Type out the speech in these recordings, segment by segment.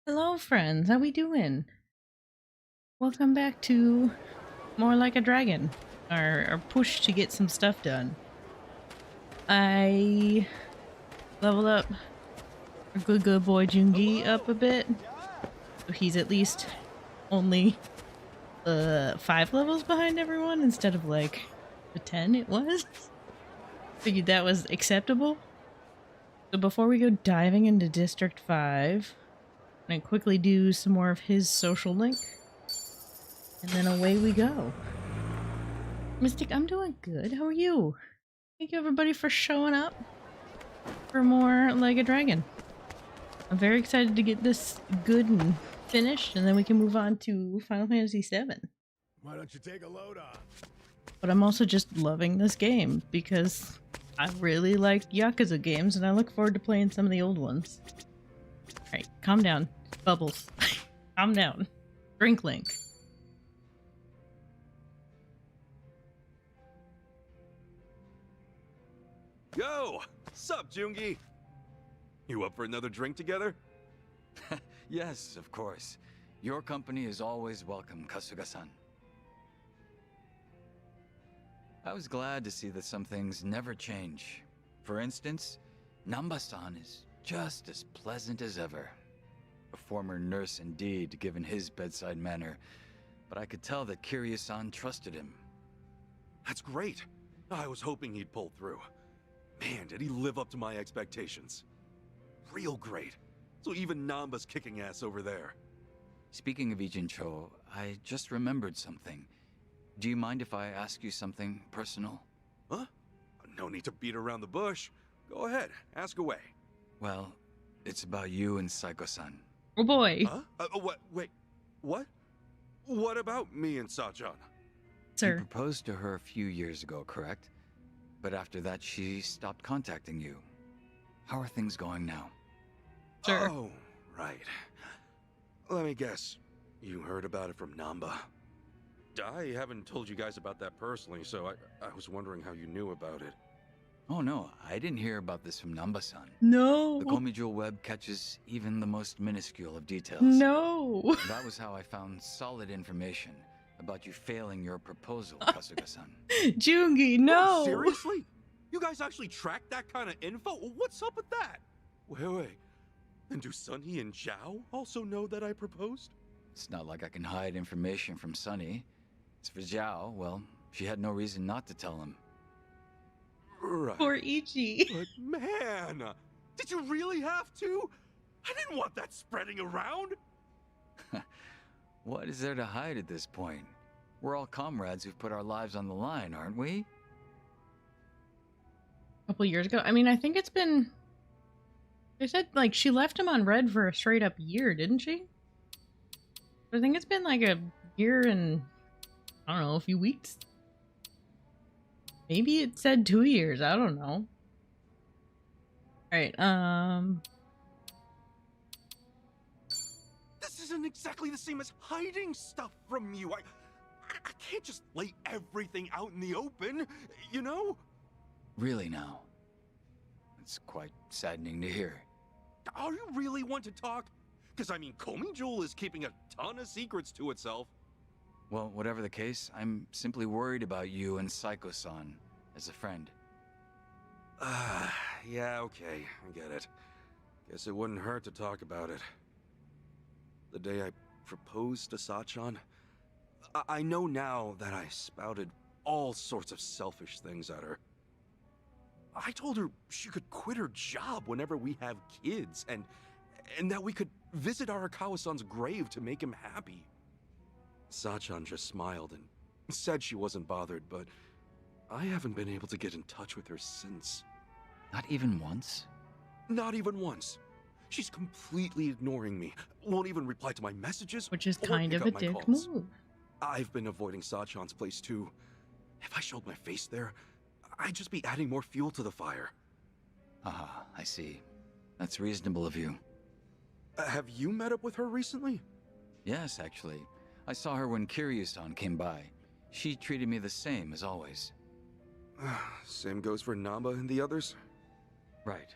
Hello, friends. How we doing? Welcome back to More Like a Dragon, our push to get some stuff done. I leveled up our good boy Jungi up a bit, so he's at least only 5 levels behind everyone instead of like the 10 it was. Figured that was acceptable. So before we go diving into District 5, I'm gonna quickly do some more of his social link, and then away we go. Mystic, I'm doing good. How are you? Thank you everybody for showing up for more Like a Dragon. I'm very excited to get this good and finished, and then we can move on to Final Fantasy VII. Why don't you take a load off? But I'm also just loving this game because I really like Yakuza games, and I look forward to playing some of the old ones. Alright, calm down. Bubbles. Calm down. Drink Link. Yo! Sup, Jungi? You up for another drink together? Yes, of course. Your company is always welcome, Kasuga-san. I was glad to see that some things never change. For instance, Namba-san is just as pleasant as ever. A former nurse indeed, given his bedside manner, but I could tell that Kiryu-san trusted him. That's great. I was hoping he'd pull through. Man, did he live up to my expectations. Real great. So even Namba's kicking ass over there. Speaking of Ijincho, I just remembered something. Do you mind if I ask you something personal? Huh? No need to beat around the bush. Go ahead, ask away. Well, it's about you and Saiko-san. Oh boy. Huh? What? Wait, what? What about me and Sachan? You Sir. proposed to her a few years ago, correct? But after that, she stopped contacting you. How are things going now? Sure. Oh, right. Let me guess. You heard about it from Namba. I haven't told you guys about that personally, so I was wondering how you knew about it. Oh no, I didn't hear about this from Namba-san. No. The Komijul web catches even the most minuscule of details. No. That was how I found solid information about you failing your proposal, Kasuga-san. Jungi, no. Oh, seriously? You guys actually tracked that kind of info? What's up with that? Wait. And do Sunny and Zhao also know that I proposed? It's not like I can hide information from Sunny. As for Zhao, well, she had no reason not to tell him. Right. Poor Ichi. But man, did you really have to? I didn't want that spreading around. What is there to hide at this point? We're all comrades who've put our lives on the line, aren't we? A couple years ago. I mean, I think it's been. They said like she left him on red for a straight up year, didn't she? I think it's been like a year and I don't know, a few weeks. Maybe it said 2 years. I don't know. All right. This isn't exactly the same as hiding stuff from you. I can't just lay everything out in the open, you know? Really now? It's quite saddening to hear. Are you really want to talk? Because I mean, Komijul is keeping a ton of secrets to itself. Well, whatever the case, I'm simply worried about you and Saiko-san as a friend. Yeah, okay, I get it. Guess it wouldn't hurt to talk about it. The day I proposed to Sachan, I know now that I spouted all sorts of selfish things at her. I told her she could quit her job whenever we have kids, and that we could visit Arakawa-san's grave to make him happy. Sachan just smiled and said she wasn't bothered, but I haven't been able to get in touch with her since. Not even once? Not even once. She's completely ignoring me. Won't even reply to my messages. which is or kind pick of a up my dick calls. move. I've been avoiding Sachan's place too. If I showed my face there, I'd just be adding more fuel to the fire. Ah, I see. That's reasonable of you. Have you met up with her recently? Yes, actually. I saw her when Kiryu-san came by. She treated me the same as always. Same goes for Namba and the others? Right.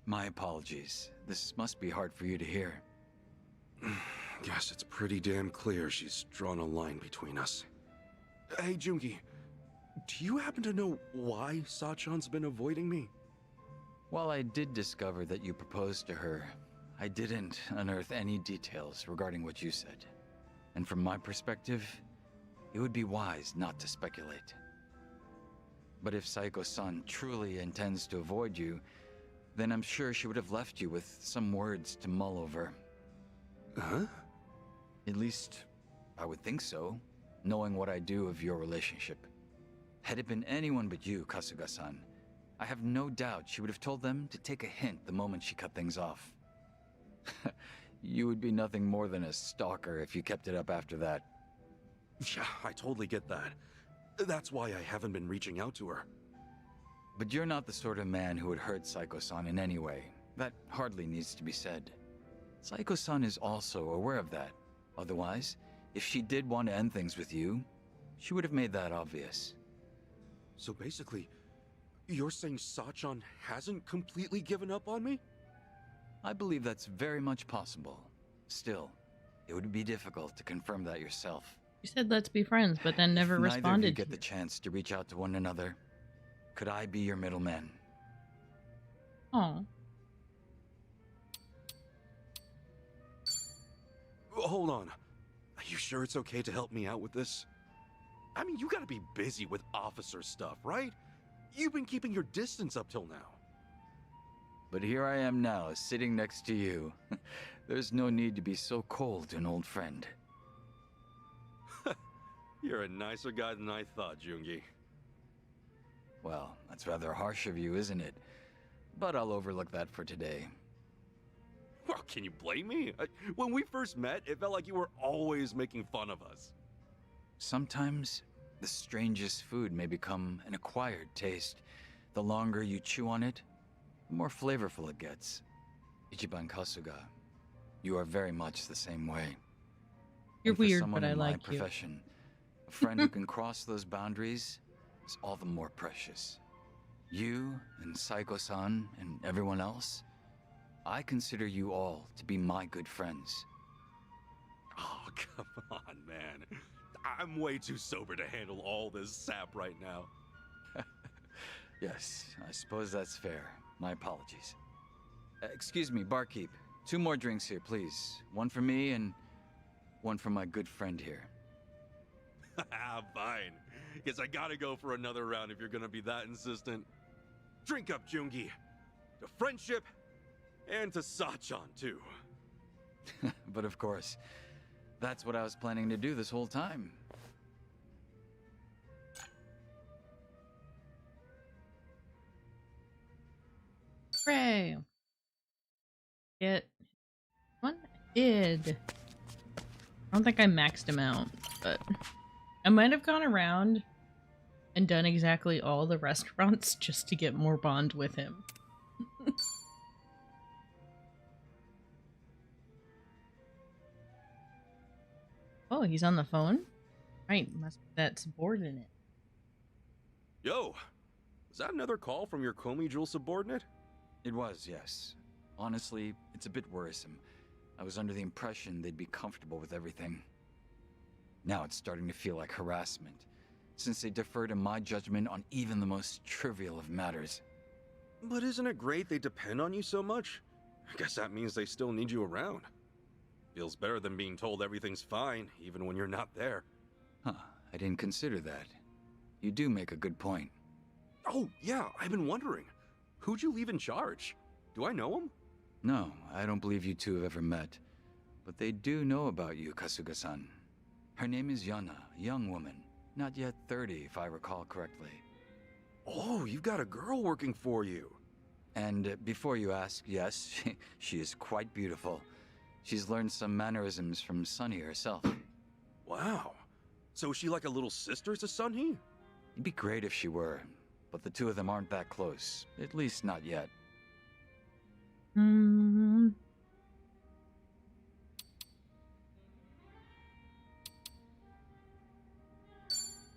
My apologies. This must be hard for you to hear. Guess it's pretty damn clear she's drawn a line between us. Hey, Jungi, do you happen to know why Sachan's been avoiding me? While I did discover that you proposed to her, I didn't unearth any details regarding what you said. And from my perspective, it would be wise not to speculate. But if Saiko-san truly intends to avoid you, then I'm sure she would have left you with some words to mull over. Huh? At least, I would think so, knowing what I do of your relationship. Had it been anyone but you, Kasuga-san, I have no doubt she would have told them to take a hint the moment she cut things off. You would be nothing more than a stalker if you kept it up after that. Yeah, I totally get that. That's why I haven't been reaching out to her. But you're not the sort of man who would hurt Saiko-san in any way. That hardly needs to be said. Saiko-san is also aware of that. Otherwise, if she did want to end things with you, she would have made that obvious. So basically, you're saying Sachan hasn't completely given up on me? I believe that's very much possible. Still, it would be difficult to confirm that yourself. You said let's be friends, but then never If responded. Neither of you to get the chance to reach out to one another. Could I be your middleman? Oh, Hold on. Are you sure it's okay to help me out with this? I mean, you gotta be busy with officer stuff, right? You've been keeping your distance up till now. But here I am now, sitting next to you. There's no need to be so cold to an old friend. You're a nicer guy than I thought, Jungi. Well, that's rather harsh of you, isn't it? But I'll overlook that for today. Well, can you blame me? When we first met, it felt like you were always making fun of us. Sometimes, the strangest food may become an acquired taste. The longer you chew on it, the more flavorful it gets. Ichiban Kasuga, you are very much the same way. you're And for weird, someone but I in my like you. profession, a friend who can cross those boundaries is all the more precious. You and Saiko-san and everyone else, I consider you all to be my good friends. Oh, come on, man. I'm way too sober to handle all this sap right now. Yes, I suppose that's fair. My apologies. Excuse me, barkeep. 2 more drinks here, please. One for me and one for my good friend here. Fine. Guess I gotta go for another round if you're gonna be that insistent. Drink up, Jungi. To friendship, and to Sachan, too. But of course, that's what I was planning to do this whole time. Hooray! Get one. I did. I don't think I maxed him out, but I might have gone around and done exactly all the restaurants just to get more bond with him. Oh, he's on the phone? Right, must be that subordinate. Yo, is that another call from your Komi Jewel subordinate? It was, yes. Honestly, it's a bit worrisome. I was under the impression they'd be comfortable with everything. Now it's starting to feel like harassment, since they defer to my judgment on even the most trivial of matters. But isn't it great they depend on you so much? I guess that means they still need you around. Feels better than being told everything's fine, even when you're not there. Huh, I didn't consider that. You do make a good point. Oh, yeah, I've been wondering. Who'd you leave in charge? Do I know him? No, I don't believe you two have ever met. But they do know about you, Kasuga-san. Her name is Yana, a young woman. Not yet 30, if I recall correctly. Oh, you've got a girl working for you. And before you ask, yes, she is quite beautiful. She's learned some mannerisms from Sunny herself. Wow. So is she like a little sister to Sunhee? It'd be great if she were, but the two of them aren't that close. At least not yet. Hmm.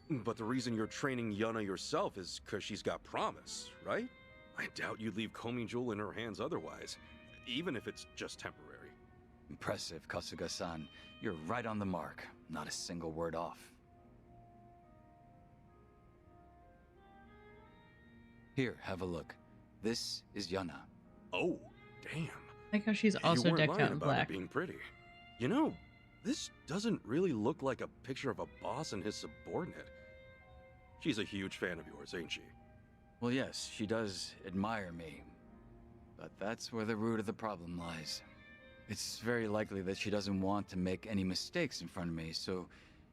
But the reason you're training Yana yourself is because she's got promise, right? I doubt you'd leave Komi Jewel in her hands otherwise, even if it's just temporary. Impressive, Kasuga-san. You're right on the mark. Not a single word off. Here, have a look. This is Yana. Oh, damn. Like how she's You also weren't decked lying out in about black. it being pretty. You know, this doesn't really look like a picture of a boss and his subordinate. She's a huge fan of yours, ain't she? Well, yes, she does admire me. But that's where the root of the problem lies. It's very likely that she doesn't want to make any mistakes in front of me, so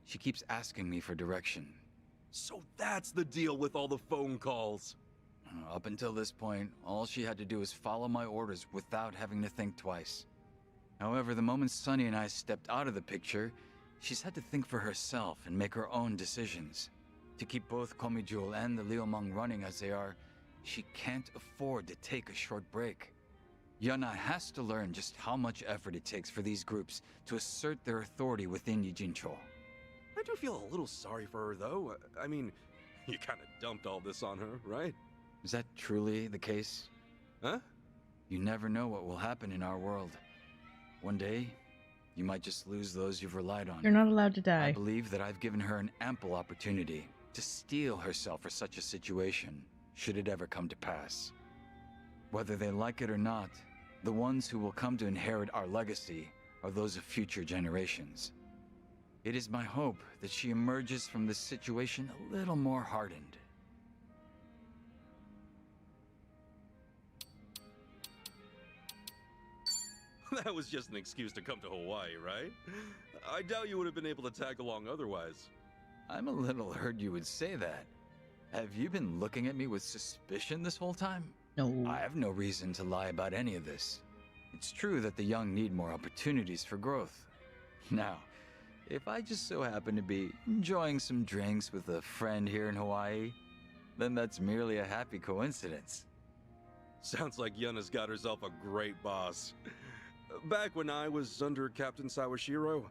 she keeps asking me for direction. So that's the deal with all the phone calls. Up until this point, all she had to do was follow my orders without having to think twice. However, the moment Sunny and I stepped out of the picture, she's had to think for herself and make her own decisions. To keep both Komijul and the Liumang running as they are, she can't afford to take a short break. Yana has to learn just how much effort it takes for these groups to assert their authority within Yijincho. I do feel a little sorry for her, though. I mean, you kind of dumped all this on her, right? Is that truly the case? Huh? You never know what will happen in our world. One day, you might just lose those you've relied on. You're not allowed to I die. believe that I've given her an ample opportunity to steel herself for such a situation, should it ever come to pass. Whether they like it or not, the ones who will come to inherit our legacy are those of future generations. It is my hope that she emerges from this situation a little more hardened. That was just an excuse to come to Hawaii, right? I doubt you would have been able to tag along otherwise. I'm a little hurt you would say that. Have you been looking at me with suspicion this whole time? No. I have no reason to lie about any of this. It's true that the young need more opportunities for growth. Now, if I just so happen to be enjoying some drinks with a friend here in Hawaii, then that's merely a happy coincidence. Sounds like Yuna's got herself a great boss. Back when I was under Captain Sawashiro,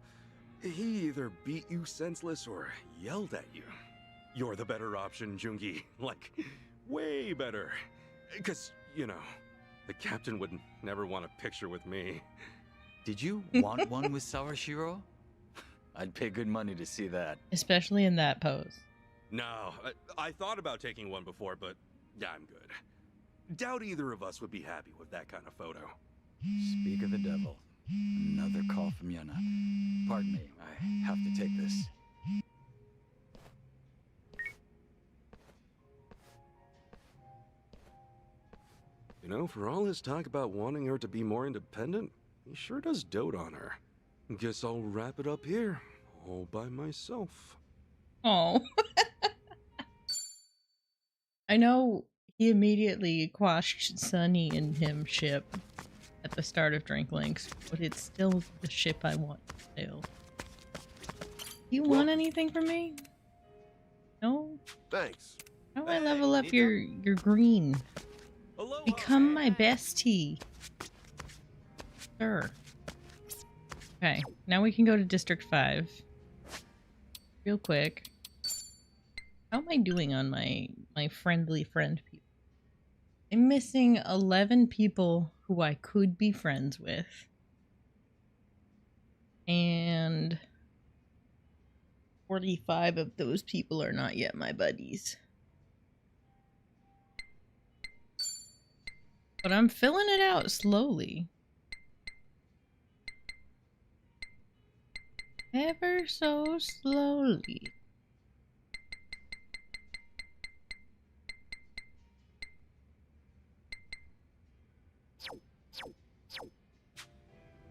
he either beat you senseless or yelled at you. You're the better option, Jungi. Like, way better. Because, you know, the captain would never want a picture with me. Did you want one with Sawashiro? I'd pay good money to see that. Especially in that pose. No, I thought about taking one before, but yeah, I'm good. Doubt either of us would be happy with that kind of photo. Speak of the devil. Another call from Yuna. Pardon me, I have to take this. You know, for all his talk about wanting her to be more independent, he sure does dote on her. Guess I'll wrap it up here, all by myself. Oh. I know he immediately quashed Sunny and him ship at the start of Drink Links, but it's still the ship I want to sail. You want anything from me? No? Thanks. How do I level up your green? Aloha. Become my bestie. Sure. Okay, now we can go to District 5. Real quick. How am I doing on my friendly friend people? I'm missing 11 people who I could be friends with. And 45 of those people are not yet my buddies. But I'm filling it out slowly. Ever so slowly.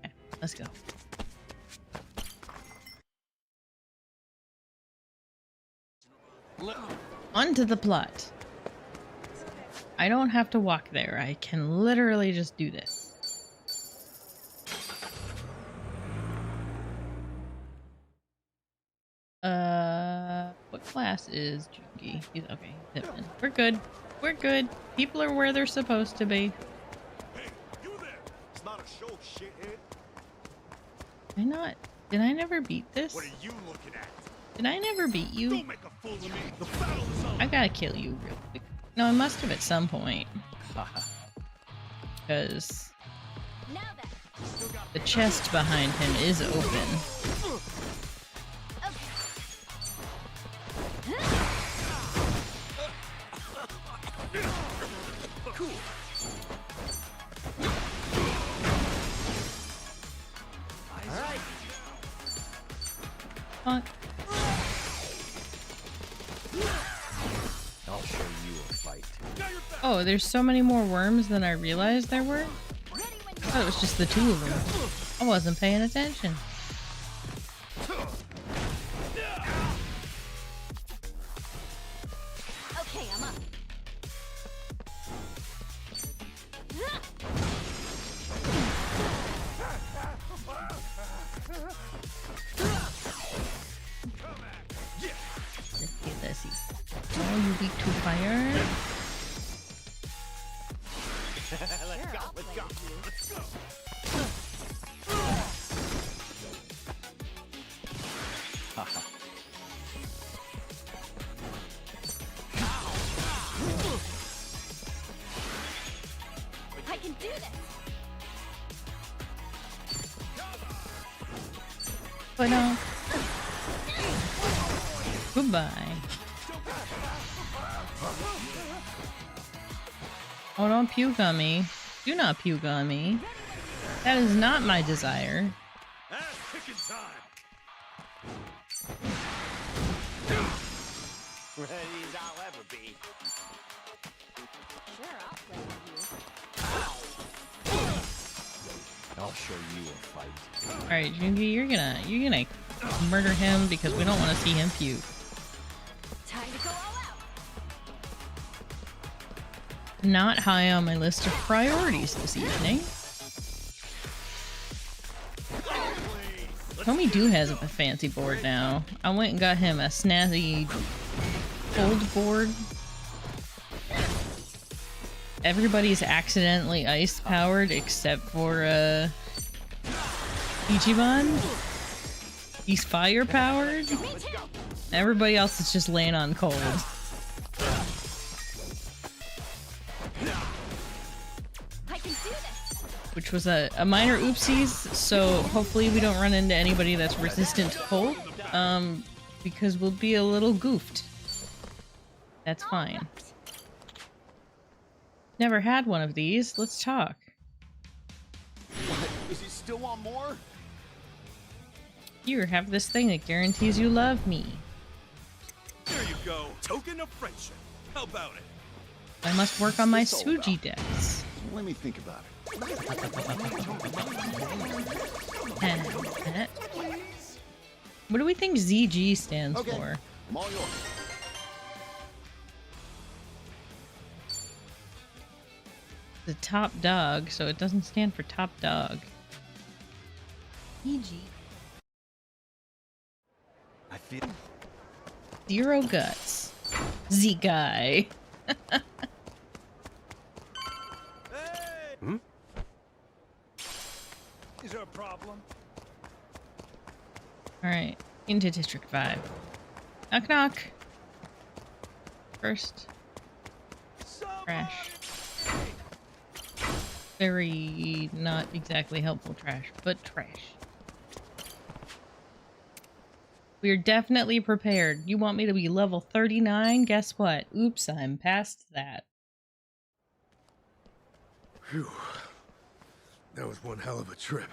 Okay, let's go. On to the plot. I don't have to walk there. I can literally just do this. What class is Jungi? He's okay. Hitman. We're good. We're good. People are where they're supposed to be. Hey, you there? It's not a show, shithead. Did I not? Did I never beat this? What are you looking at? Did I never beat you? Don't make a fool of me. The battle is on. I gotta kill you real quick. No, I must have at some point. Because... Now then, The chest behind him is open. Fuck. I'll show you a fight. Oh, there's so many more worms than I realized there were. I thought it was just the two of them. I wasn't paying attention. Okay, I'm up. Let's see. Oh, you weak to fire? Let's go. I can do this. But no. Goodbye. Oh, don't puke on me. Do not puke on me. That is not my desire. Ass kicking time. Ready as I'll ever be. Sure, I'll play with I'll show you a fight. Alright, Jungi, you're gonna murder him because we don't want to see him puke. you. Time to go all out. Not high on my list of priorities this evening. Tommy do has a fancy board now. I went and got him a snazzy cold board. Everybody's accidentally ice powered except for Ichiban. He's fire powered. Everybody else is just laying on cold. I can do this. Which was a minor oopsies, so hopefully we don't run into anybody that's resistant to cold. Because we'll be a little goofed. That's fine. Never had one of these. Let's talk. What? Is he still want more? Here, have this thing that guarantees you love me. There you go. Token of friendship. How about it? I must work on my What's this all Suji about? decks. Let me think about it. What do we think ZG stands Okay. for? I'm all yours. The top dog, so it doesn't stand for top dog. EG. I feel. Zero guts. Z guy. Hey! Is there a problem? Alright, into District 5. Knock knock. First. Trash. Very not exactly helpful trash, but trash. We are definitely prepared. You want me to be level 39? Guess what? Oops, I'm past that. Phew. That was one hell of a trip.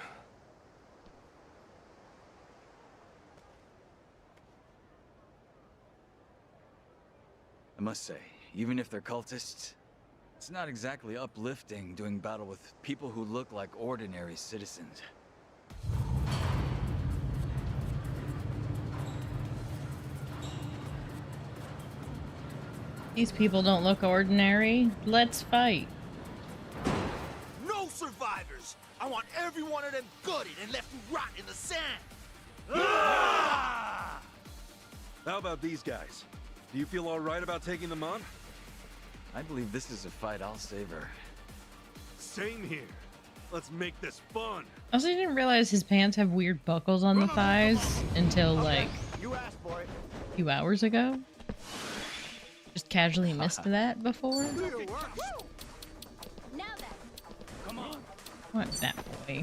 I must say, even if they're cultists, it's not exactly uplifting doing battle with people who look like ordinary citizens. These people don't look ordinary. Let's fight. No survivors! I want every one of them gutted and left to rot in the sand! Ah! How about these guys? Do you feel all right about taking them on? I believe this is a fight I'll savor. Same here. Let's make this fun. Also, I didn't realize his pants have weird buckles on the thighs until like You asked for it. a few hours ago. Just casually missed that before. Now then. Come on. What that boy?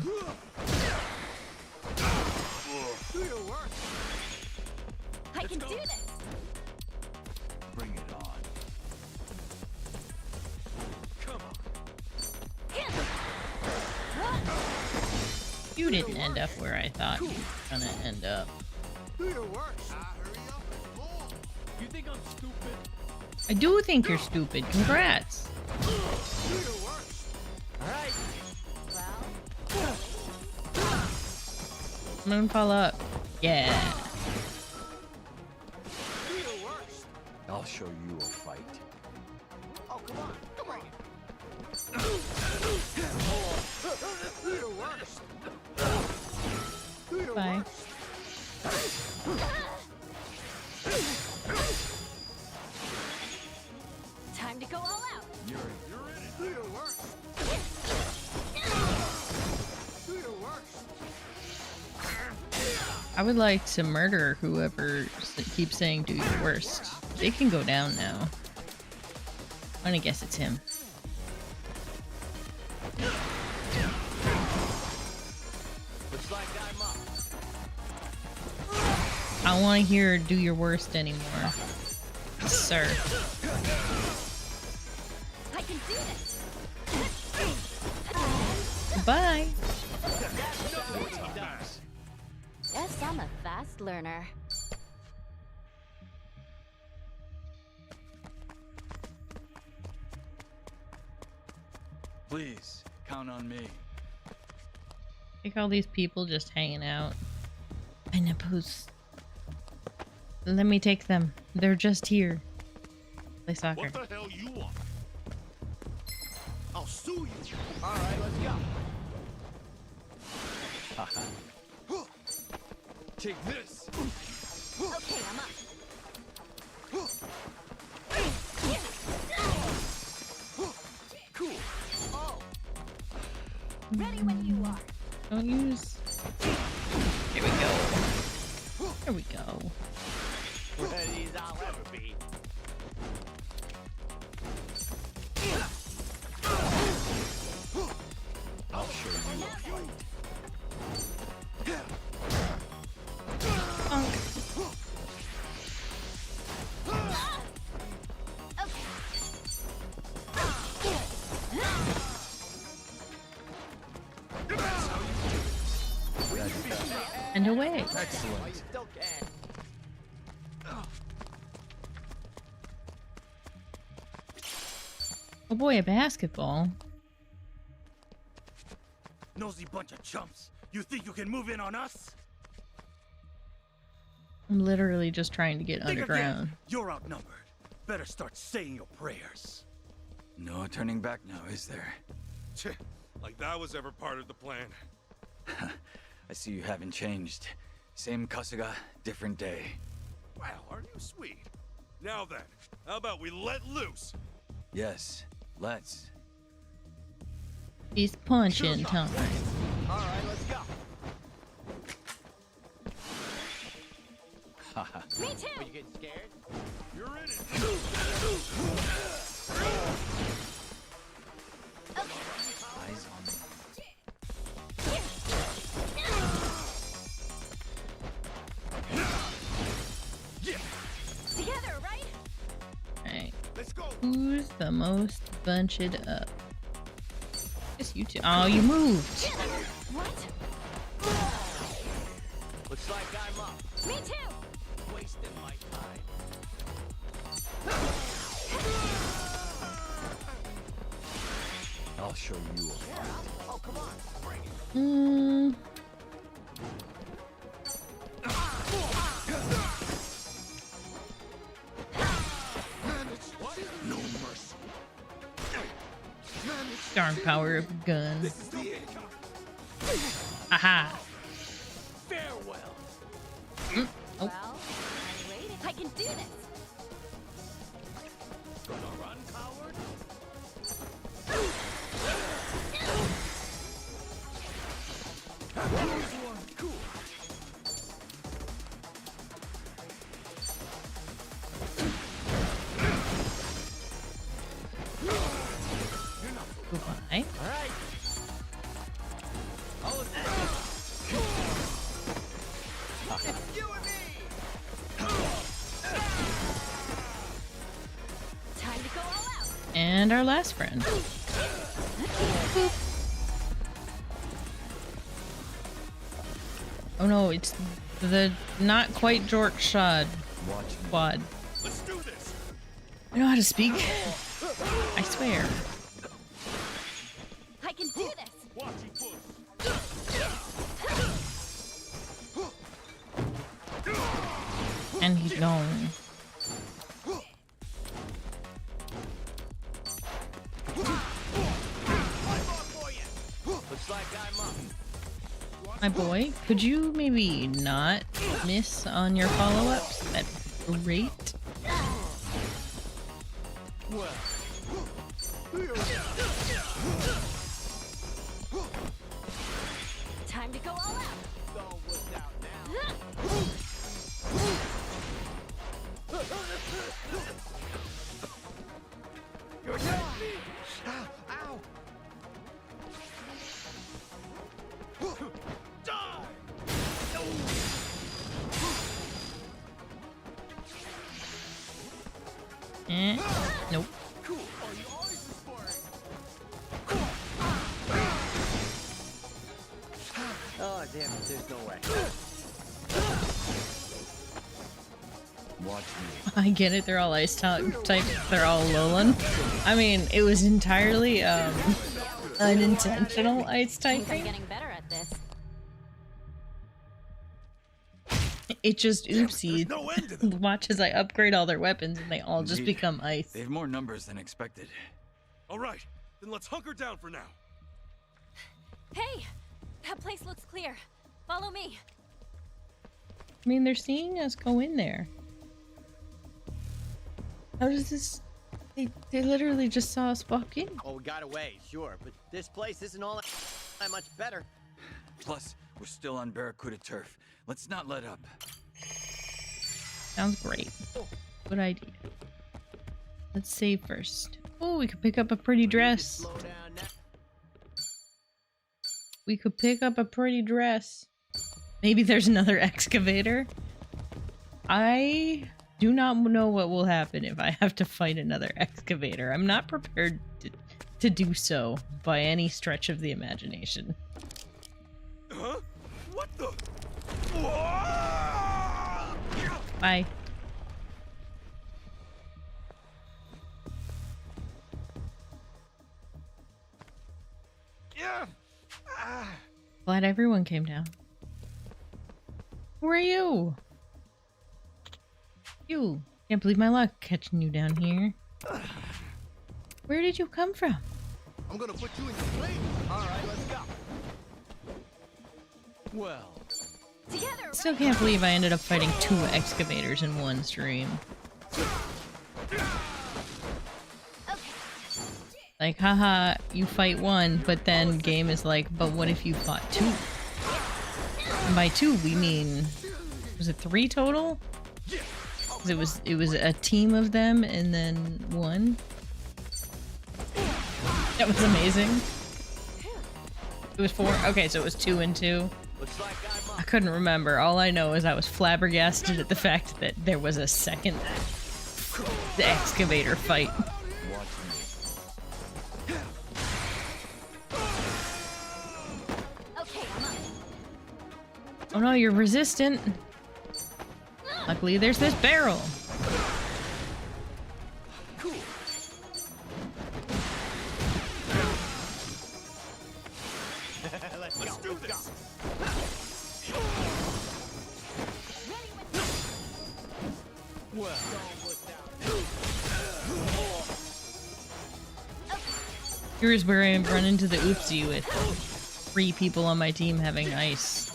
Do your worst. I can do this. Bring it on. Come on. You didn't end up where I thought you were gonna end up. Do your worst. Hurry up and move. You think I'm stupid? I do think you're stupid. Congrats. Do your worst. All right. Well, Moonfall up. Yeah. Do your worst. I'll show you a fight. Oh, come on. Come on. Do your worst. Do your Bye. worst. time to go all out. You're in it. Do your worst. Do your worst. I would like to murder whoever keeps saying do your worst. They can go down now. I'm gonna guess it's him. Looks like I'm up. I don't want to hear do your worst anymore. Sir. I can do this. Bye. Yes, I'm a fast learner. Please, count on me. Like all these people just hanging out. Pineapples. Let me take them. They're just here. Play soccer. What the hell you want? I'll sue you. All right, let's go. Take this. Okay, I'm up. Cool. Oh, Ready when you are. Don't use. Here we go. Here we go. ready as I'll ever be. I'll show you a fight. And away. Excellent. Still can. Oh boy, a basketball. Nosy bunch of chumps. You think you can move in on us? I'm literally just trying to get Think underground. again. You're outnumbered. Better start saying your prayers. No turning back now, is there? Like that was ever part of the plan. I see you haven't changed. Same Kasuga, different day. Wow, aren't you sweet? Now then, how about we let loose? Yes, let's. He's punching time. All right, let's go. Haha. Me too. Are you getting scared? You're in it. Eyes on me. Together, right? Alright. Let's go. Who's the most bunched up? Just you two. Oh, you moved. What? Looks like I'm up. Me too. Wasting my time. I'll show you a fight. Oh, come on. Bring it. No mercy. Darn power of a gun. This is the end. Aha. Farewell. Oh. Well, I'm waiting. I can do this. Gonna run, coward? Cool. Goodbye. All right. And our last friend. Boop. Oh no, it's the not quite Jork Shod quad. Let's do this. I know how to speak. I swear. I can do this. Watch you push. And he's gone. Looks like I'm up. My boy, could you maybe not miss on your follow-ups? That'd be great. Time to go all out. You're dead. Ow. Die. Nope. Cool. Are you always sparring? Oh, damn it. There's no way. Watch me. I get it, they're all ice type, they're all Alolan. I mean, it was entirely unintentional ice I think I'm typing. getting better at this. It just oopsie. There's no end to them. Watch as I upgrade all their weapons and they all just Indeed. become ice. They have more numbers than expected. All right, then let's hunker down for now. Hey, that place looks clear. Follow me. I mean, they're seeing us go in there. How does this... They literally just saw us walk in. Oh, we got away, sure, but this place isn't all that much better. Plus, we're still on Barracuda turf. Let's not let up. Sounds great. Good idea. Let's save first. Oh, we could pick up a pretty dress. Slow down now. We could pick up a pretty dress. Maybe there's another excavator. I do not know what will happen if I have to fight another excavator. I'm not prepared to do so by any stretch of the imagination. Huh? What the? Bye. Yeah. Glad everyone came down. Who are you? You. Can't believe my luck catching you down here. Where did you come from? I'm gonna put you in your place. All right, let's go. Well, Together. Still can't believe I ended up fighting 2 excavators in one stream. Like, haha, you fight 1, but then game is like, but what if you fought 2? And by 2, we mean, was it 3 total? 'Cause it was a team of them and then 1. That was amazing. It was 4. Okay, so it was 2 and 2. Looks like I'm I couldn't remember. All I know is I was flabbergasted at the fact that there was a second excavator fight. watch me. Okay, I'm up. Oh no, you're resistant. Luckily, there's this barrel. Cool. Let's do this. Here's where I run into the oopsie with 3 people on my team having ice.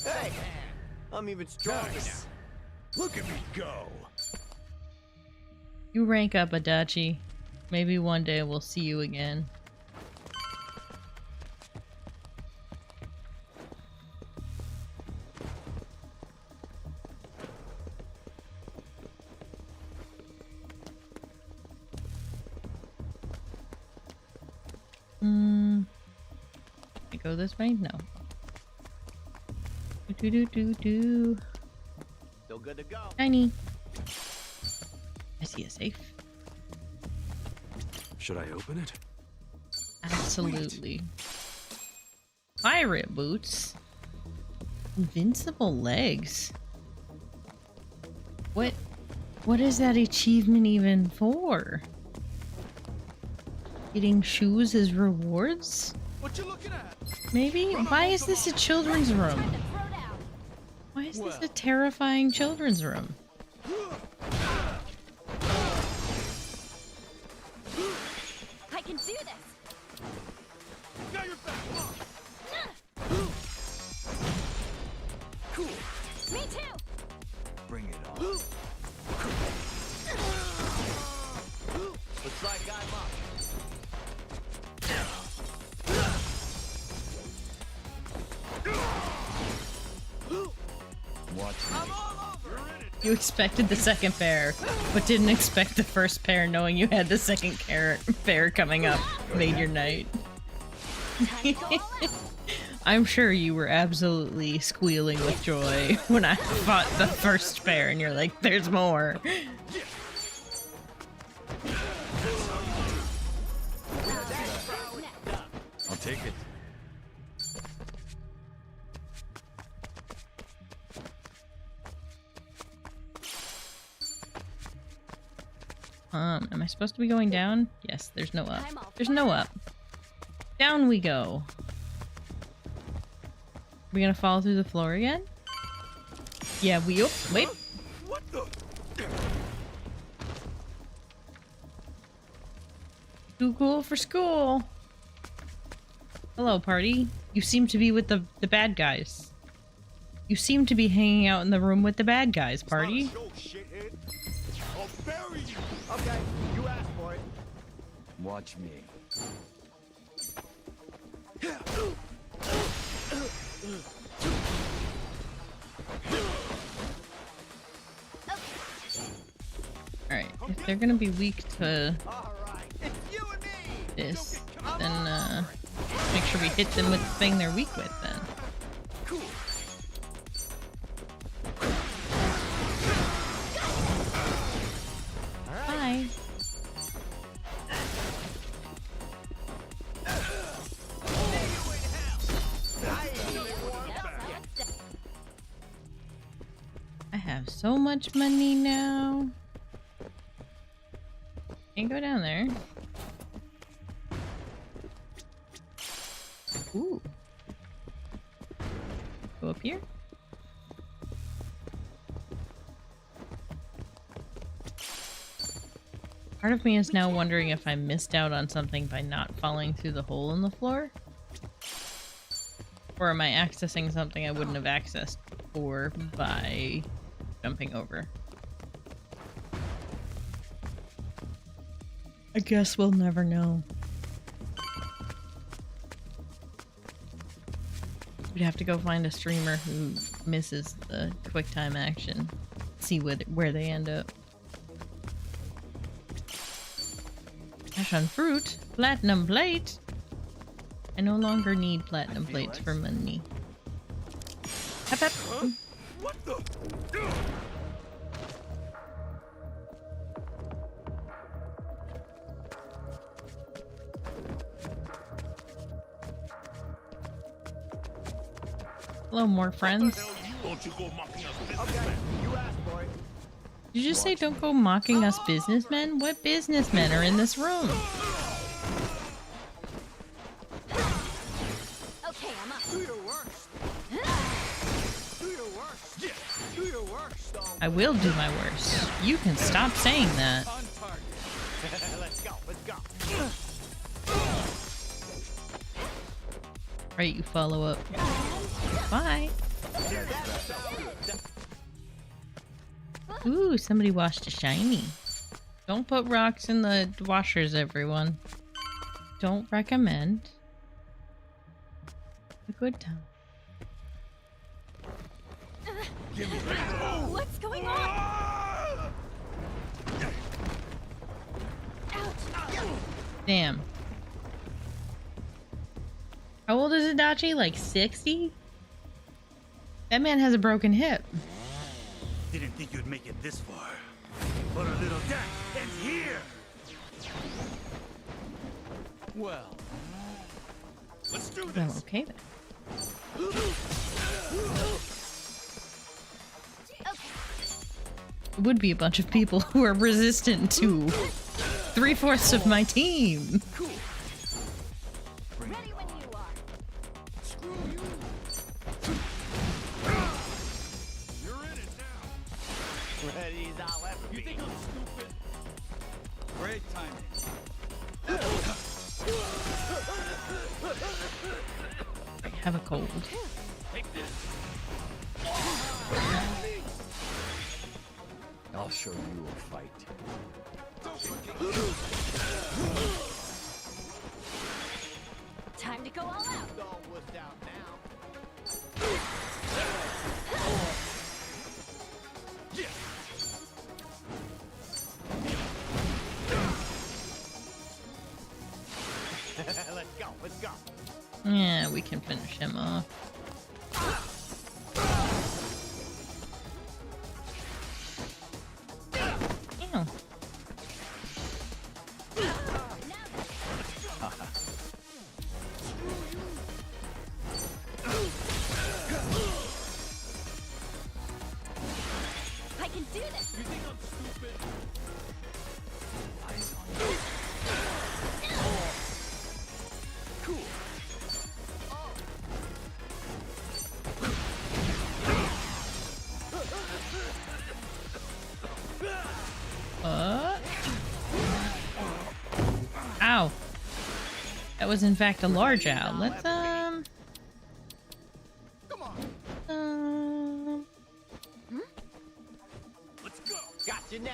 Hey, I'm even stronger Nice. Look at me go. You rank up, Adachi. Maybe one day we'll see you again. I go this way? No. Do do do do do. Still good? good to go. Shiny. I see a safe. Should I open it? Absolutely. Pirate boots. Invincible legs. What is that achievement even for? Getting shoes as rewards? What you looking at? Maybe? Why is this a children's room? Why is this a terrifying children's room? I can do this. Got your back. Come on. Cool. Me too. Bring it on. Looks like I'm up. Watch me. I'm all over. You're in it. You expected the second pair, but didn't expect the first pair, knowing you had the second pair coming up. Made your night. I'm sure you were absolutely squealing with joy when I fought the first pair, and you're like, there's more. I'll take it. Am I supposed to be going down? Yes, there's no up. There's no up. Down we go. We gonna fall through the floor again? Yeah, we wait. What the? Too cool for school. Hello, party. You seem to be with the bad guys. You seem to be hanging out in the room with the bad guys, party. It's not a show, shithead. I'll bury you. Okay, you asked for it. Watch me. Alright, if they're gonna be weak to All right, it's you and me. this, then make sure we hit them with the thing they're weak with then. Cool. Bye. I have so much money now. Can't go down there. Ooh. Go up here. Part of me is now wondering if I missed out on something by not falling through the hole in the floor. Or am I accessing something I wouldn't have accessed before by jumping over? I guess we'll never know. We'd have to go find a streamer who misses the quick time action. See where they end up. Passion fruit? Platinum plate? I no longer need platinum plates for money. Hep, hep. What the? Hello, more friends. Don't you go mocking us, Okay, businessman. you asked for it. Did you just say don't go mocking us businessmen? What businessmen are in this room? Okay, I'm up. Do your worst. Do your worst. Yeah. Do your worst. I will do my worst. You can stop saying that. On target. Let's go. Let's go. Right, you follow up. Bye. Ooh, somebody washed a shiny. Don't put rocks in the washers, everyone. Don't recommend. A good time. What's going on? Ouch. Damn. How old is Adachi? Like 60? That man has a broken hip. Didn't think you'd make it this far. But our little dance ends here! Well, Let's do Well, this! okay then. It would be a bunch of people who are resistant to 3/4 of my team. Cool. Ready when you are. Screw you! You're in it now! Ready as I'll ever be. You think I'm stupid? great timing. I have a cold. Take this! I'll show you a fight. Time to go all out. It's all wussed out now. Let's go, let's go. Yeah, we can finish him off. Ew. I can do this. You think I'm stupid? Eyes on you. Cool. Ow. That was in fact a large owl. Let's Come on, let's go! Got you now.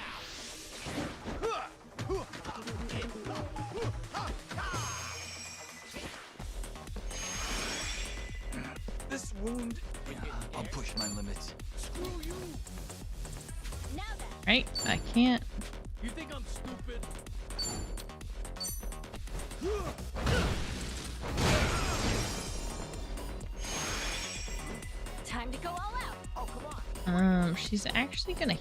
This wound... I'll push my limits. Screw you! Now then. right. I can't. You think I'm stupid? Time to go all out. Oh, come on. She's actually gonna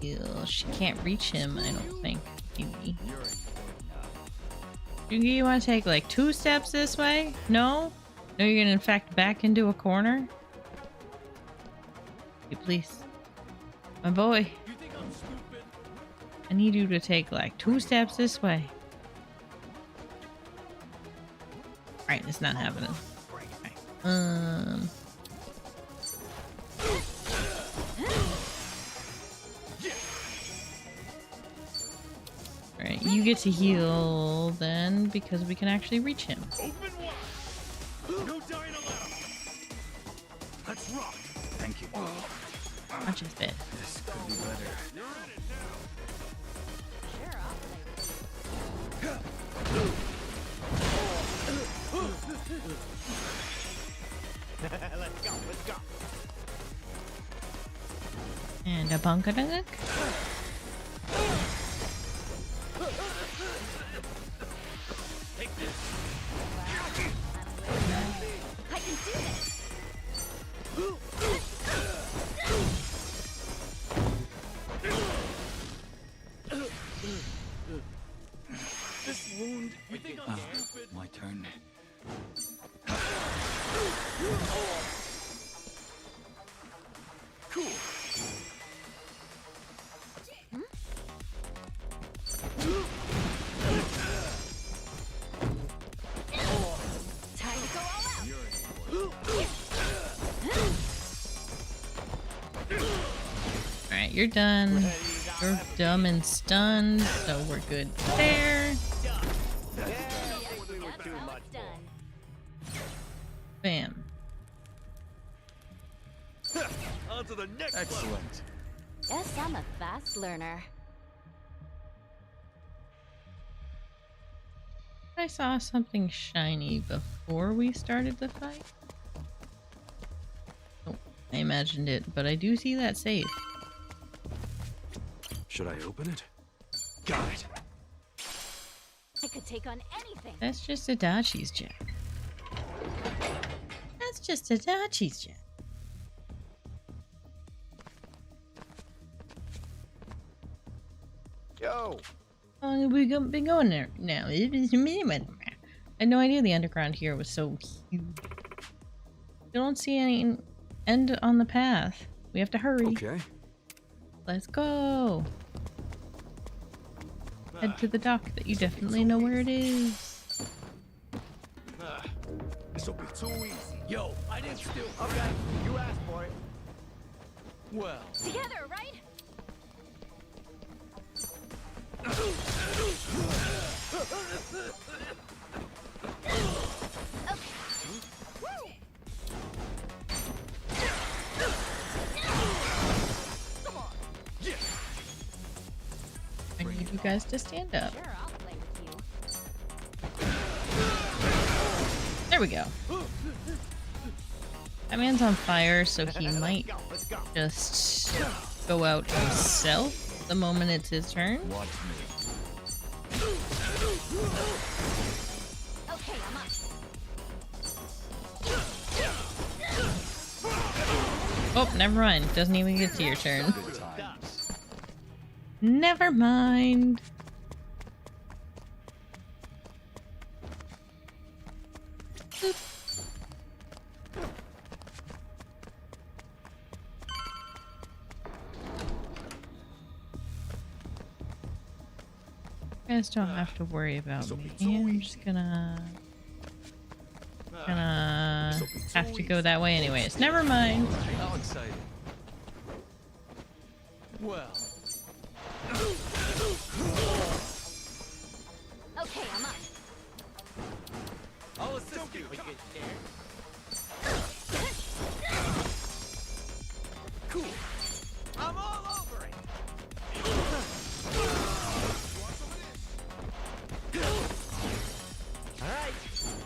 heal. She can't reach him, I don't think. Maybe. You're important enough. Jungi, you want to take like 2 steps this way? No? No, you're gonna in fact back into a corner? Hey, please. My boy, You think I'm stupid? I need you to take like 2 steps this way. Alright, it's not happening. Alright. Alright, you get to heal then because we can actually reach him. Open wide! No dying allowed! Let's rock! Thank you. Not just bit. This could be better. You're in it now! Sure, I'll play Let's go, let's go. And a bunkadunk. Take this! I can do this. This wound... You think I'm stupid? My turn. Cool! Time to go all out. Alright, you're done. Ready as I'll You're ever be. dumb and stunned, so we're good there. Yeah, I Yep, think we were that's too how much it's done. Bam. On to the next level! Excellent. Guess I'm a fast learner. I saw something shiny before we started the fight. Oh, I imagined it, but I do see that safe. Should I open it? Got it. I could take on anything. That's just Adachi's jack. That's just Adachi's jack. Yo! How long have we been going there now? I had no idea the underground here was so huge. I don't see any end on the path. We have to hurry. Okay. Let's go. Head to the dock that you definitely know where it is. This'll be too easy. Yo, I didn't steal. Okay, you asked for it. Well, Together, right? I need you guys to stand up. Sure, I'll play with you. There we go. That man's on fire, so he might Let's go. just go out himself the moment it's his turn. watch me. Okay, I'm up. Oh, never mind. Doesn't even get to your turn. Good times. Never mind. Boop. You guys don't have to worry about me. I'm just gonna have to go that way anyways. Never mind. How exciting. Well, Okay, I'm up. I'll assist you. Get there. Cool. I'm all over it. All right.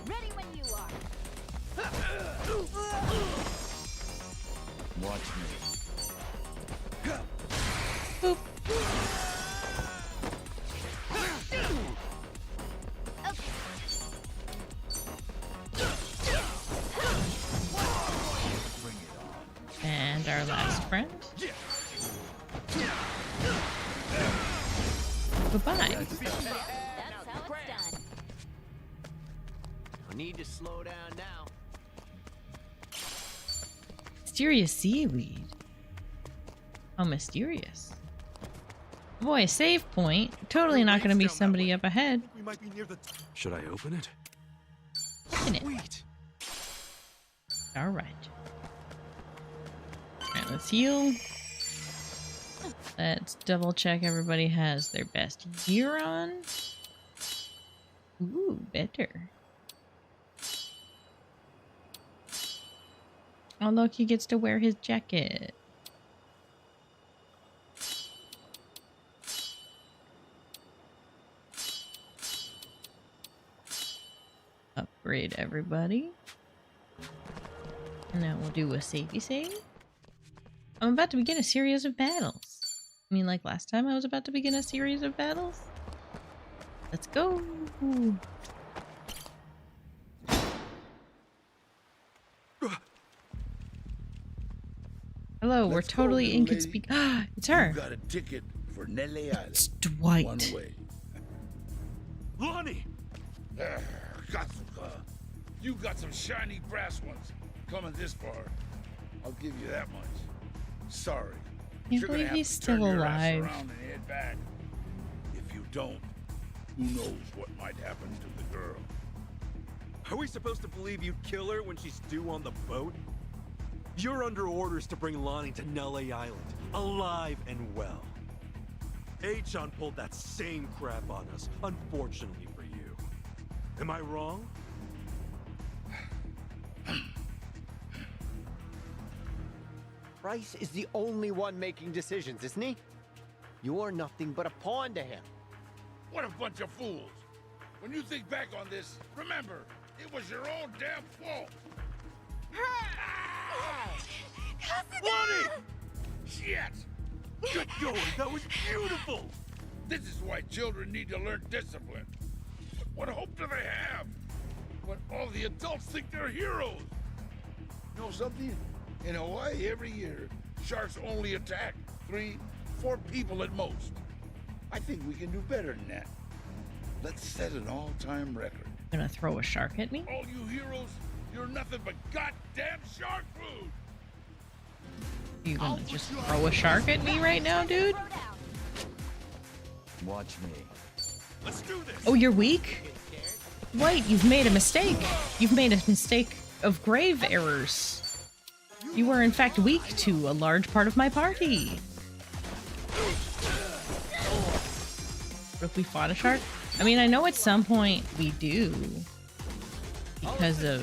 Ready when you are. watch me. Boop. Okay. Bring it on. And our last friend. Goodbye. That's how it's done. I need to slow down now. Mysterious seaweed. How mysterious. Boy, save point. Totally not going to be somebody up ahead. We might be near the. Should I open it? Open it. Sweet. Alright. Alright, let's heal. Let's double check everybody has their best gear on. Ooh, better. Oh look, he gets to wear his jacket. Upgrade everybody. And now we'll do a safety save. I'm about to begin a series of battles. I mean, like last time I was about to begin a series of battles. Let's go. Hello, we're Let's go, totally little lady. inconspicuous. Ah, it's her. You got a ticket for Nelly Island. It's One Dwight. way. Lonnie! Katsuka, you got some shiny brass ones coming this far. I'll give you that much. Sorry. but Can't you're gonna believe have he's to turn still your ass alive. around and head back. If you don't, who knows what might happen to the girl. Are we supposed to believe you'd kill her when she's due on the boat? You're under orders to bring Lonnie to Nelly Island, alive and well. Achan pulled that same crap on us, unfortunately for you. Am I wrong? Bryce is the only one making decisions, isn't he? You're nothing but a pawn to him. What a bunch of fools. When you think back on this, remember, it was your own damn fault. Lonnie! Shit! Good going, that was beautiful! This is why children need to learn discipline. What hope do they have? When all the adults think they're heroes. Know something? In Hawaii every year, sharks only attack 3-4 people at most. I think we can do better than that. Let's set an all-time record. Gonna throw a shark at me? All you heroes, you're nothing but goddamn shark food! You gonna just throw a shark at me right now, dude? Watch me. Let's do this. Oh, you're weak? White, you've made a mistake. You've made a mistake of grave errors. You are in fact weak to a large part of my party. If we fought a shark? I mean, I know at some point we do. Because of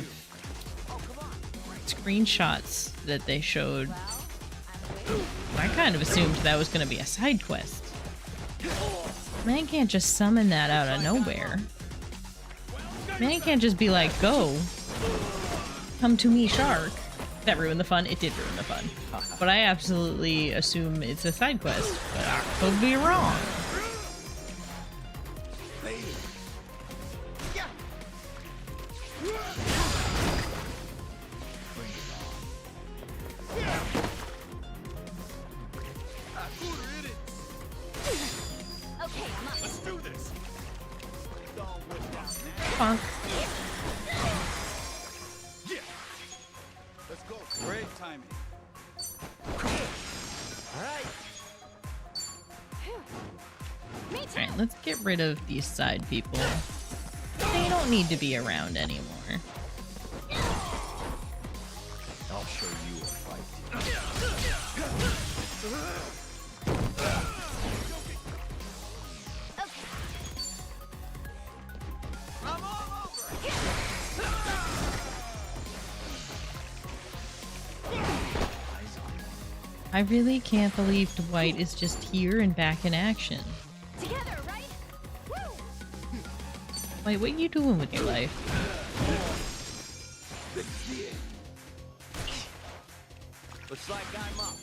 screenshots that they showed. I kind of assumed that was going to be a side quest. Man can't just summon that out of nowhere. Man can't just be like, go. Come to me, shark. That ruined the fun. It did ruin the fun. But I absolutely assume it's a side quest. But I could be wrong. Okay, I'm up. Let's do this. Bonk. Let's go. Great timing. Alright. Me too. Alright, let's get rid of these side people. They don't need to be around anymore. I'll show you a fight. I'm all over it. I really can't believe Dwight is just here and back in action. Together, right? Woo! Wait, what are you doing with your life? Looks like I'm up.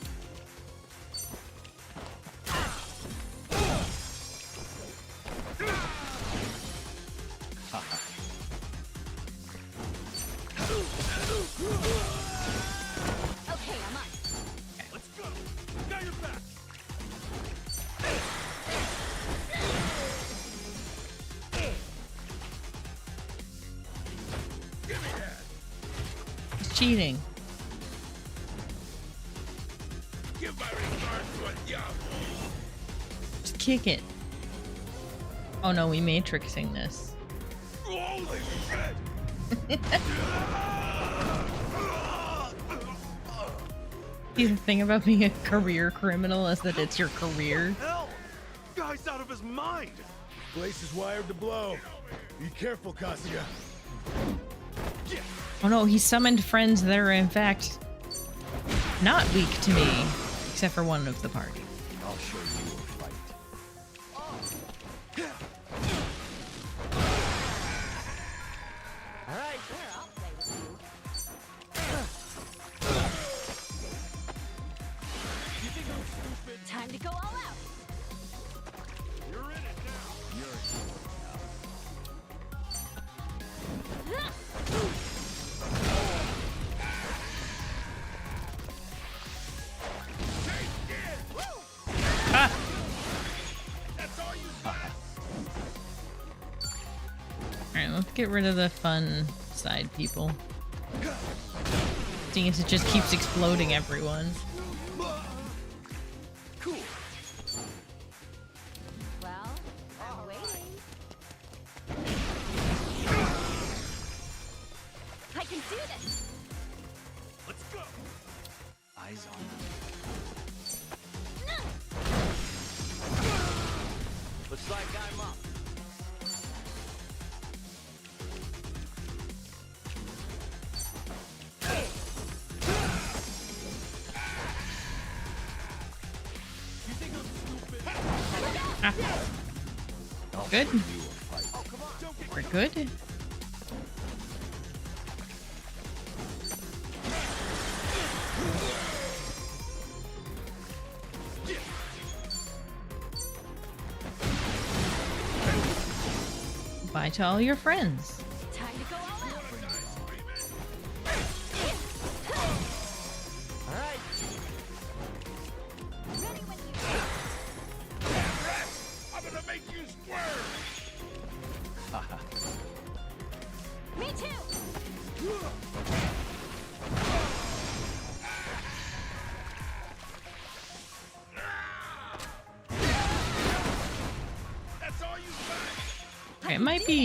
Okay, I'm up. Let's go. Got your back. Give me that. It's cheating. Give my regards to a young. Just kick it. Oh no, we matrixing this. Holy shit! See, the thing about being a career criminal is that it's your career. Hell, guy's out of his mind. Place is wired to blow. Be careful, Kasuga. Oh no, he summoned friends that are in fact not weak to me, except for one of the party. I'll show you a fight. Alright. Sure, I'll play with you. Time to go all out. You're in it now. Ah! That's all you got. Alright, let's get rid of the fun side people. Seeing as it just keeps exploding everyone. Cool. Well, I'm waiting. I can do this. Let's go. Eyes on them. Looks like I'm up. Ah. Good. You a fight. We're good. Bye to all your friends. Time to go all out. Alright. Ready when you Rats! I'm you square! Me too! That's all you got! Okay,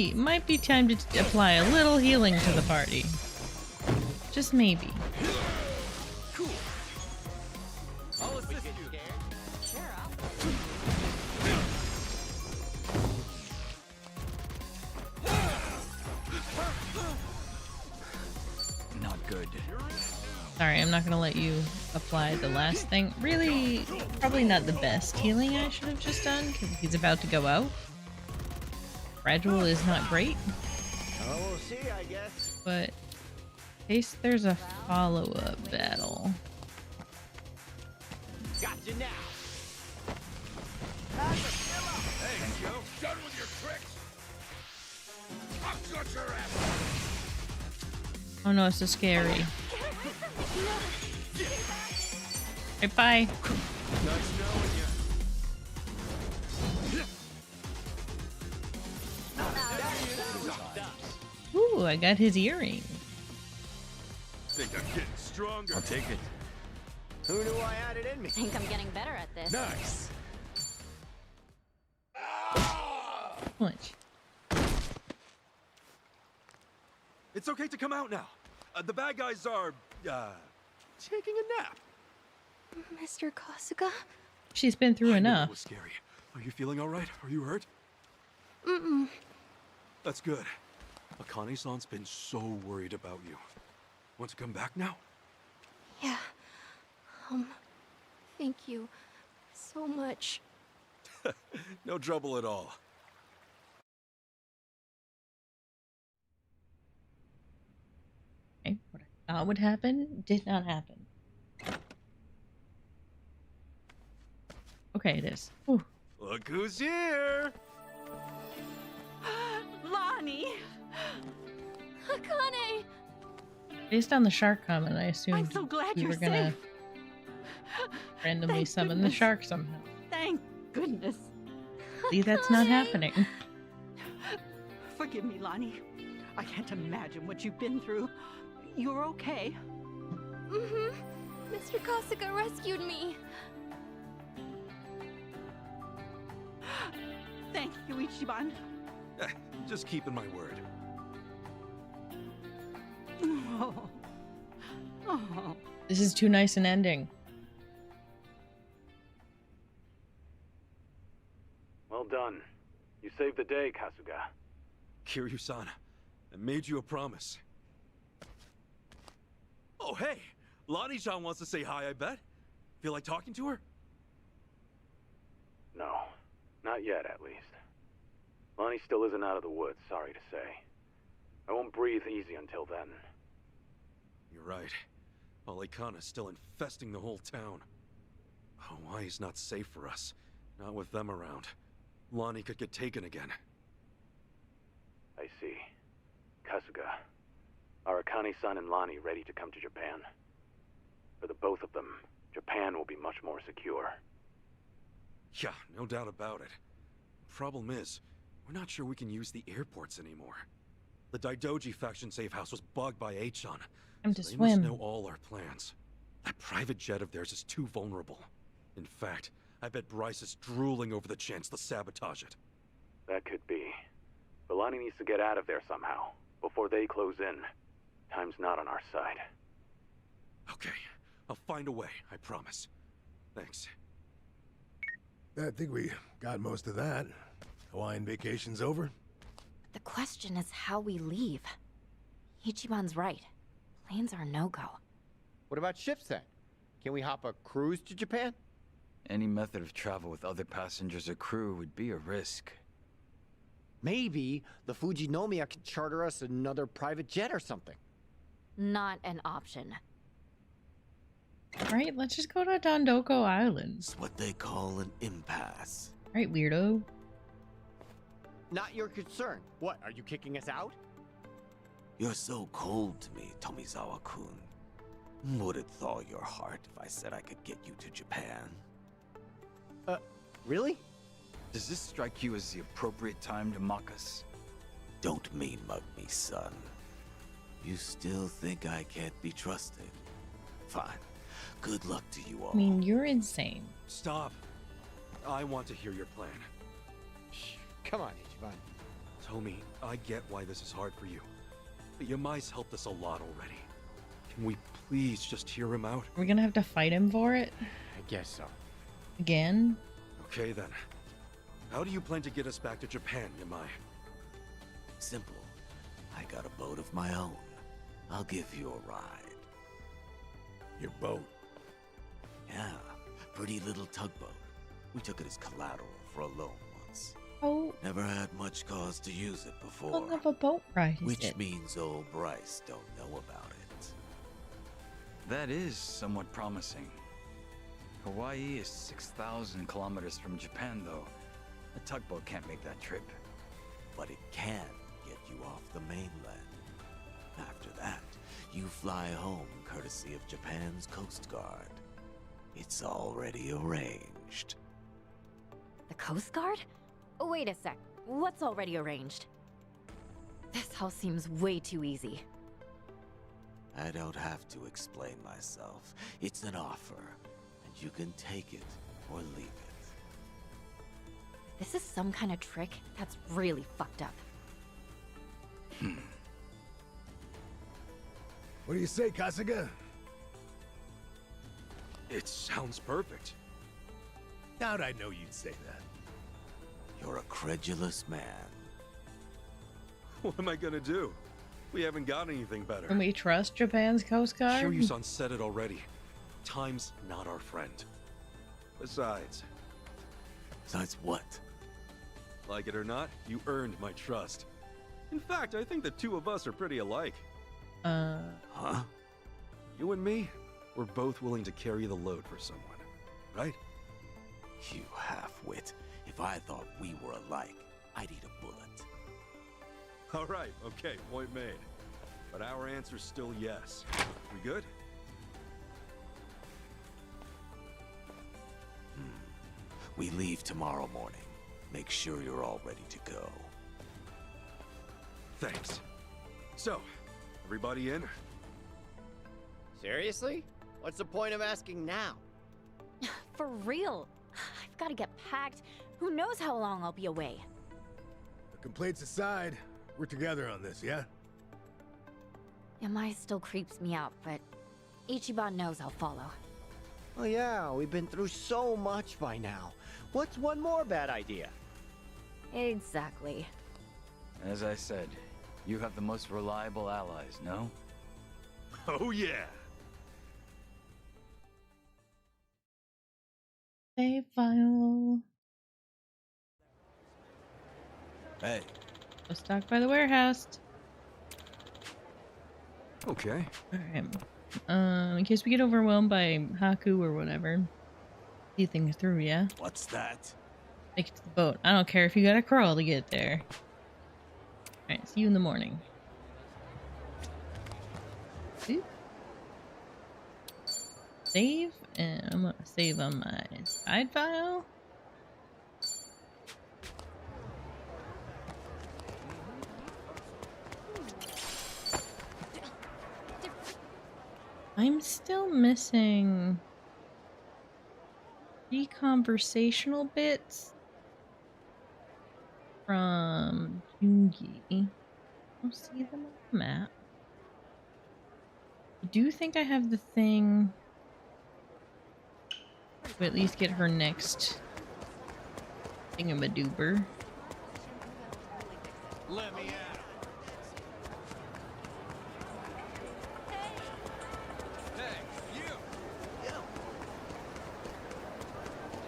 it might be time to apply a little healing to the party. Just maybe. Cool. I'll assist you. Sure, Not good. Sorry, I'm not gonna let you apply the last thing. Really, probably not the best healing I should have just done, because he's about to go out. Gradual is not great, Oh, we'll see, I guess. but in case there's a follow-up battle. Gotcha now. Hey, Joe, done with your tricks? I'll cut your ass! Oh no, it's so scary. Right, bye. Nice knowing you. Ooh, I got his earring. Think I'm getting stronger. I'll take it. Who knew I had it in me? think I'm getting better at this. Nice. Punch. It's okay to come out now. The bad guys are, taking a nap. Mr. Kasuga? She's been through I knew enough. it was scary. Are you feeling all right? Are you hurt? Mm-mm. That's good. Akane-san's been so worried about you. Want to come back now? Yeah. Thank you so much. No trouble at all. Okay, what I thought would happen did not happen. Okay, it is. Ooh. Look who's here! Lonnie! Akane! Based on the shark comment, I assumed I'm so glad we you're were gonna safe. randomly Thank summon the goodness. shark somehow. Thank goodness. See, that's not Akane! happening. Forgive me, Lonnie. I can't imagine what you've been through. You're okay. Mm-hmm. Mr. Kasuga rescued me. Thank you, Ichiban. Just keeping my word. Oh. Oh. This is too nice an ending. Well done. You saved the day, Kasuga. Kiryu-san, I made you a promise. Oh, hey! Lonnie-chan wants to say hi, I bet. Feel like talking to her? No. Not yet, at least. Lonnie still isn't out of the woods, sorry to say. I won't breathe easy until then. You're right. Alikana's still infesting the whole town. Oh, why he's not safe for us. Not with them around. Lonnie could get taken again. I see. Kasuga, are Akane-san and Lonnie ready to come to Japan? For the both of them, Japan will be much more secure. Yeah, no doubt about it. Problem is, we're not sure we can use the airports anymore. The Daidoji faction safe house was bugged by Achan. Time to They must swim. know all our plans. That private jet of theirs is too vulnerable. In fact, I bet Bryce is drooling over the chance to sabotage it. That could be. But Lonnie needs to get out of there somehow, before they close in. Time's not on our side. Okay, I'll find a way, I promise. Thanks. I think we got most of that. Hawaiian vacation's over? The question is how we leave. Ichiban's right. Planes are no-go. What about ships then? Can we hop a cruise to Japan? Any method of travel with other passengers or crew would be a risk. Maybe the Fujinomiya can charter us another private jet or something. Not an option. Alright, let's just go to Dondoko Islands. It's what they call an impasse. Alright, weirdo. Not your concern. What, are you kicking us out? You're so cold to me, Tomizawa-kun. Would it thaw your heart if I said I could get you to Japan? Really? Does this strike you as the appropriate time to mock us? Don't mean mug me, son. You still think I can't be trusted? Fine. Good luck to you all. I mean, you're insane. Stop. I want to hear your plan. Come on, Ichiban. Tomi, I get why this is hard for you. But Yamai's helped us a lot already. Can we please just hear him out? We're gonna have to fight him for it? I guess so. Again? Okay then. How do you plan to get us back to Japan, Yamai? Simple. I got a boat of my own. I'll give you a ride. Your boat. Yeah, pretty little tugboat. We took it as collateral for a loan once. Oh, Never had much cause to use it before. what kind of a boat ride is Which it? means old Bryce don't know about it. That is somewhat promising. Hawaii is 6,000 kilometers from Japan, though. A tugboat can't make that trip. But it can get you off the mainland. After that, you fly home courtesy of Japan's Coast Guard. It's already arranged. The Coast Guard? Oh, wait a sec. What's already arranged? This all seems way too easy. I don't have to explain myself. It's an offer, and you can take it or leave it. This is some kind of trick that's really fucked up. What do you say, Kasuga? It sounds perfect. How'd I know you'd say that? You're a credulous man. What am I gonna do? We haven't got anything better. Can we trust Japan's Coast Guard? Shiryu-san said it already. Time's not our friend. Besides, Besides what? like it or not, you earned my trust. In fact, I think the two of us are pretty alike. Huh? You and me, we're both willing to carry the load for someone, right? You half-wit. If I thought we were alike, I'd eat a bullet. All right, okay, point made. But our answer's still yes. We good? We leave tomorrow morning. Make sure you're all ready to go. Thanks. So, everybody in? Seriously? What's the point of asking now? For real. I've got to get packed. Who knows how long I'll be away? The complaints aside, we're together on this, yeah? Yamai still creeps me out, but Ichiban knows I'll follow. Oh yeah, we've been through so much by now. What's one more bad idea? Exactly. As I said, you have the most reliable allies, no? Oh yeah! Save file. Hey, Go stock by the warehouse. Okay. Alright. In case we get overwhelmed by Haku or whatever. See things through, yeah? what's that? Make it to the boat. I don't care if you gotta crawl to get there. Alright, see you in the morning. Oop. Save, and I'm gonna save on my side file. I'm still missing 3 conversational bits from Jungi. I'll see them on the map. I do think I have the thing to at least get her next thingamadoober. Let me out.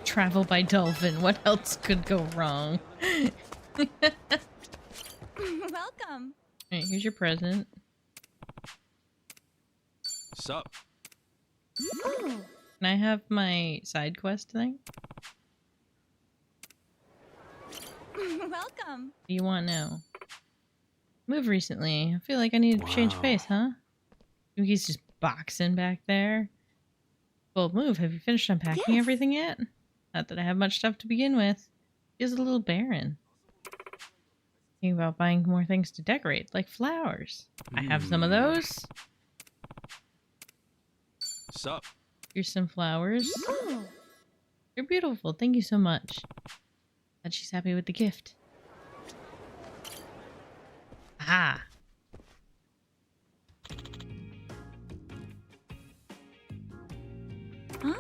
Travel by dolphin. What else could go wrong? Welcome. Alright, here's your present. Sup? Can I have my side quest thing? Welcome. What do you want now? Moved recently. I feel like I need to change pace, huh? Yuki's just boxing back there. Bold move. Have you finished unpacking everything yet? Not that I have much stuff to begin with. She's a little barren. Thinking about buying more things to decorate, like flowers. I have some of those. Sup? Here's some flowers. You're beautiful. Thank you so much. Glad she's happy with the gift. Ah. Huh?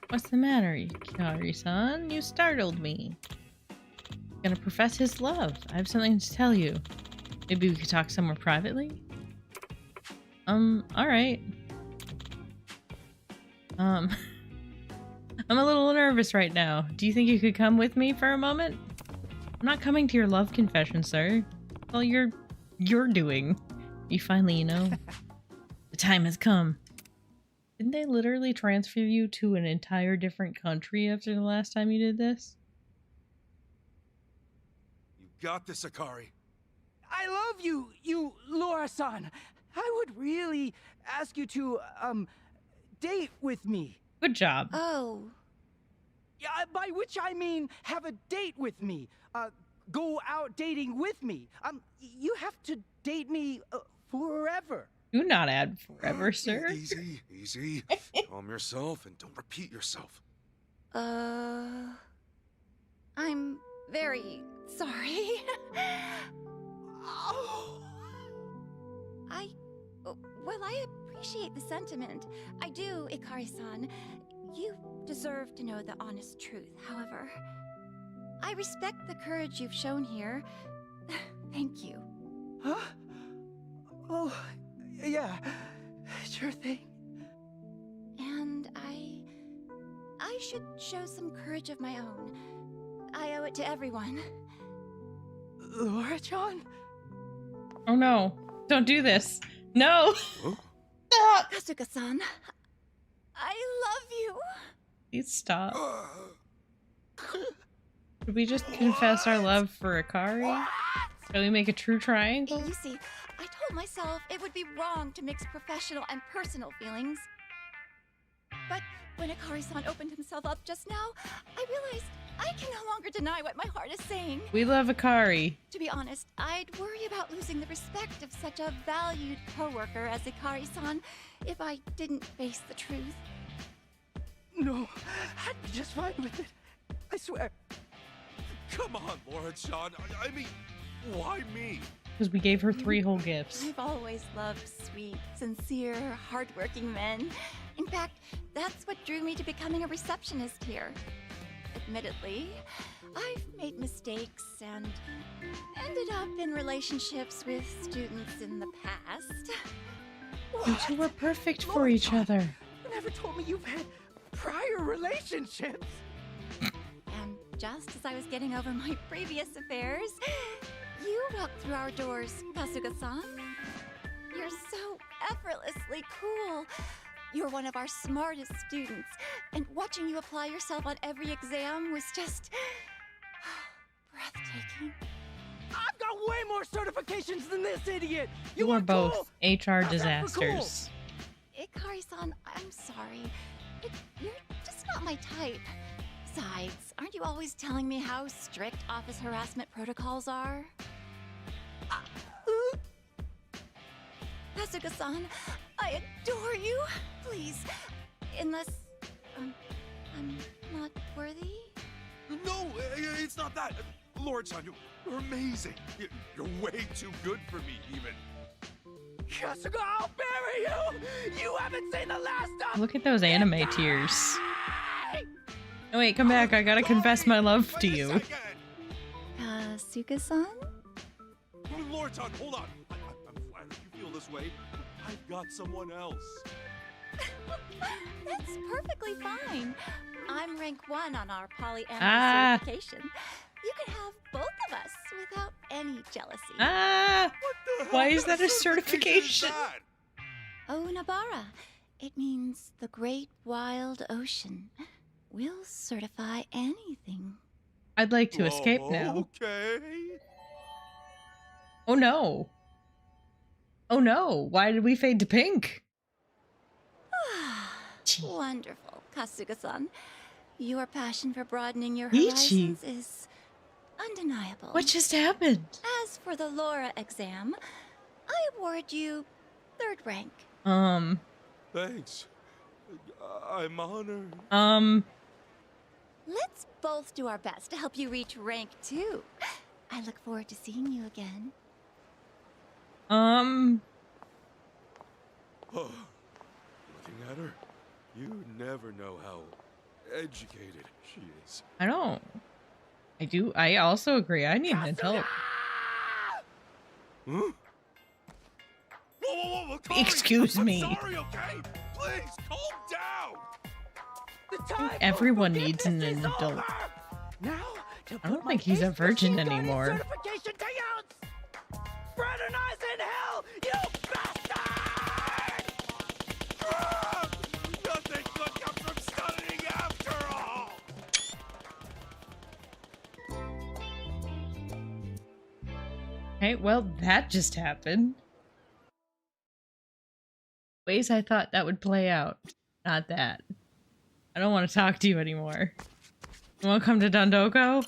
What's the matter, Yukari-san? You startled me. Gonna profess his love. I have something to tell you. Maybe we could talk somewhere privately? Alright. I'm a little nervous right now. Do you think you could come with me for a moment? I'm not coming to your love confession, sir. Well, you're doing. You finally, the time has come. Didn't they literally transfer you to an entire different country after the last time you did this? You got this, Akari. I love you, Laura-san. I would really ask you to, date with me. Good job. Oh. Yeah, by which I mean have a date with me. Go out dating with me. You have to date me forever. Do not add forever, sir. Easy, easy. Calm yourself and don't repeat yourself. I'm very sorry. Well, I appreciate the sentiment. I do, Ikari-san. You deserve to know the honest truth, however. I respect the courage you've shown here. Thank you. Huh? Oh, yeah. Sure thing. And I should show some courage of my own. I owe it to everyone. Laura-chan? Oh no. Don't do this. No! Stop! Kasuga-san, I love you. Please stop. Did we just confess our love for Akari? Shall we make a true triangle? You see, I told myself it would be wrong to mix professional and personal feelings. But when Akari-san opened himself up just now, I realized I can no longer deny what my heart is saying. We love Akari. To be honest, I'd worry about losing the respect of such a valued coworker as Ikari-san if I didn't face the truth. No, I'd be just fine with it. I swear. Come on, Laura-chan. I mean, why me? Because we gave her 3 whole gifts. I've always loved sweet, sincere, hardworking men. In fact, that's what drew me to becoming a receptionist here. Admittedly, I've made mistakes and ended up in relationships with students in the past. You two were perfect for each other. You never told me you've had prior relationships. And just as I was getting over my previous affairs, you walked through our doors, Kasuga-san. You're so effortlessly cool. You're one of our smartest students, and watching you apply yourself on every exam was just breathtaking. I've got way more certifications than this idiot. You are both cool? HR How's that for cool? disasters. Ikari-san, I'm sorry. You're just not my type. Besides, aren't you always telling me how strict office harassment protocols are? Kasuga-san, I adore you. Please, unless I'm not worthy. No, it's not that. Laura-chan, you're amazing. You're way too good for me, even. Kasuga, I'll bury you! You haven't seen the last of— Look at those anime tears. Oh wait, come back. I gotta confess my love to you. Kasuga-san? Laura-chan, hold on. I'm flattered you feel this way. I've got someone else. That's perfectly fine. I'm rank 1 on our polyamory certification. You can have both of us without any jealousy. Why is that a certification? Oh, Nabara. It means the great wild ocean. We'll certify anything. I'd like to escape now. Okay. Oh no. Oh no. Why did we fade to pink? Wonderful, Kasuga-san. Your passion for broadening your Ichi. horizons is undeniable. What just happened? As for the Laura exam, I award you 3rd rank. Thanks. I'm honored. Let's both do our best to help you reach rank 2. I look forward to seeing you again. Oh, looking at her, you never know how educated she is. I don't. I also agree. I need an adult. Huh? Whoa, Tori, Excuse me. I'm sorry, okay? Please, calm down. Everyone needs an adult. Now, I don't think he's a virgin anymore. Certification to use! Fraternize in hell, you bastard! Nothing good comes from studying after all. Okay, well, that just happened. Ways I thought that would play out. Not that. I don't want to talk to you anymore. You want to come to Dondoko?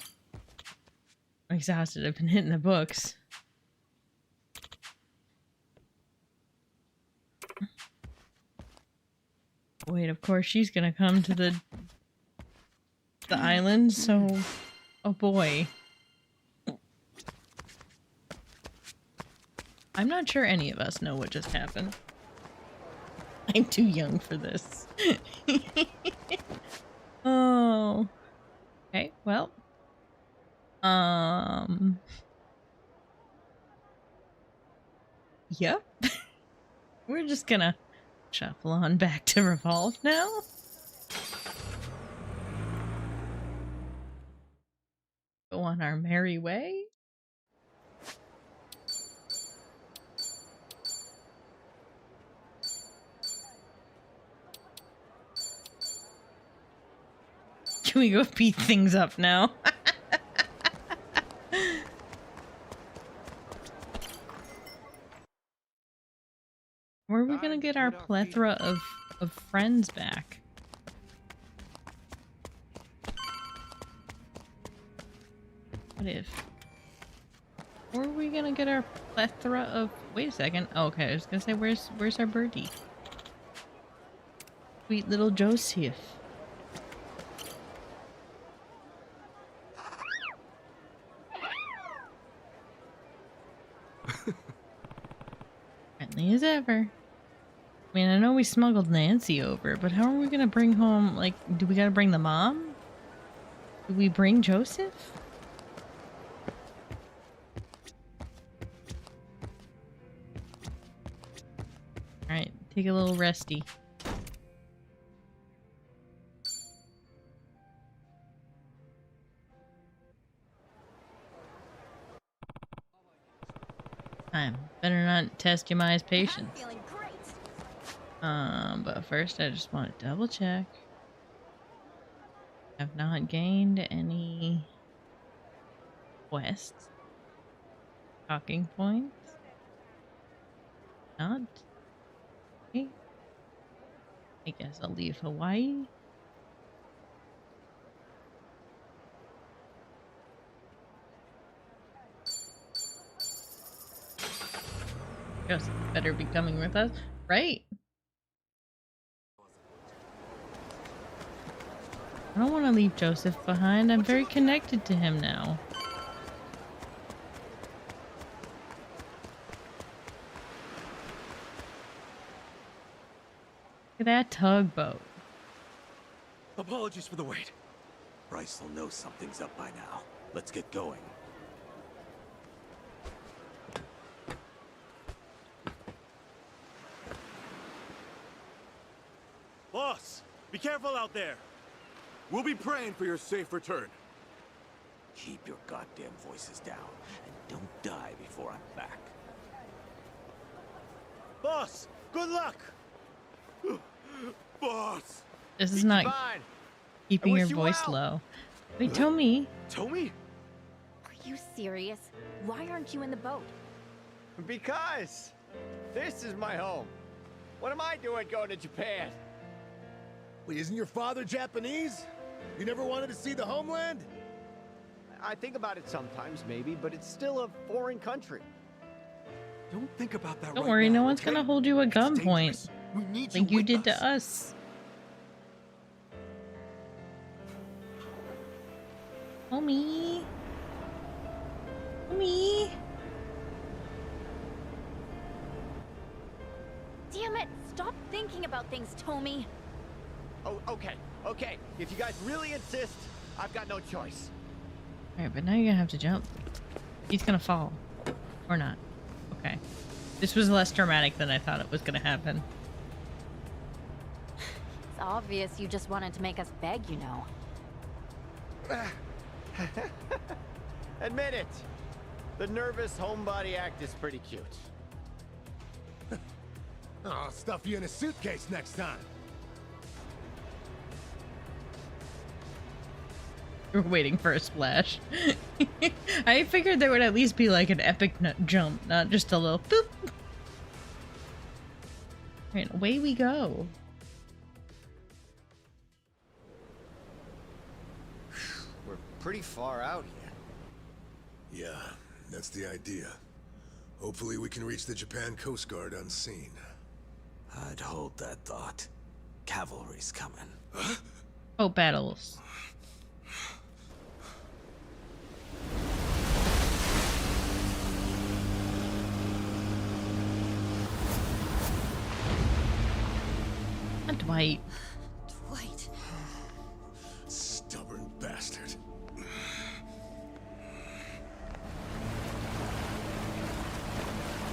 I'm exhausted. I've been hitting the books. Wait, of course she's gonna come to the island, so... Oh boy. I'm not sure any of us know what just happened. I'm too young for this. Oh. Okay, well. Yep. We're just gonna shuffle on back to Revolve now. Go on our merry way. Can we go beat things up now? Where are we gonna get our plethora of friends back? What if? Where are we gonna get our plethora of... Wait a second. Oh, okay, I was gonna say, where's our birdie? Sweet little Joseph. Friendly as ever. I mean, I know we smuggled Nancy over, but how are we gonna bring home, like, do we gotta bring the mom? Do we bring Joseph? Alright, take a little resty. Better not test your mind's patience. But first I just want to double check. I've not gained any quests. Talking points. Not. Okay. I guess I'll leave Hawaii. Joseph better be coming with us, right? I don't want to leave Joseph behind. I'm very connected to him now. Look at that tugboat. Apologies for the wait. Bryce will know something's up by now. Let's get going. Boss, be careful out there. We'll be praying for your safe return. Keep your goddamn voices down, and don't die before I'm back. Boss, good luck! Boss! This is not keeping your voice low. Wait, Tommy. Tommy? Are you serious? Why aren't you in the boat? Because this is my home. What am I doing going to Japan? Wait, isn't your father Japanese? You never wanted to see the homeland? I think about it sometimes, maybe, but it's still a foreign country. Don't think about that. Don't right worry, now, no one's okay? gonna hold you at It's gunpoint. dangerous. We need Like you with did us. to us. Homie. Homie. Damn it! Stop thinking about things, Tommy. Oh, okay. If you guys really insist, I've got no choice. Alright, but now you're gonna have to jump. He's gonna fall. Or not. Okay. This was less dramatic than I thought it was gonna happen. It's obvious you just wanted to make us beg, you know. Admit it. The nervous homebody act is pretty cute. I'll stuff you in a suitcase next time. We're waiting for a splash. I figured there would at least be like an epic jump, not just a little boop. Alright, away we go. We're pretty far out here. Yeah, that's the idea. Hopefully we can reach the Japan Coast Guard unseen. I'd hold that thought. Cavalry's coming. Oh, battles. Dwight. Dwight. Stubborn bastard.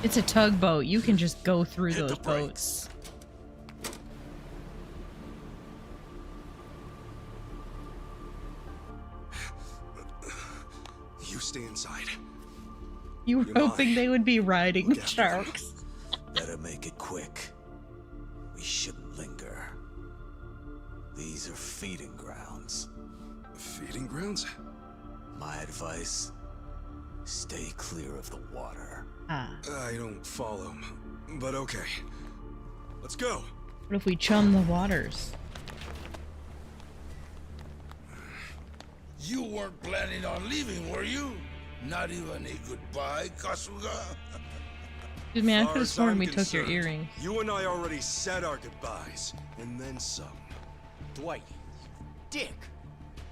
It's a tugboat. You can just go through those boats. You stay inside. You were hoping they would be riding sharks. Better make it quick. We shouldn't linger. These are feeding grounds. Feeding grounds? My advice, stay clear of the water. I don't follow, but okay. Let's go. What if we chum the waters? You weren't planning on leaving, were you? Not even a goodbye, Kasuga? Excuse me, I Far could have as sworn I'm we took your concerned, earrings. You and I already said our goodbyes, and then some. Dwight, dick,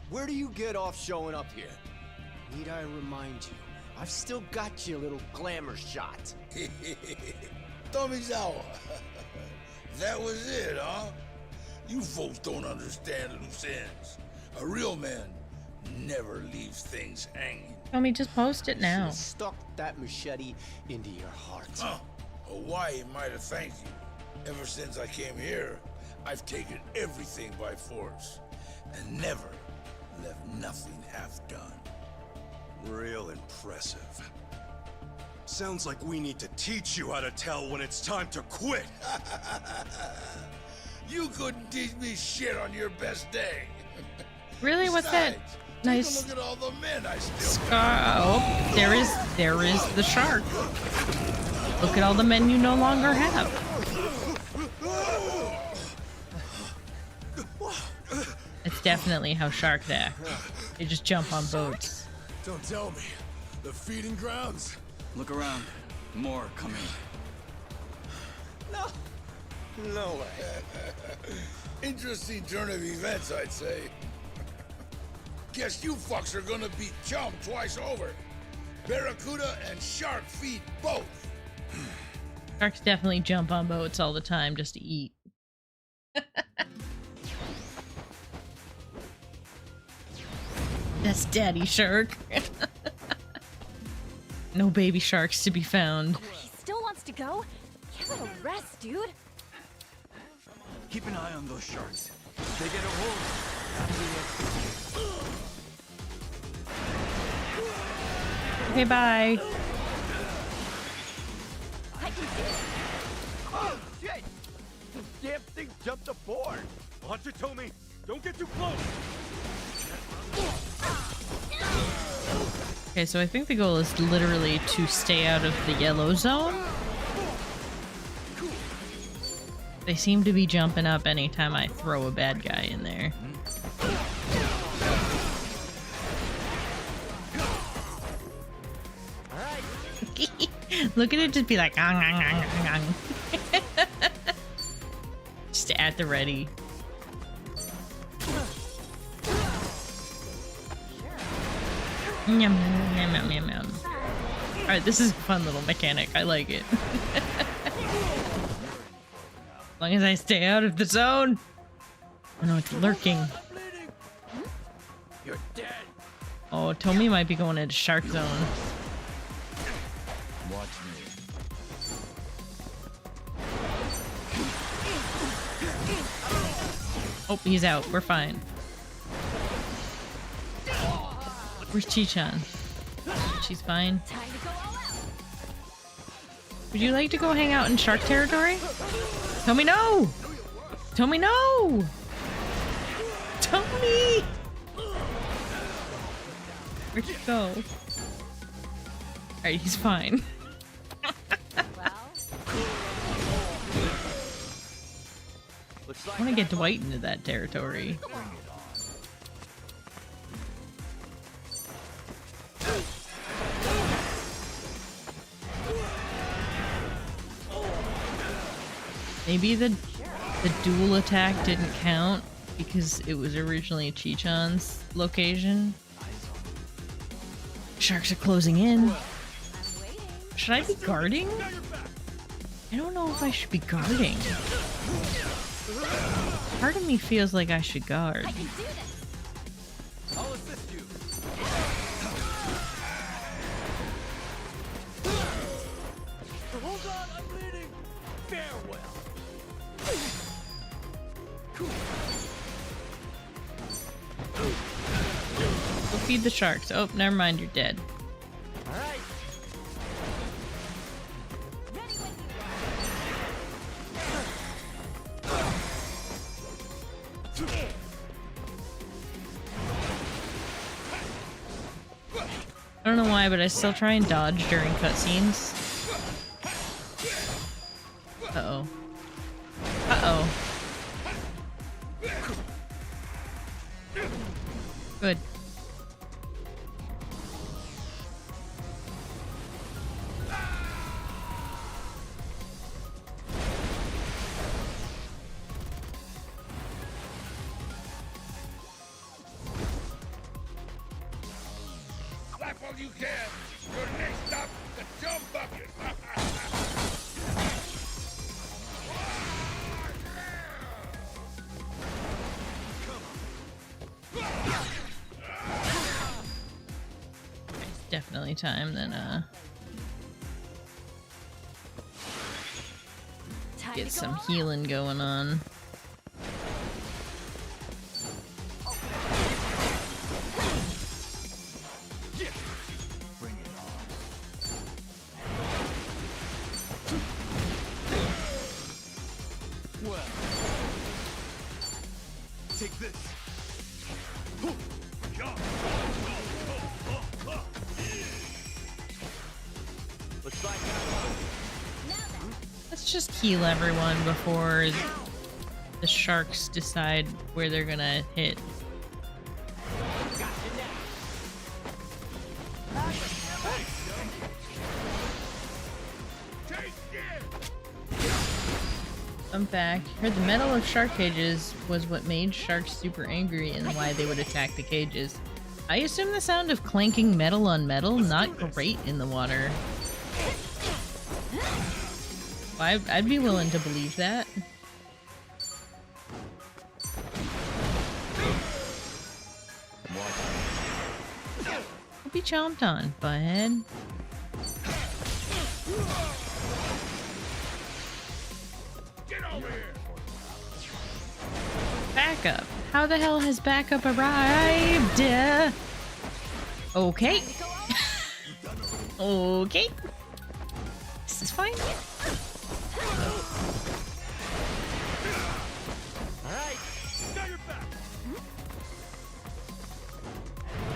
where do you get off showing up here? Need I remind you, I've still got you a little glamour shot. Tomizawa. That was it, huh? You folks don't understand loose ends. A real man never leaves things hanging. Tommy, just post it now. Stuck that machete into your heart. Huh. Hawaii might have thanked you. Ever since I came here, I've taken everything by force and never left nothing half done. Real impressive. Sounds like we need to teach you how to tell when it's time to quit. You couldn't teach me shit on your best day. Really? What's that? Besides, Nice take a look at all the men I still scar. Oh, there is the shark. Look at all the men you no longer have. It's definitely how sharks act. They just jump on boats. Don't tell me. The feeding grounds? Look around. More coming. No way. Interesting turn of events, I'd say. Guess you fucks are gonna beat chum twice over. Barracuda and shark feed both. Sharks definitely jump on boats all the time just to eat. That's Daddy Shark. No baby sharks to be found. He still wants to go? Give it a rest, dude. Keep an eye on those sharks. If they get a hold. Okay, bye. I can see it. Oh, shit! This damn thing jumped aboard. Watch it, Tommy. Don't get too close. Okay, so I think the goal is literally to stay out of the yellow zone. They seem to be jumping up anytime I throw a bad guy in there. Look at it just be like, "Ang, ang, ang, ang, ang." Just at the ready. Yum, yum, yum, yum, yum, yum. Alright, this is a fun little mechanic. I like it. As long as I stay out of the zone. I know it's lurking. You're dead. Oh, Tommy might be going into shark zone. Watch me. Oh, he's out. We're fine. Where's Chi-chan? She's fine. Would you like to go hang out in shark territory? Tommy, no! Tommy, no! Tommy! Where'd you go? Alright, he's fine. I want to get Dwight into that territory. Maybe the dual attack didn't count because it was originally Chi-chan's location. Sharks are closing in. Should I be guarding? I don't know if I should be guarding. Part of me feels like I should guard. I'll assist you. Hold on, I'm bleeding. Farewell. Go feed the sharks. Oh, never mind, you're dead. All right. I don't know why, but I still try and dodge during cutscenes. Uh-oh. Uh-oh. Good. Slap all you can. Your next stop, the jump bucket. It's definitely time then, get some healing going on. Bring it on. Well, take this. Looks like Let's just heal everyone before the sharks decide where they're gonna hit. I'm back. Heard the metal of shark cages was what made sharks super angry and why they would attack the cages. I assume the sound of clanking metal on metal not great in the water. I'd be willing to believe that. Be chomped on, butthead. Backup. How the hell has backup arrived? Okay. Okay. This is fine. Alright, got your back.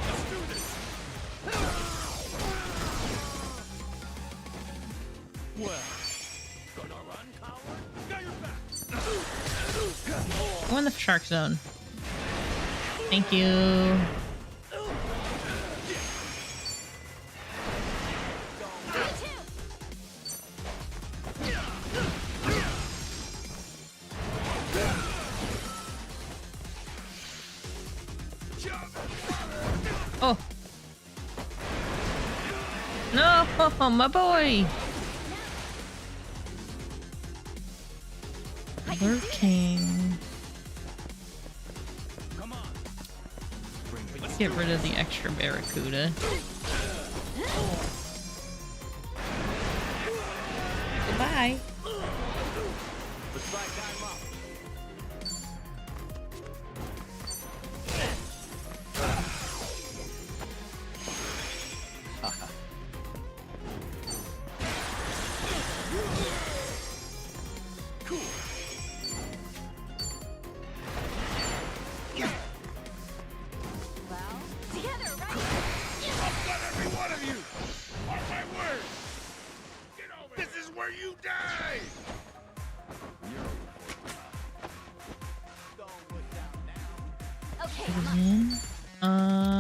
Let's do this. Well, gonna run, coward? Got your back. Go in the shark zone. Thank you. Oh, my boy! Lurking. Let's get rid of the extra barracuda. Goodbye.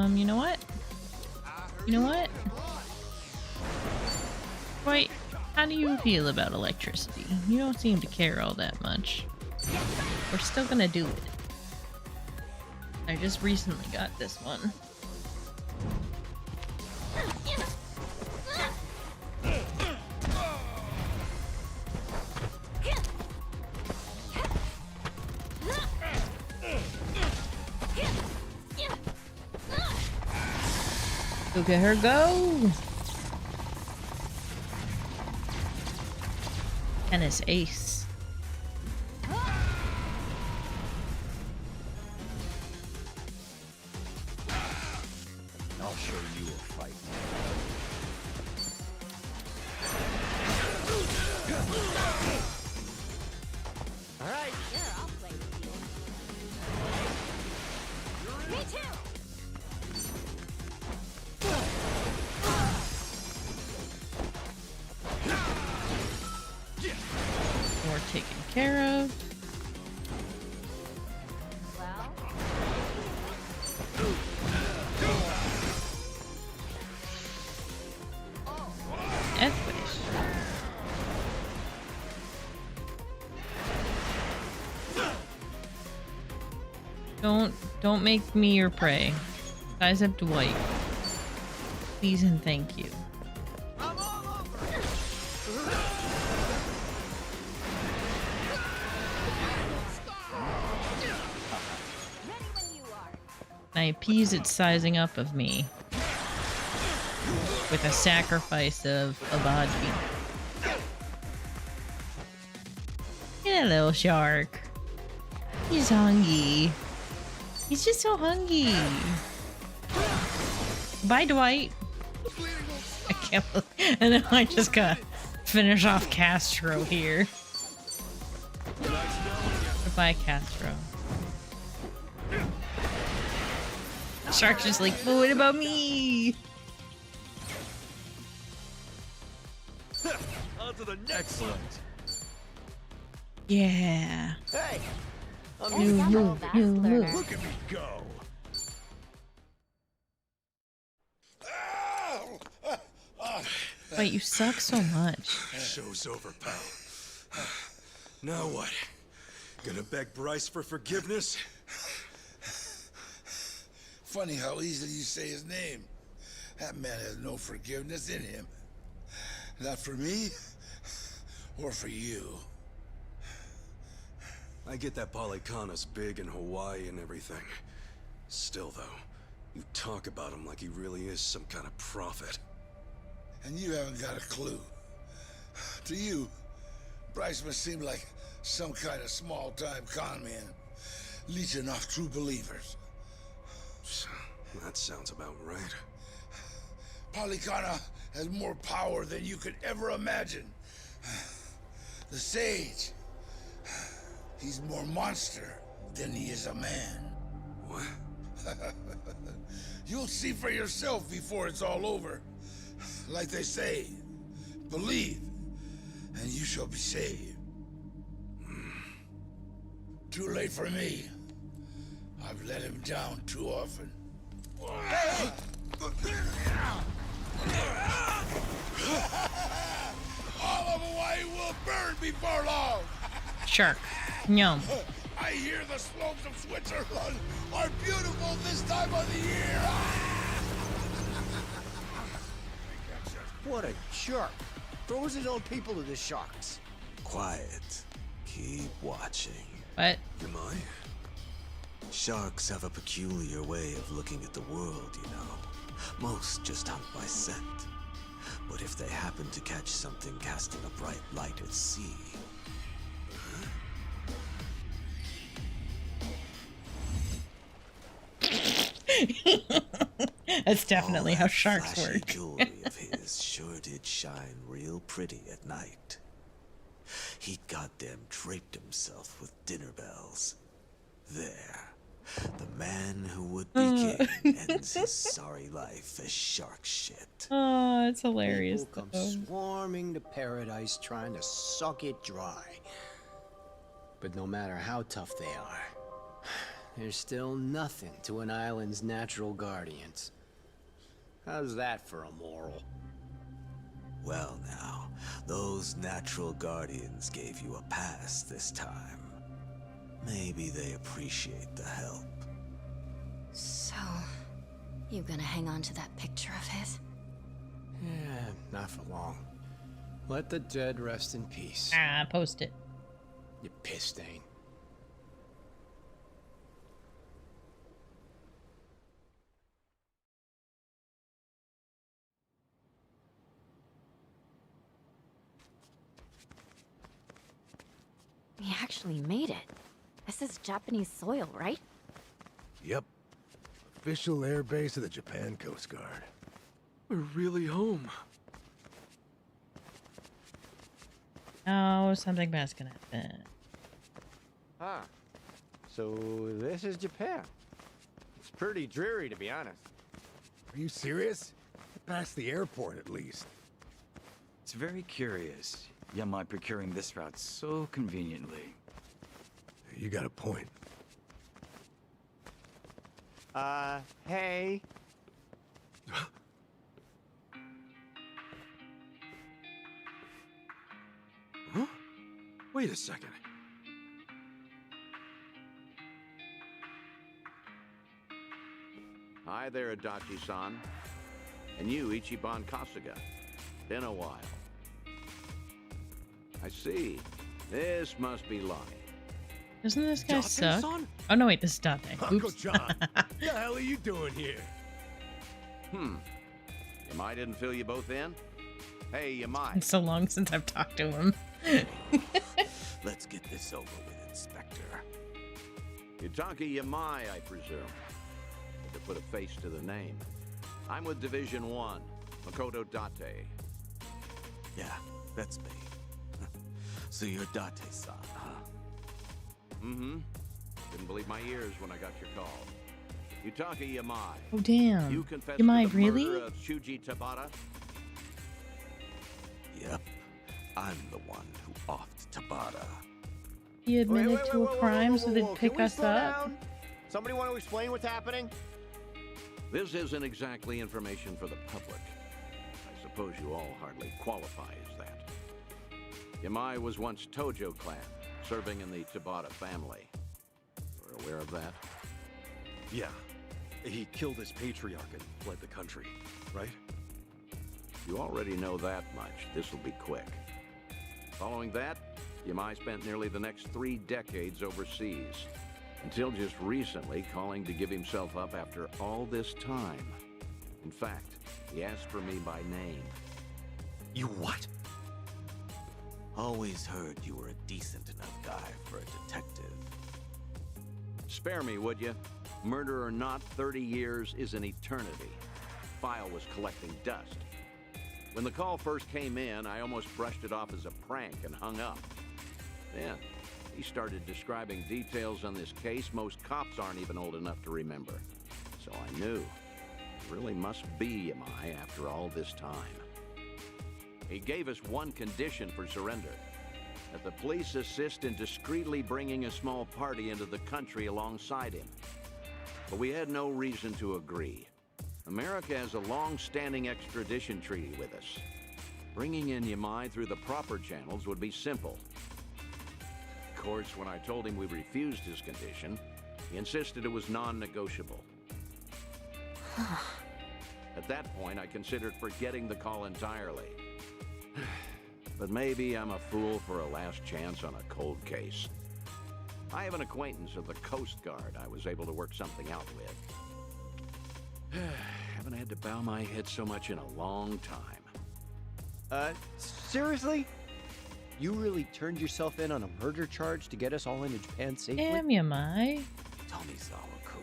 You know what? You know what? Wait, how do you feel about electricity? You don't seem to care all that much. We're still gonna do it. I just recently got this one. Look at her go! Tennis ace. I'll show you a fight. All right. Sure, I'll play with you. Me too. More taken care of. F-wish. Don't make me your prey. Size up Dwight. Please and thank you. I appease its sizing up of me with a sacrifice of a body. Get a little shark. He's hungry. He's just so hungry. Bye, Dwight. I can't believe, and then I just gotta finish off Castro here. Goodbye, Castro. Shark's just like, but what about me? On to the next one. Yeah. Hey! New move, new move. Look at me go. Wait, you suck so much. Show's over, pal. Now what? Gonna beg Bryce for forgiveness? Funny how easily you say his name. That man has no forgiveness in him. Not for me, or for you. I get that Polycana's big in Hawaii and everything. Still, though, you talk about him like he really is some kind of prophet. And you haven't got a clue. To you, Bryce must seem like some kind of small-time con man, leeching off true believers. That sounds about right. Polycana has more power than you could ever imagine. The Sage, he's more monster than he is a man. What? You'll see for yourself before it's all over. Like they say, believe, and you shall be saved. Too late for me. I've let him down too often. All of Hawaii will burn before long. Shark. Yum. I hear the slopes of Switzerland are beautiful this time of the year. What a jerk. Throws his own people to the sharks. Quiet. Keep watching. What? Am I? Sharks have a peculiar way of looking at the world, you know. Most just hunt by scent. But if they happen to catch something casting a bright light at sea... That's definitely all how that sharks flashy work. jewelry of his sure did shine real pretty at night. He'd goddamn draped himself with dinner bells. There. The man who would be king ends his sorry life as shark shit. Oh, it's hilarious. People come though. swarming to paradise trying to suck it dry. But no matter how tough they are, there's still nothing to an island's natural guardians. How's that for a moral? Well now, those natural guardians gave you a pass this time. Maybe they appreciate the help. So, you gonna hang on to that picture of his? Yeah, not for long. Let the dead rest in peace. Ah, post it. You piss stain. We actually made it. This is Japanese soil, right? Yep. Official air base of the Japan Coast Guard. We're really home. Oh, something bad's gonna happen. Ah, so this is Japan. It's pretty dreary, to be honest. Are you serious? Past the airport, at least. It's very curious. Yamai procuring this route so conveniently. You got a point. Hey. Huh? Wait a second. Hi there, Adachi-san. And you, Ichiban Kasuga. Been a while. I see. This must be Lonnie. Doesn't this guy suck? Date-san? Oh no, wait, this is Date. Uncle Oops. John, what the hell are you doing here? Yamai didn't fill you both in? Hey, Yamai. It's so long since I've talked to him. Let's get this over with, Inspector. Yutaka Yamai, I presume. Had to put a face to the name. I'm with Division 1, Makoto Date. Yeah, that's me. So you're Date-san, huh? Mm-hmm. Didn't believe my ears when I got your call. Yutaka Yamai. Oh damn. You confessed Yamai, to the really? murder of Shuji Tabata? Yep. I'm the one who offed Tabata. He admitted Wait, to a crime so they'd Can pick we us slow up. down? Somebody want to explain what's happening? This isn't exactly information for the public. I suppose you all hardly qualify as that. Yamai was once Tojo clan, serving in the Tabata family. You're aware of that? Yeah. He killed his patriarch and fled the country, right? You already know that much. This will be quick. Following that, Yamai spent nearly the next 3 decades overseas, until just recently calling to give himself up after all this time. In fact, he asked for me by name. You what? Always heard you were a decent enough guy for a detective. Spare me, would you? Murder or not, 30 years is an eternity. File was collecting dust. When the call first came in, I almost brushed it off as a prank and hung up. Then, he started describing details on this case most cops aren't even old enough to remember. So I knew. It really must be Yamai after all this time. He gave us one condition for surrender. That the police assist in discreetly bringing a small party into the country alongside him. But we had no reason to agree. America has a long-standing extradition treaty with us. Bringing in Yamai through the proper channels would be simple. Of course, when I told him we refused his condition, he insisted it was non-negotiable. At that point, I considered forgetting the call entirely. But maybe I'm a fool for a last chance on a cold case. I have an acquaintance of the Coast Guard I was able to work something out with. Haven't had to bow my head so much in a long time. Seriously? You really turned yourself in on a murder charge to get us all into Japan safely? Damn, Yamai. Tomizawa Kun,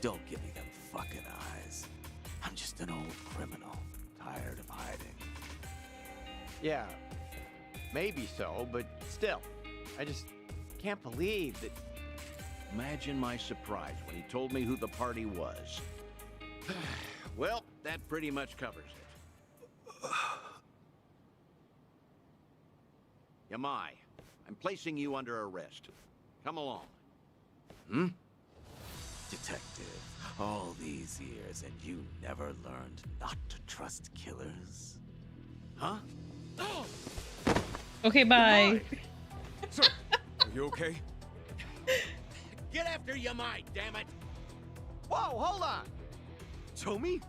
don't give me them fucking eyes. I'm just an old criminal, tired of hiding. Yeah, maybe so, but still, I just can't believe that. Imagine my surprise when he told me who the party was. Well, that pretty much covers it. Yamai, I'm placing you under arrest. Come along. Detective, all these years and you never learned not to trust killers? Huh? Okay, bye. Sir, are you okay? Get after Yamai, damn it! Whoa, hold on! Tomi?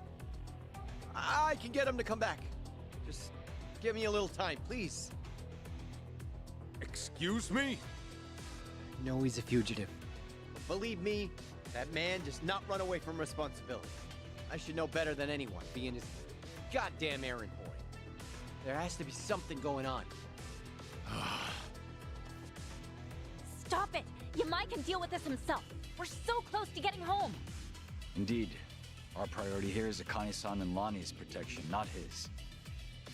I can get him to come back. Just give me a little time, please. Excuse me? No, he's a fugitive. Believe me, that man does not run away from responsibility. I should know better than anyone, being his goddamn errand boy. There has to be something going on. Stop it! Yamai can deal with this himself. We're so close to getting home. Indeed. Our priority here is Akane-san and Lonnie's protection, not his.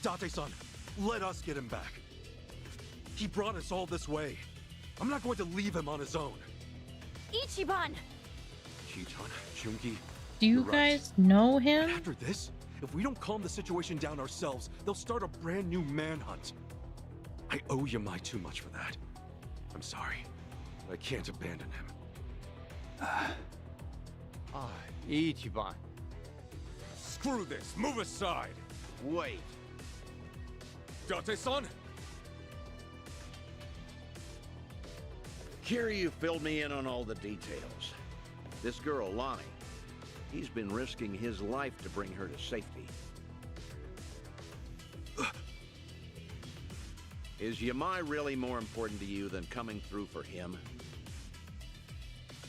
Date-san, let us get him back. He brought us all this way. I'm not going to leave him on his own. Ichiban! Chiton, Jungi. Do you guys know him? After this, if we don't calm the situation down ourselves, they'll start a brand new manhunt. I owe Yamai too much for that. I'm sorry, but I can't abandon him. Ichiban. Screw this. Move aside. Wait. Date-san? Kiryu filled me in on all the details. This girl, Lonnie, he's been risking his life to bring her to safety. Is Yamai really more important to you than coming through for him?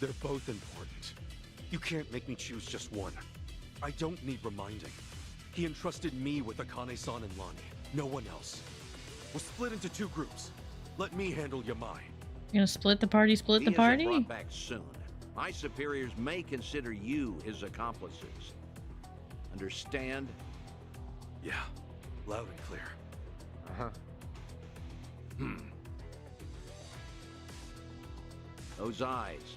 They're both important. You can't make me choose just one. I don't need reminding. He entrusted me with Akane-san and Lonnie. No one else. We'll split into two groups. Let me handle Yamai. You gonna split the party, split the He party? isn't brought back soon. My superiors may consider you his accomplices. Understand? Yeah, loud and clear. Uh-huh. Those eyes,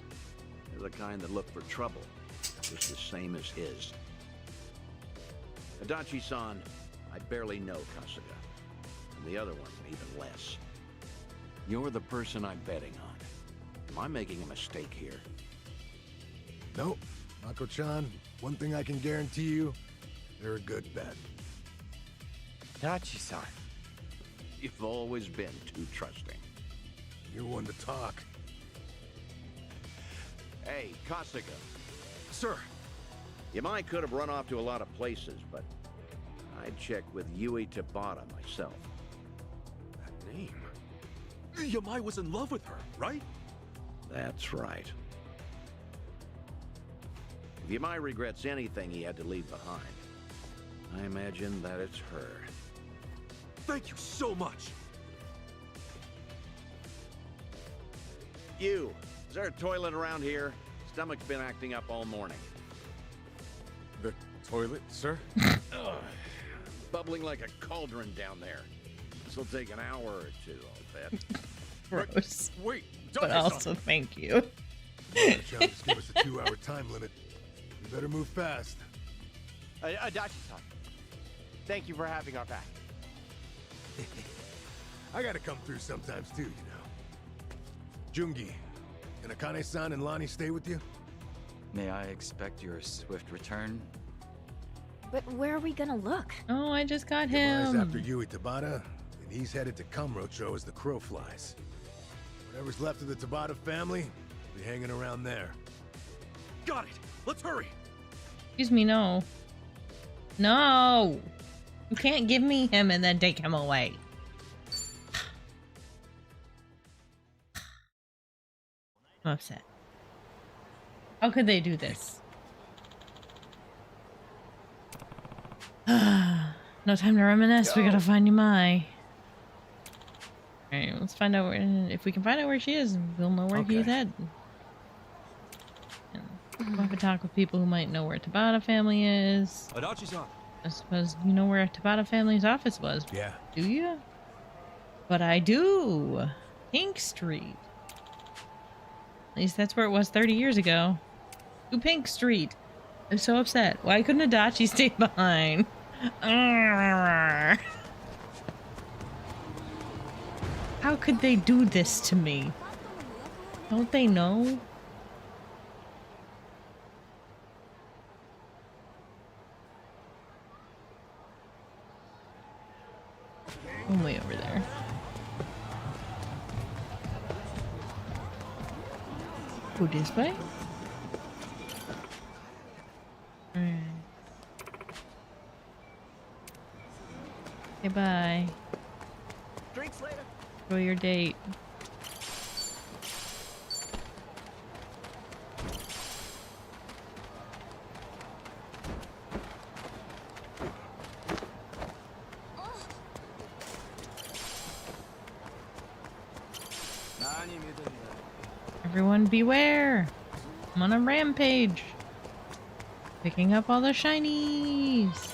they're the kind that look for trouble, just the same as his. Adachi-san, I barely know Kasuga, and the other one even less. You're the person I'm betting on. Am I making a mistake here? Nope. Mako-chan, one thing I can guarantee you, they're a good bet. Dachi-san. You've always been too trusting. You're one to talk. Hey, Kasuga. Sir. Yamai could have run off to a lot of places, but I'd check with Yui Tabata myself. That name? Yamai was in love with her, right? That's right. If Yamai regrets anything he had to leave behind, I imagine that it's her. Thank you so much! You! Is there a toilet around here? Stomach's been acting up all morning. The toilet, sir? Ugh, bubbling like a cauldron down there. This'll take an hour or two, I'll bet. Gross. Wait, But also, thank you. Mako-chan just give us a 2-hour time limit. We better move fast. Adachi-san, thank you for having our back. I gotta come through sometimes too, you know. Jungi, can Akane-san and Lonnie stay with you? May I expect your swift return? But where are we gonna look? Oh, I just got Yamai's him. after Yui Tabata, and he's headed to Kamurocho as the crow flies. Whatever's left of the Tabata family will be hanging around there. Got it! Let's hurry! Excuse me, no. No! You can't give me him and then take him away. I'm upset. How could they do this? No time to reminisce. We gotta find Yumai. Alright, let's find out where. If we can find out where she is, we'll know where he's at. And we'll have a talk with people who might know where Tabata family is. Adachi-san. I suppose you know where Tabata family's office was. Yeah. Do you? But I do. Pink Street. At least that's where it was 30 years ago. To Pink Street. I'm so upset. Why couldn't Adachi stay behind? How could they do this to me? Don't they know? I'm way over there. Go this way? Alright. Okay, bye. Drinks later. Enjoy your date. Everyone beware! I'm on a rampage! Picking up all the shinies!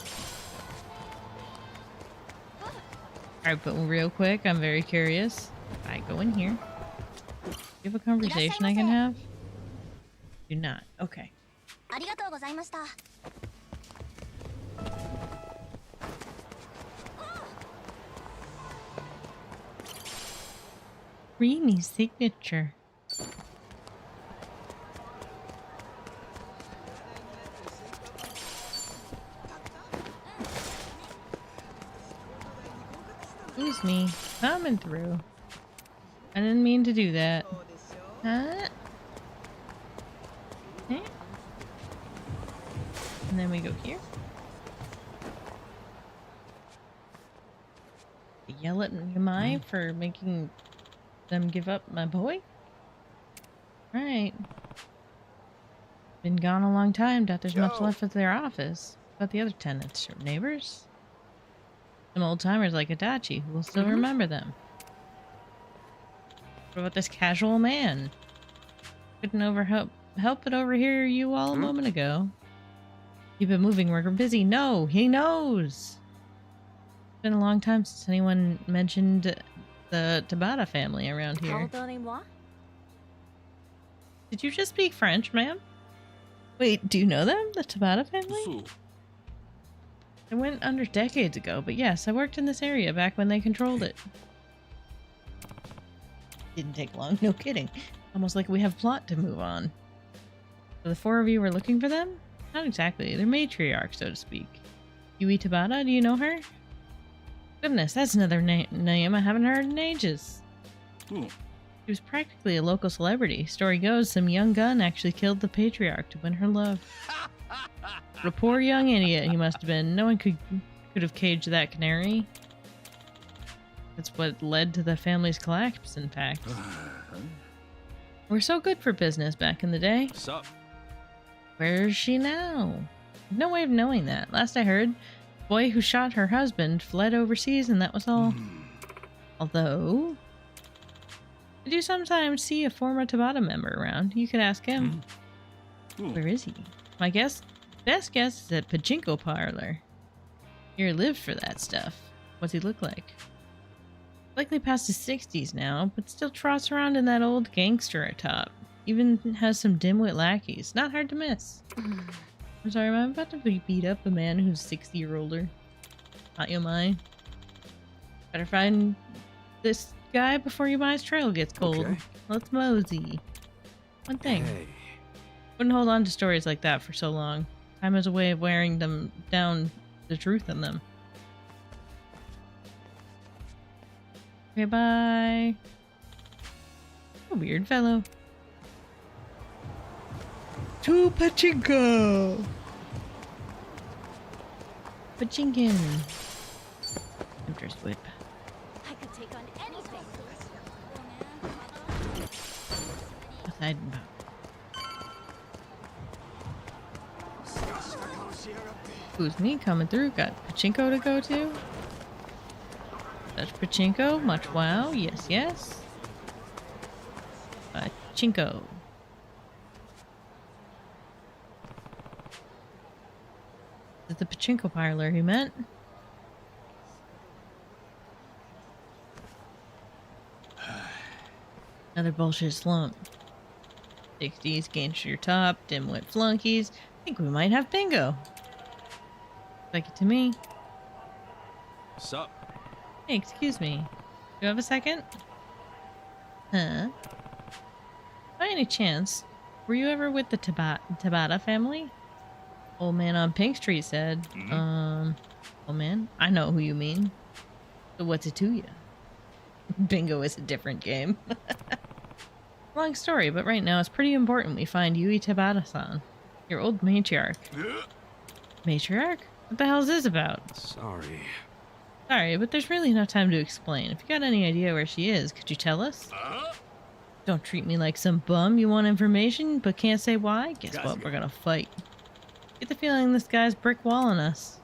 Alright, but real quick, I'm very curious. I go in here. Do you have a conversation I can have? Do not. Okay. Creamy signature. Excuse me. Coming through. I didn't mean to do that. Huh? Eh? And then we go here. Yell at Yumai for making them give up my boy? Right. Been gone a long time. Doubt there's much left of their office. What about the other tenants? Your neighbors? Some old timers like Adachi who will still remember them. What about this casual man? Couldn't help but overhear you all a moment ago. Keep it moving, we're busy. No, he knows. It's been a long time since anyone mentioned the Tabata family around here. Did you just speak French, ma'am? Wait, do you know them? The Tabata family? It went under decades ago, but yes, I worked in this area back when they controlled it. Didn't take long, no kidding. Almost like we have plot to move on. So the four of you were looking for them? Not exactly. They're matriarch, so to speak. Yui Tabata, do you know her? Goodness, that's another name I haven't heard in ages. She was practically a local celebrity. Story goes, some young gun actually killed the patriarch to win her love. What a poor young idiot he must have been. No one could have caged that canary. That's what led to the family's collapse, in fact. We're so good for business back in the day. Sup? Where is she now? I've no way of knowing that. Last I heard, the boy who shot her husband fled overseas and that was all. Although, I do sometimes see a former Tabata member around. You could ask him. Where is he? My best guess is at Pachinko parlor. Here lived for that stuff. What's he look like? Likely past his 60s now, but still trots around in that old gangster atop. Even has some dimwit lackeys. Not hard to miss. I'm sorry, I'm about to beat up a man who's 60-year-older. Not Yumai. Better find this guy before Yumai's trail gets cold. Okay. Let's mosey. One thing. Hey. Wouldn't hold on to stories like that for so long. Time has a way of wearing them down, the truth in them. Okay, bye. A weird fellow. To Pachinko! Pachinkin. Hunter's whip. I could take on anything. Aside about. Who's me coming through? Got pachinko to go to? That's pachinko. Much wow. Yes, yes. Pachinko. Is it the pachinko parlor he meant? Another bullshit slump. 60s, gangster top, dimwit flunkies. I think we might have bingo. Like it to me. Sup? Hey, excuse me. You have a second? Huh? By any chance, were you ever with the Tabata family? Old man on Pink Street said. Oh man, I know who you mean. So what's it to you? Bingo is a different game. Long story, but right now it's pretty important we find Yui Tabata-san, your old matriarch. Matriarch? What the hell is this about? Sorry. Sorry, but there's really no time to explain. If you got any idea where she is, could you tell us? Don't treat me like some bum. You want information, but can't say why? Guess what? We're gonna fight. Get the feeling this guy's brick walling us.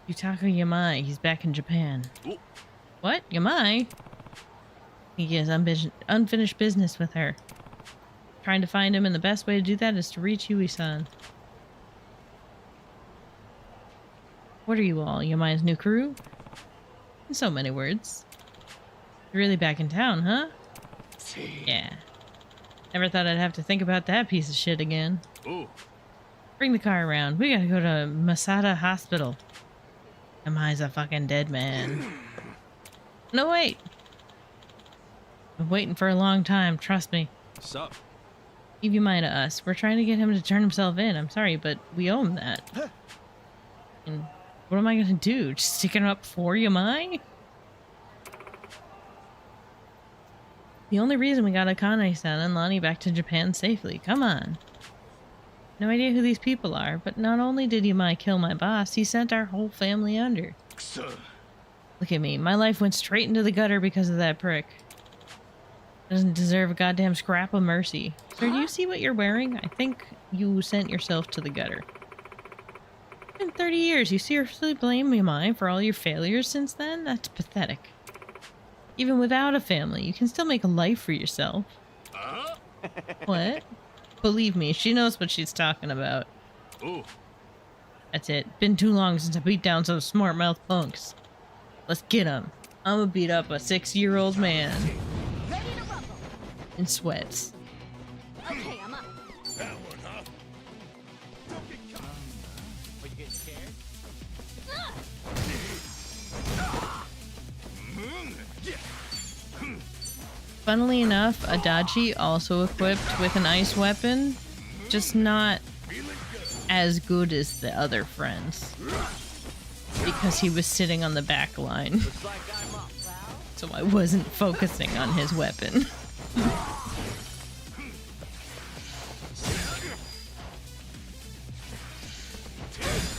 Yutaka Yamai, he's back in Japan. Ooh. What? Yamai? He has unfinished business with her. Trying to find him, and the best way to do that is to reach Yui-san. What are you all, Yamai's new crew? In so many words. You're really back in town, huh? Yeah. Never thought I'd have to think about that piece of shit again. Ooh. Bring the car around. We gotta go to Masada Hospital. Yamai's a fucking dead man. No, wait. Been waiting for a long time, trust me. Sup? Give Yamai to us. We're trying to get him to turn himself in. I'm sorry, but we owe him that. And what am I gonna do? Just stick him up for Yamai? The only reason we got Akane-san and Lonnie back to Japan safely. Come on. No idea who these people are, but not only did Yamai kill my boss, he sent our whole family under. Look at me. My life went straight into the gutter because of that prick. Doesn't deserve a goddamn scrap of mercy. Sir, do you see what you're wearing? I think you sent yourself to the gutter. It's been 30 years. You seriously blame Yamai for all your failures since then? That's pathetic. Even without a family, you can still make a life for yourself. What? Believe me, she knows what she's talking about. Ooh. That's it. Been too long since I beat down some smart-mouthed punks. Let's get them. I'ma beat up a 6-year-old man. In sweats. Okay, I'm up. That one, huh? Don't get caught. But you get scared? Funnily enough, Adachi also equipped with an ice weapon, just not as good as the other friends. Because he was sitting on the back line. So I wasn't focusing on his weapon.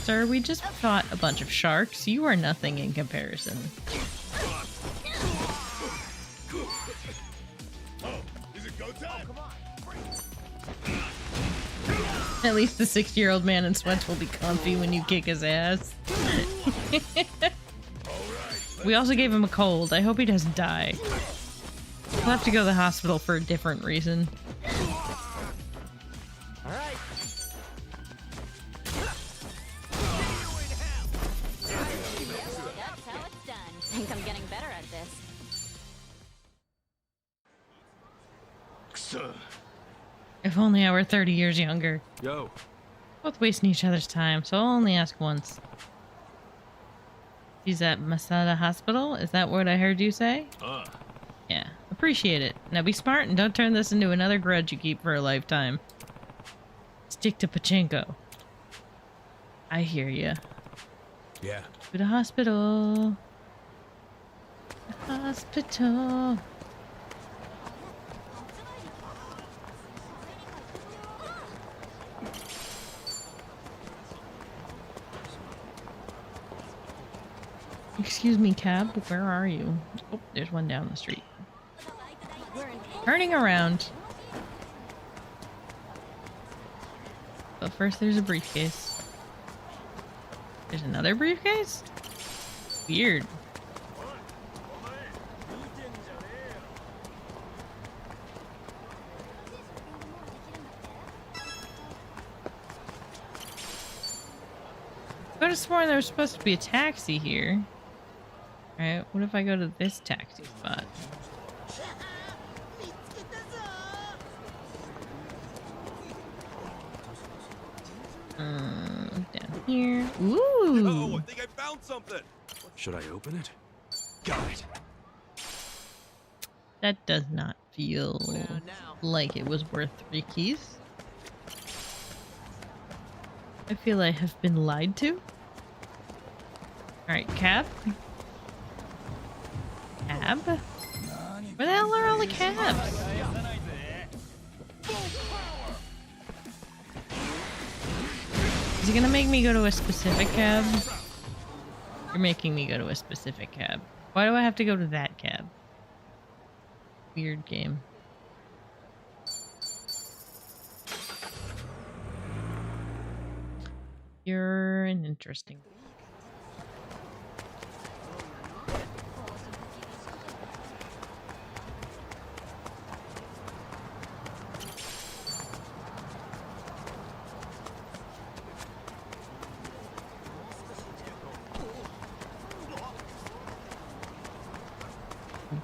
Sir, we just fought a bunch of sharks. You are nothing in comparison. At least the 6-year-old man in sweats will be comfy when you kick his ass. We also gave him a cold. I hope he doesn't die. We'll have to go to the hospital for a different reason. Alright. That's how it's done. Think I'm getting better at this. If only I were 30 years younger. Yo. Both wasting each other's time, so I'll only ask once. She's at Masada Hospital? Is that what I heard you say? Yeah, appreciate it. Now be smart and don't turn this into another grudge you keep for a lifetime. Stick to pachinko. I hear ya. Yeah. To the hospital. The hospital. excuse me, cab. Where are you? Oh, there's one down the street. Turning around. But first there's a briefcase. There's another briefcase? Weird. I could have sworn there was supposed to be a taxi here. Alright, what if I go to this taxi spot? Down here. Ooh! Oh, I think I found something! Should I open it? Got it. That does not feel like it was worth 3 keys. I feel I have been lied to. Alright, cab. Cab? Where the hell are all the cabs? Is he gonna make me go to a specific cab? You're making me go to a specific cab. Why do I have to go to that cab? Weird game. You're an interesting.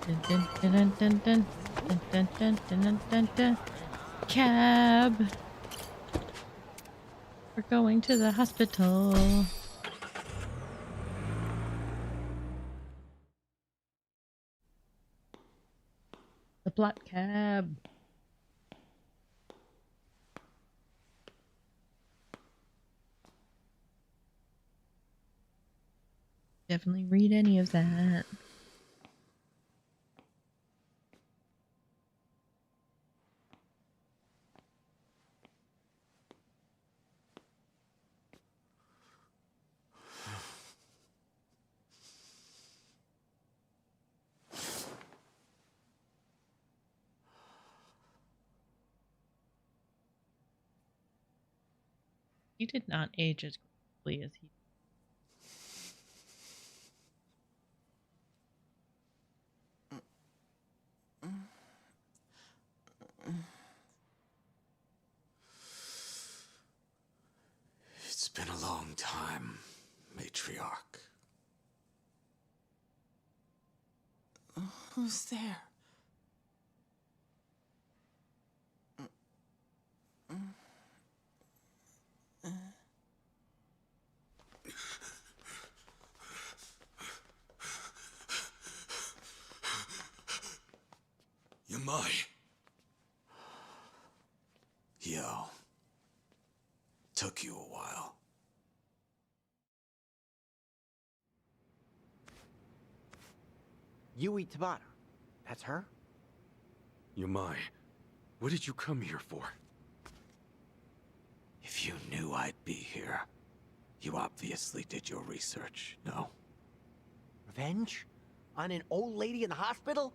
Dun, dun, dun, dun, dun, dun, dun, dun, dun, dun, dun. Cab. We're going to the hospital. The plot cab. Definitely read any of that. He did not age as quickly as he. It's been a long time, matriarch. Who's there? Yamai. Yo. Took you a while. Yui Tabata. That's her? Yamai, what did you come here for? If you knew I'd be here, you obviously did your research, no? Revenge? On an old lady in the hospital?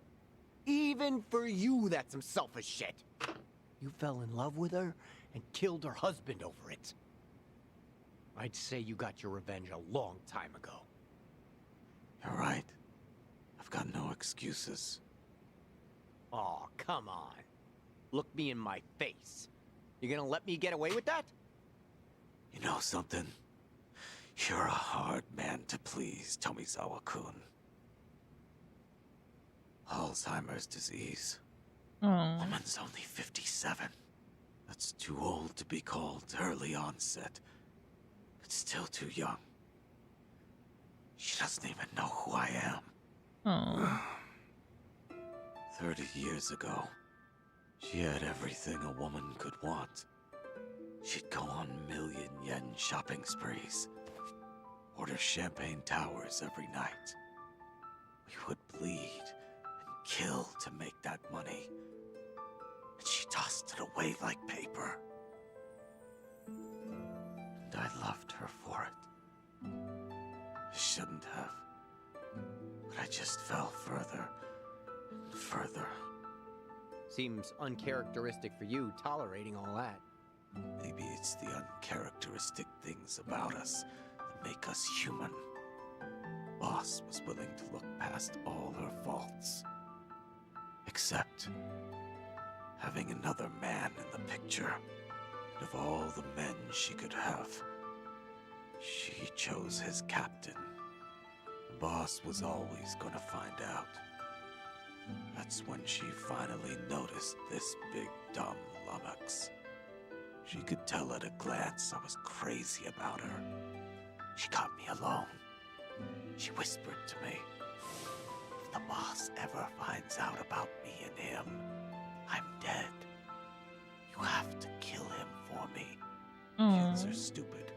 Even for you, that's some selfish shit. You fell in love with her and killed her husband over it. I'd say you got your revenge a long time ago. You're right. I've got no excuses. Aw, come on. Look me in my face. You gonna let me get away with that? You know something? You're a hard man to please, Tomizawa-kun. Alzheimer's disease. Woman's only 57. That's too old to be called early onset, but still too young. She doesn't even know who I am. 30 years ago, she had everything a woman could want. She'd go on million-yen shopping sprees, order champagne towers every night. We would bleed and kill to make that money, and she tossed it away like paper. And I loved her for it. I shouldn't have. just fell further and further. Seems uncharacteristic for you, tolerating all that. Maybe it's the uncharacteristic things about us that make us human. Boss was willing to look past all her faults. Except having another man in the picture. And of all the men she could have, she chose his captain. The boss was always gonna find out. That's when she finally noticed this big dumb lummox. She could tell at a glance I was crazy about her. She got me alone. She whispered to me, if the boss ever finds out about me and him, I'm dead. You have to kill him for me. Kids are stupid.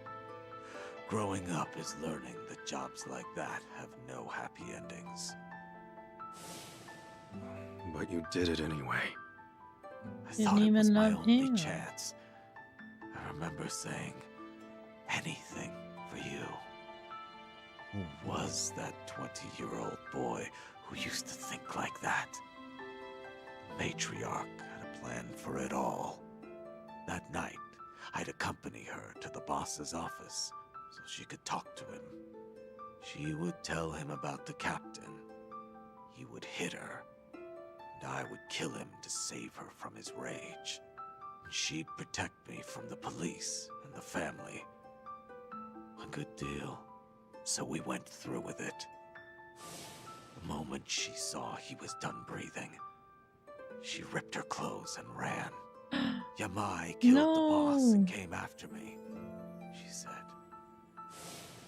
Growing up is learning that jobs like that have no happy endings. But you did it anyway. I Didn't thought it was even my love only him. chance. I remember saying, anything for you. Who was that 20-year-old boy who used to think like that? The matriarch had a plan for it all. That night, I'd accompany her to the boss's office so she could talk to him. She would tell him about the captain. He would hit her, and I would kill him to save her from his rage. She'd protect me from the police and the family. A good deal. So we went through with it. The moment she saw he was done breathing, she ripped her clothes and ran. Yamai killed the boss and came after me, she said.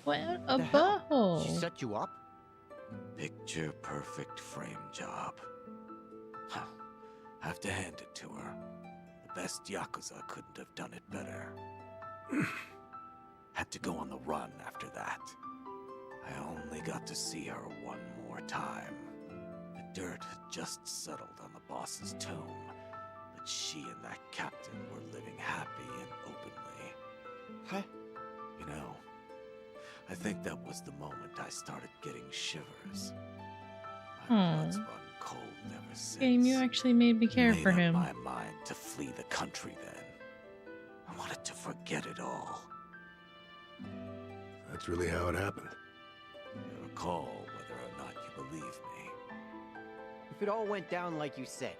What a butthole. She set you up? Picture perfect frame job. Huh. Have to hand it to her. The best Yakuza couldn't have done it better. Had to go on the run after that. I only got to see her one more time. The dirt had just settled on the boss's tomb, but she and that captain were living happy and openly. Huh? You know, I think that was the moment I started getting shivers. My blood's run cold ever since. Game, you actually made me care for him. I made up my mind to flee the country then. I wanted to forget it all. That's really how it happened. You recall whether or not you believe me. If it all went down like you said,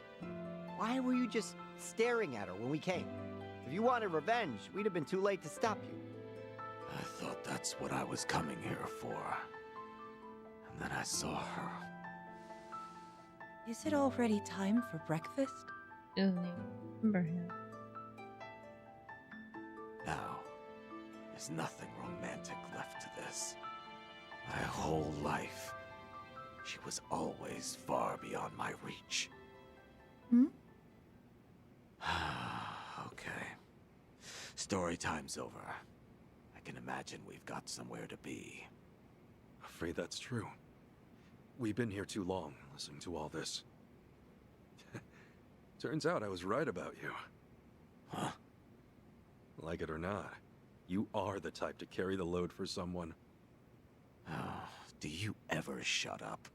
why were you just staring at her when we came? If you wanted revenge, we'd have been too late to stop you. I thought that's what I was coming here for. And then I saw her. Is it already time for breakfast? Doesn't even remember him. Now, there's nothing romantic left to this. My whole life, she was always far beyond my reach. Okay. Story time's over. I can imagine we've got somewhere to be. Afraid that's true. We've been here too long, listening to all this. Turns out I was right about you. Huh? Like it or not, you are the type to carry the load for someone. Oh, do you ever shut up?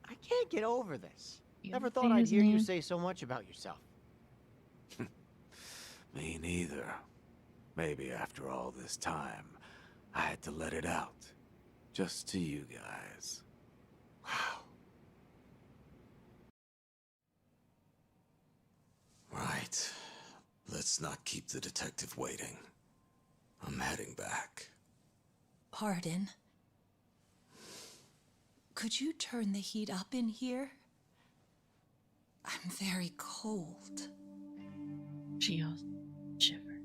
I can't get over this. You Never say thought I'd his hear you name? say so much about yourself. Me neither. Maybe after all this time, I had to let it out. Just to you guys. Wow. Right. Let's not keep the detective waiting. I'm heading back. Pardon? Could you turn the heat up in here? I'm very cold. She also shivered.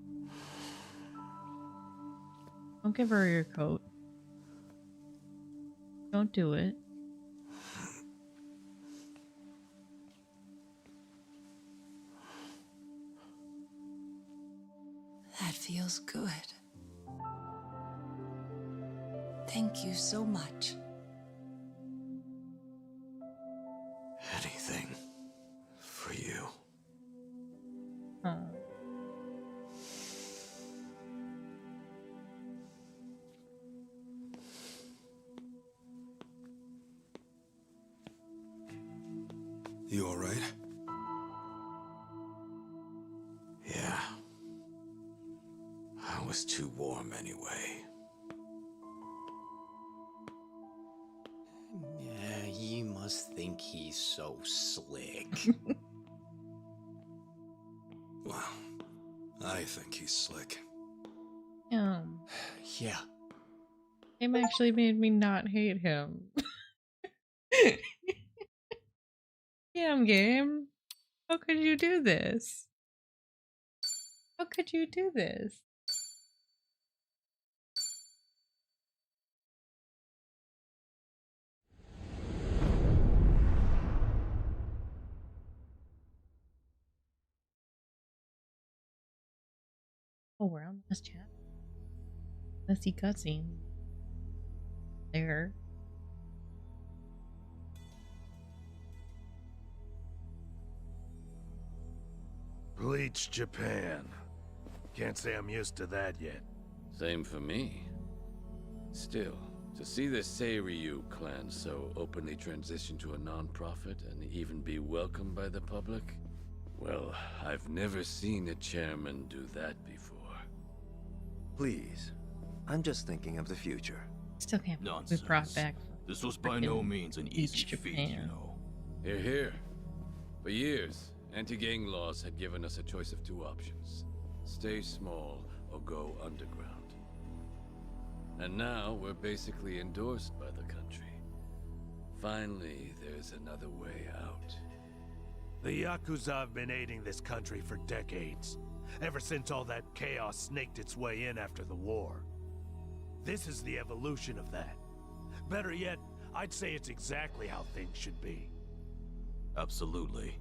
Don't give her your coat. Don't do it. That feels good. Thank you so much. Anything for you. Huh. You alright? Yeah. I was too warm anyway. Yeah, you must think he's so slick. Well, I think he's slick. Yeah. Game actually made me not hate him. Damn, game. How could you do this? How could you do this? Oh, we're on last chat. Let's see cutscene. There. Bleach Japan. Can't say I'm used to that yet. Same for me. Still, to see the Seiryu clan so openly transition to a non-profit and even be welcomed by the public, well, I've never seen a chairman do that before. Please, I'm just thinking of the future. Still can't believe we brought back. This was by no means an easy feat, you know. Hear, hear. For years, anti-gang laws had given us a choice of two options. Stay small or go underground. And now we're basically endorsed by the country. Finally, there's another way out. The Yakuza have been aiding this country for decades. Ever since all that chaos snaked its way in after the war. This is the evolution of that. Better yet, I'd say it's exactly how things should be. Absolutely.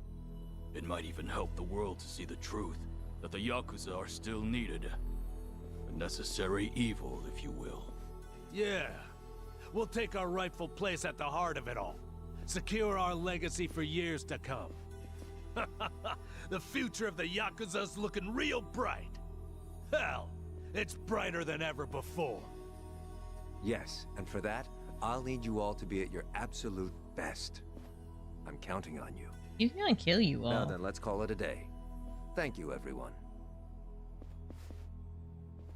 It might even help the world to see the truth, that the Yakuza are still needed. A necessary evil, if you will. Yeah. We'll take our rightful place at the heart of it all. Secure our legacy for years to come. The future of the Yakuza's looking real bright. Hell, it's brighter than ever before. Yes, and for that, I'll need you all to be at your absolute best. I'm counting on you. He's gonna kill you all. Now then, let's call it a day. Thank you, everyone.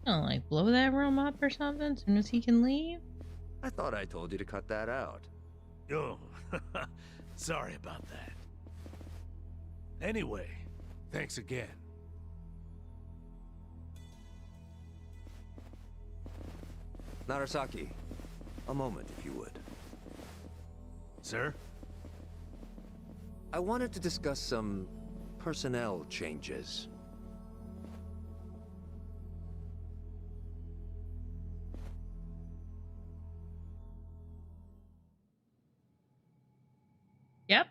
Oh, like blow that room up or something as soon as he can leave? I thought I told you to cut that out. Oh, sorry about that. Anyway, thanks again. Narasaki, a moment if you would. Sir? I wanted to discuss some personnel changes. Yep.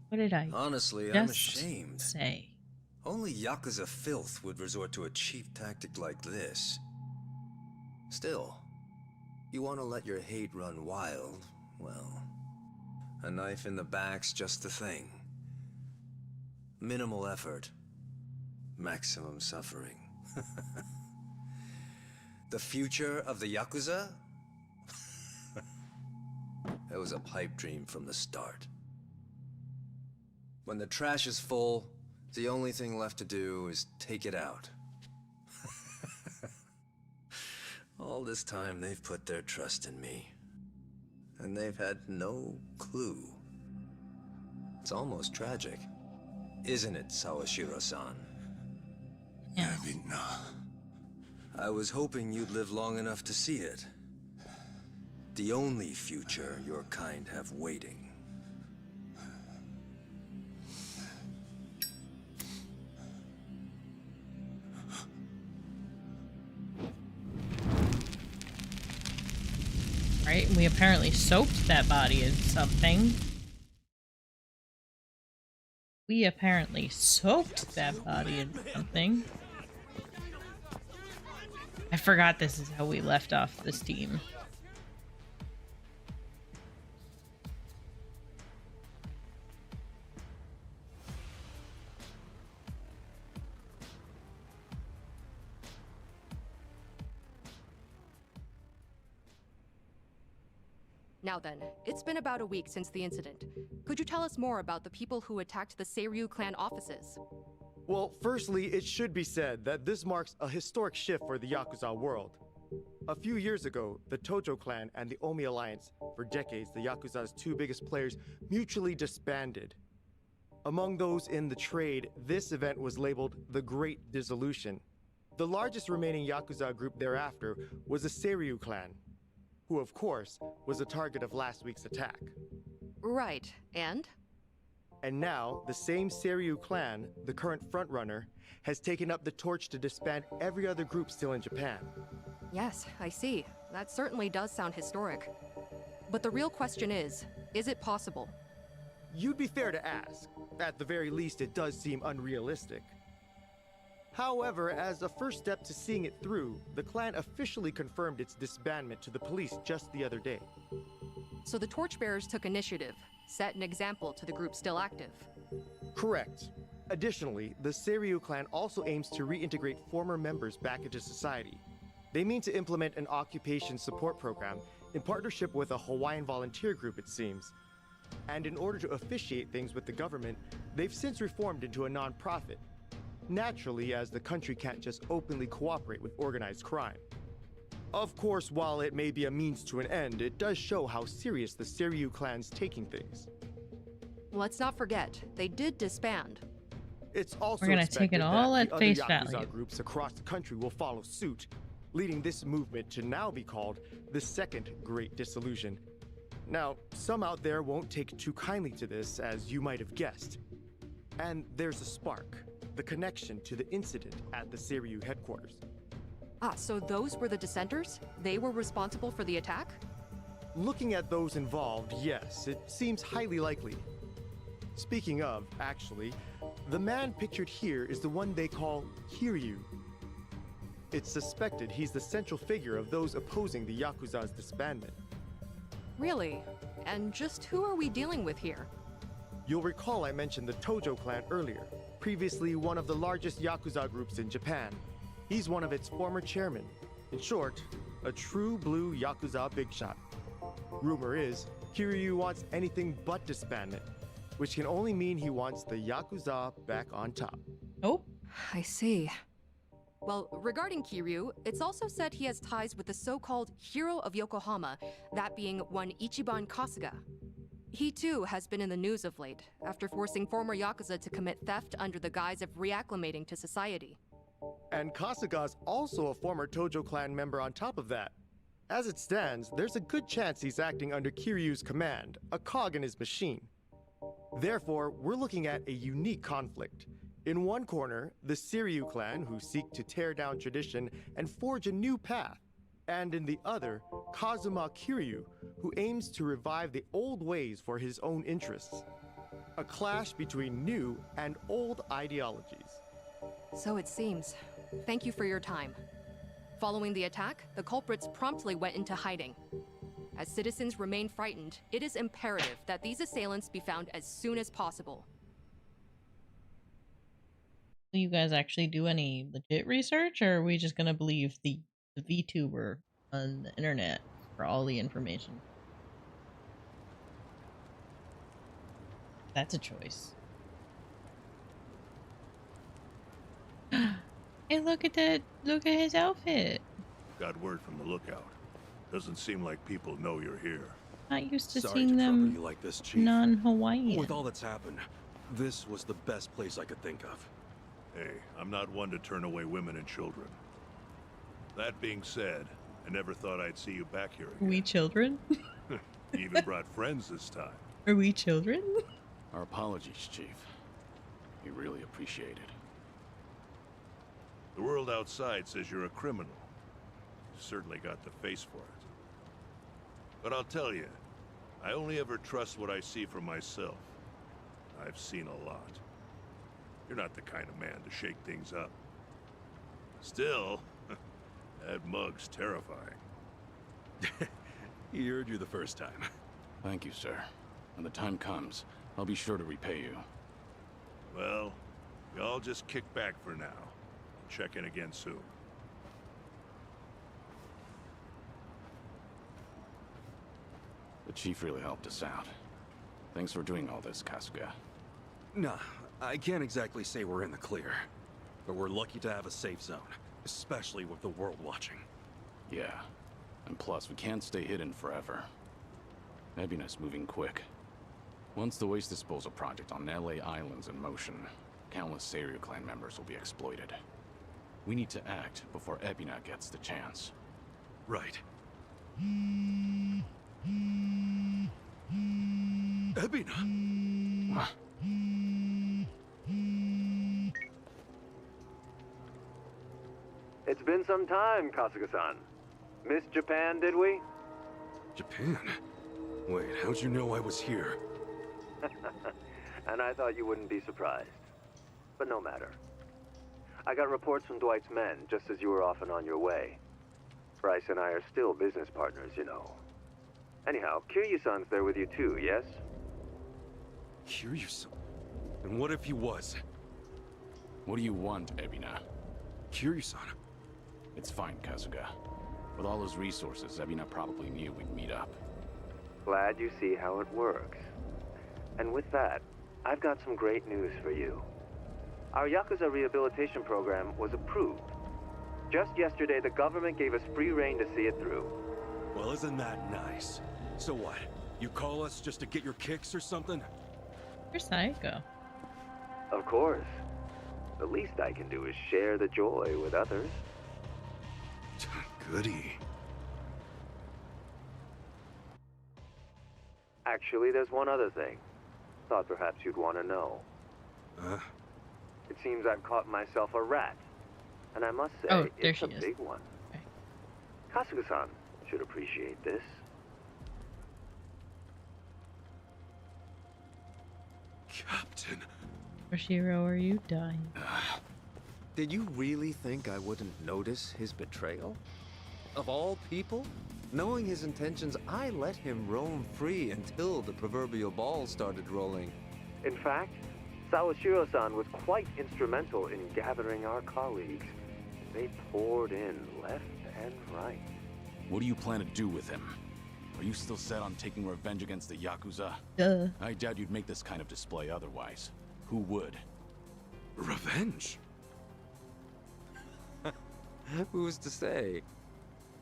What did I Honestly, just I'm ashamed. say? Only Yakuza filth would resort to a cheap tactic like this. Still, you want to let your hate run wild, well, a knife in the back's just the thing. Minimal effort, maximum suffering. The future of the Yakuza? It was a pipe dream from the start. When the trash is full, the only thing left to do is take it out. All this time, they've put their trust in me. And they've had no clue. It's almost tragic. Isn't it, Sawashiro-san? Yes. I was hoping you'd live long enough to see it. The only future your kind have waiting. Right? And we apparently soaked that body in something. We apparently soaked that body in something. I forgot this is how we left off this team. Now then, it's been about a week since the incident. Could you tell us more about the people who attacked the Seiryu clan offices? Well, firstly, it should be said that this marks a historic shift for the Yakuza world. A few years ago, the Tojo clan and the Omi Alliance, for decades the Yakuza's two biggest players, mutually disbanded. Among those in the trade, this event was labeled the Great Dissolution. The largest remaining Yakuza group thereafter was the Seiryu clan, who of course was the target of last week's attack. Right, and? And now, the same Seiryu clan, the current frontrunner, has taken up the torch to disband every other group still in Japan. Yes, I see. That certainly does sound historic. But the real question is it possible? You'd be fair to ask. At the very least, it does seem unrealistic. However, as a first step to seeing it through, the clan officially confirmed its disbandment to the police just the other day. So the torchbearers took initiative, set an example to the group still active. Correct. Additionally, the Seiryu clan also aims to reintegrate former members back into society. They mean to implement an occupation support program in partnership with a Hawaiian volunteer group, it seems. And in order to officiate things with the government, they've since reformed into a non-profit. Naturally, as the country can't just openly cooperate with organized crime. Of course, while it may be a means to an end, it does show how serious the Seiryu clan's taking things. Let's not forget, they did disband. It's also We're gonna take it all at face Yakuza value. Groups across the country will follow suit, leading this movement to now be called the Second Great Dissolution. Now, some out there won't take too kindly to this, as you might have guessed. And there's a spark, the connection to the incident at the Seiryu headquarters. Ah, so those were the dissenters? They were responsible for the attack? Looking at those involved, yes, it seems highly likely. Speaking of, actually, the man pictured here is the one they call Kiryu. It's suspected he's the central figure of those opposing the Yakuza's disbandment. Really? And just who are we dealing with here? You'll recall I mentioned the Tojo clan earlier, previously one of the largest Yakuza groups in Japan. He's one of its former chairmen. In short, a true blue Yakuza big shot. Rumor is, Kiryu wants anything but disbandment, which can only mean he wants the Yakuza back on top. Oh? I see. Well, regarding Kiryu, it's also said he has ties with the so-called Hero of Yokohama, that being one Ichiban Kasuga. He too has been in the news of late, after forcing former Yakuza to commit theft under the guise of reacclimating to society. And Kasuga's also a former Tojo clan member on top of that. As it stands, there's a good chance he's acting under Kiryu's command, a cog in his machine. Therefore, we're looking at a unique conflict. In one corner, the Seiryu clan, who seek to tear down tradition and forge a new path. And in the other, Kazuma Kiryu, who aims to revive the old ways for his own interests. A clash between new and old ideologies. So it seems. Thank you for your time. Following the attack, the culprits promptly went into hiding. As citizens remain frightened, it is imperative that these assailants be found as soon as possible. Will you guys actually do any legit research, or are we just gonna believe the VTuber on the internet for all the information? That's a choice. Hey, look at that! Look at his outfit. Got word from the lookout. Doesn't seem like people know you're here. Not used to Sorry seeing to trouble them you like this, Chief. non-Hawaiian. With all that's happened, this was the best place I could think of. Hey, I'm not one to turn away women and children. That being said, I never thought I'd see you back here Are we children? again. You even brought friends this time. Are we children? Our apologies, Chief. We really appreciate it. The world outside says you're a criminal. You certainly got the face for it. But I'll tell you, I only ever trust what I see for myself. I've seen a lot. You're not the kind of man to shake things up. Still, that mug's terrifying. He heard you the first time. Thank you, sir. When the time comes, I'll be sure to repay you. Well, we all just kick back for now. Check in again soon. The Chief really helped us out. Thanks for doing all this, Kasuga. Nah, I can't exactly say we're in the clear. But we're lucky to have a safe zone, especially with the world watching. Yeah. And plus, we can't stay hidden forever. Ebina's moving quick. Once the waste disposal project on LA Island's in motion, countless Seiryu clan members will be exploited. We need to act before Ebina gets the chance. Right. Ebina! It's been some time, Kasuga-san. Missed Japan, did we? Japan? Wait, how'd you know I was here? And I thought you wouldn't be surprised. But no matter. I got reports from Dwight's men just as you were off and on your way. Bryce and I are still business partners, you know. Anyhow, Kiryu-san's there with you too, yes? Kiryu-san? And what if he was? What do you want, Ebina? Kiryu-san. It's fine, Kasuga. With all those resources, Ebina probably knew we'd meet up. Glad you see how it works. And with that, I've got some great news for you. Our Yakuza rehabilitation program was approved. Just yesterday, the government gave us free rein to see it through. Well, isn't that nice? So what? You call us just to get your kicks or something? You're psycho. Of course. The least I can do is share the joy with others. Goody. Actually, there's one other thing. Thought perhaps you'd want to know. Huh? It seems I've caught myself a rat. And I must say, it's a big one. Okay. Kasuga-san should appreciate this. Captain. Yoshiro, are you dying? Did you really think I wouldn't notice his betrayal? Of all people? Knowing his intentions, I let him roam free until the proverbial ball started rolling. In fact, Sawashiro-san was quite instrumental in gathering our colleagues. They poured in left and right. What do you plan to do with him? Are you still set on taking revenge against the Yakuza? Duh. I doubt you'd make this kind of display otherwise. Who would? Revenge? Who's to say?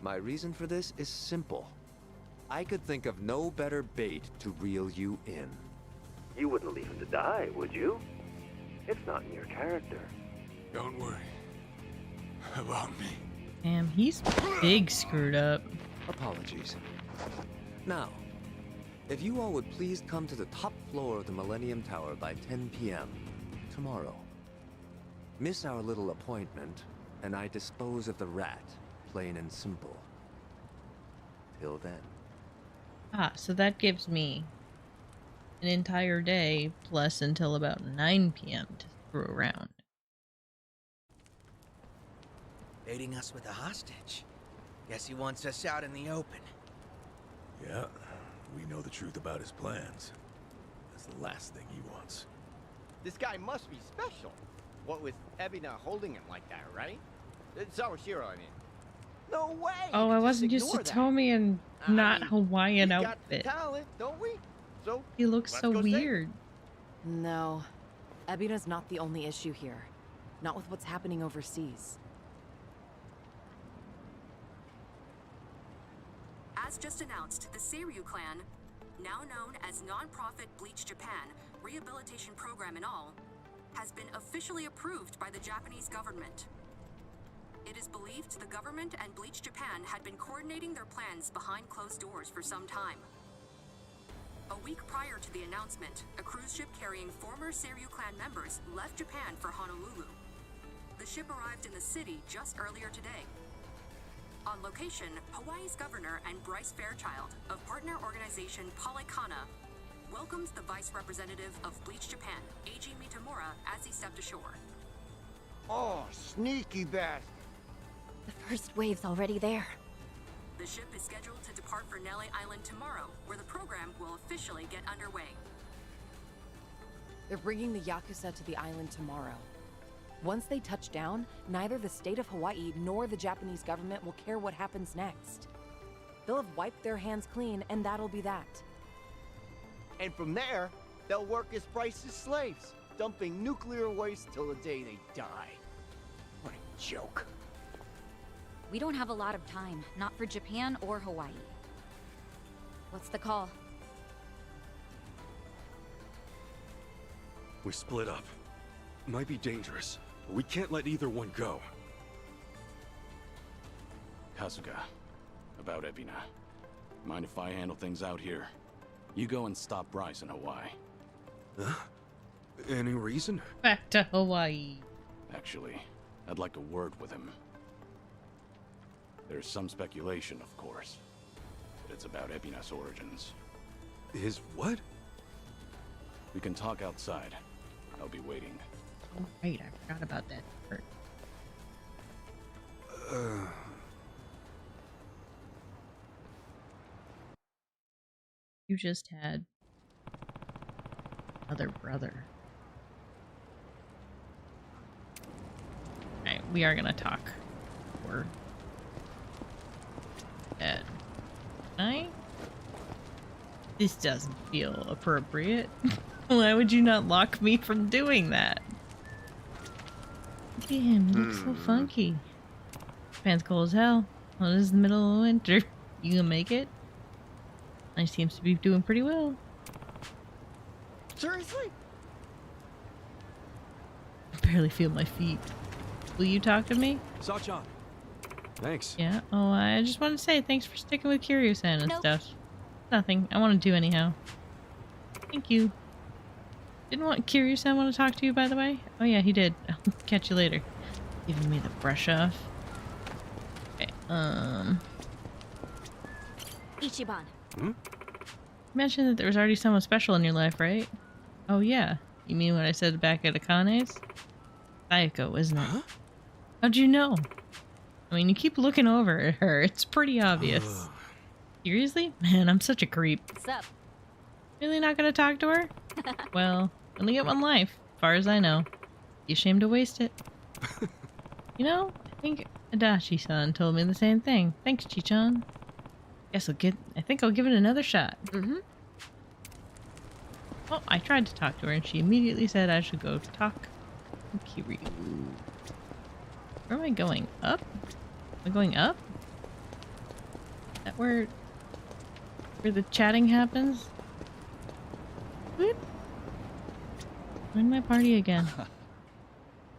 My reason for this is simple. I could think of no better bait to reel you in. You wouldn't leave him to die, would you? It's not in your character. Don't worry about me. Damn, he's big screwed up. Apologies. Now, if you all would please come to the top floor of the Millennium Tower by 10 p.m. tomorrow. Miss our little appointment, and I dispose of the rat, plain and simple. Till then. Ah, so that gives me an entire day plus until about 9 p.m. to screw around. Baiting us with a hostage. Guess he wants us out in the open. Yeah, we know the truth about his plans. That's the last thing he wants. This guy must be special. What with Ebina holding him like that, right? Sawashiro, I mean. No way! Oh, I wasn't used to Tommy and not Hawaiian Got outfit. talent, don't we? So He looks so weird. No. Ebina's not the only issue here. Not with what's happening overseas. As just announced, the Seiryu clan, now known as non-profit Bleach Japan, rehabilitation program and all, has been officially approved by the Japanese government. It is believed the government and Bleach Japan had been coordinating their plans behind closed doors for some time. A week prior to the announcement, a cruise ship carrying former Seiryu clan members left Japan for Honolulu. The ship arrived in the city just earlier today. On location, Hawaii's governor and Bryce Fairchild of partner organization Polycana welcomes the vice representative of Bleach Japan, Eiji Mitamura, as he stepped ashore. Oh, sneaky bastard. The first wave's already there. The ship is scheduled to depart for Nele Island tomorrow, where the program will officially get underway. They're bringing the Yakuza to the island tomorrow. Once they touch down, neither the state of Hawaii nor the Japanese government will care what happens next. They'll have wiped their hands clean, and that'll be that. And from there, they'll work as Bryce's slaves, dumping nuclear waste till the day they die. What a joke. We don't have a lot of time, not for Japan or Hawaii. What's the call? We split up. Might be dangerous, but we can't let either one go. Kasuga, about Ebina. Mind if I handle things out here? You go and stop Bryce in Hawaii. Huh? Any reason? Back to Hawaii. Actually, I'd like a word with him. There's some speculation, of course, but it's about Ebina's origins. His what? We can talk outside. I'll be waiting. Oh, right, I forgot about that part. You just had another brother. Alright, we are gonna talk. We're dead. This doesn't feel appropriate. Why would you not lock me from doing that? Damn, you look so funky. Japan's cold as hell. Well, it is the middle of winter. You gonna make it? I seems to be doing pretty well. Seriously? I barely feel my feet. Will you talk to me? Sachan. Thanks. Yeah. Oh, I just wanted to say thanks for sticking with Kiryu-san and Nope. stuff. Nothing. I want to do anyhow. Thank you. Didn't want Kiryu-san want to talk to you, by the way? Oh yeah, he did. I'll catch you later. Giving me the brush off. Okay. Ichiban. Hmm? You mentioned that there was already someone special in your life, right? Oh yeah. You mean what I said back at Akane's? Sayako, isn't it? Huh? How'd you know? I mean, you keep looking over at her. It's pretty obvious. Seriously? Man, I'm such a creep. What's up? Really not gonna talk to her? Well, only get one life, as far as I know. You ashamed to waste it? You know, I think Adachi-san told me the same thing. Thanks, Chichan. I think I'll give it another shot. Mm-hmm. Oh, I tried to talk to her and she immediately said I should go talk to Kiryu. Where am I going? Up? Am I going up? Is that where the chatting happens? Whoop. Join my party again.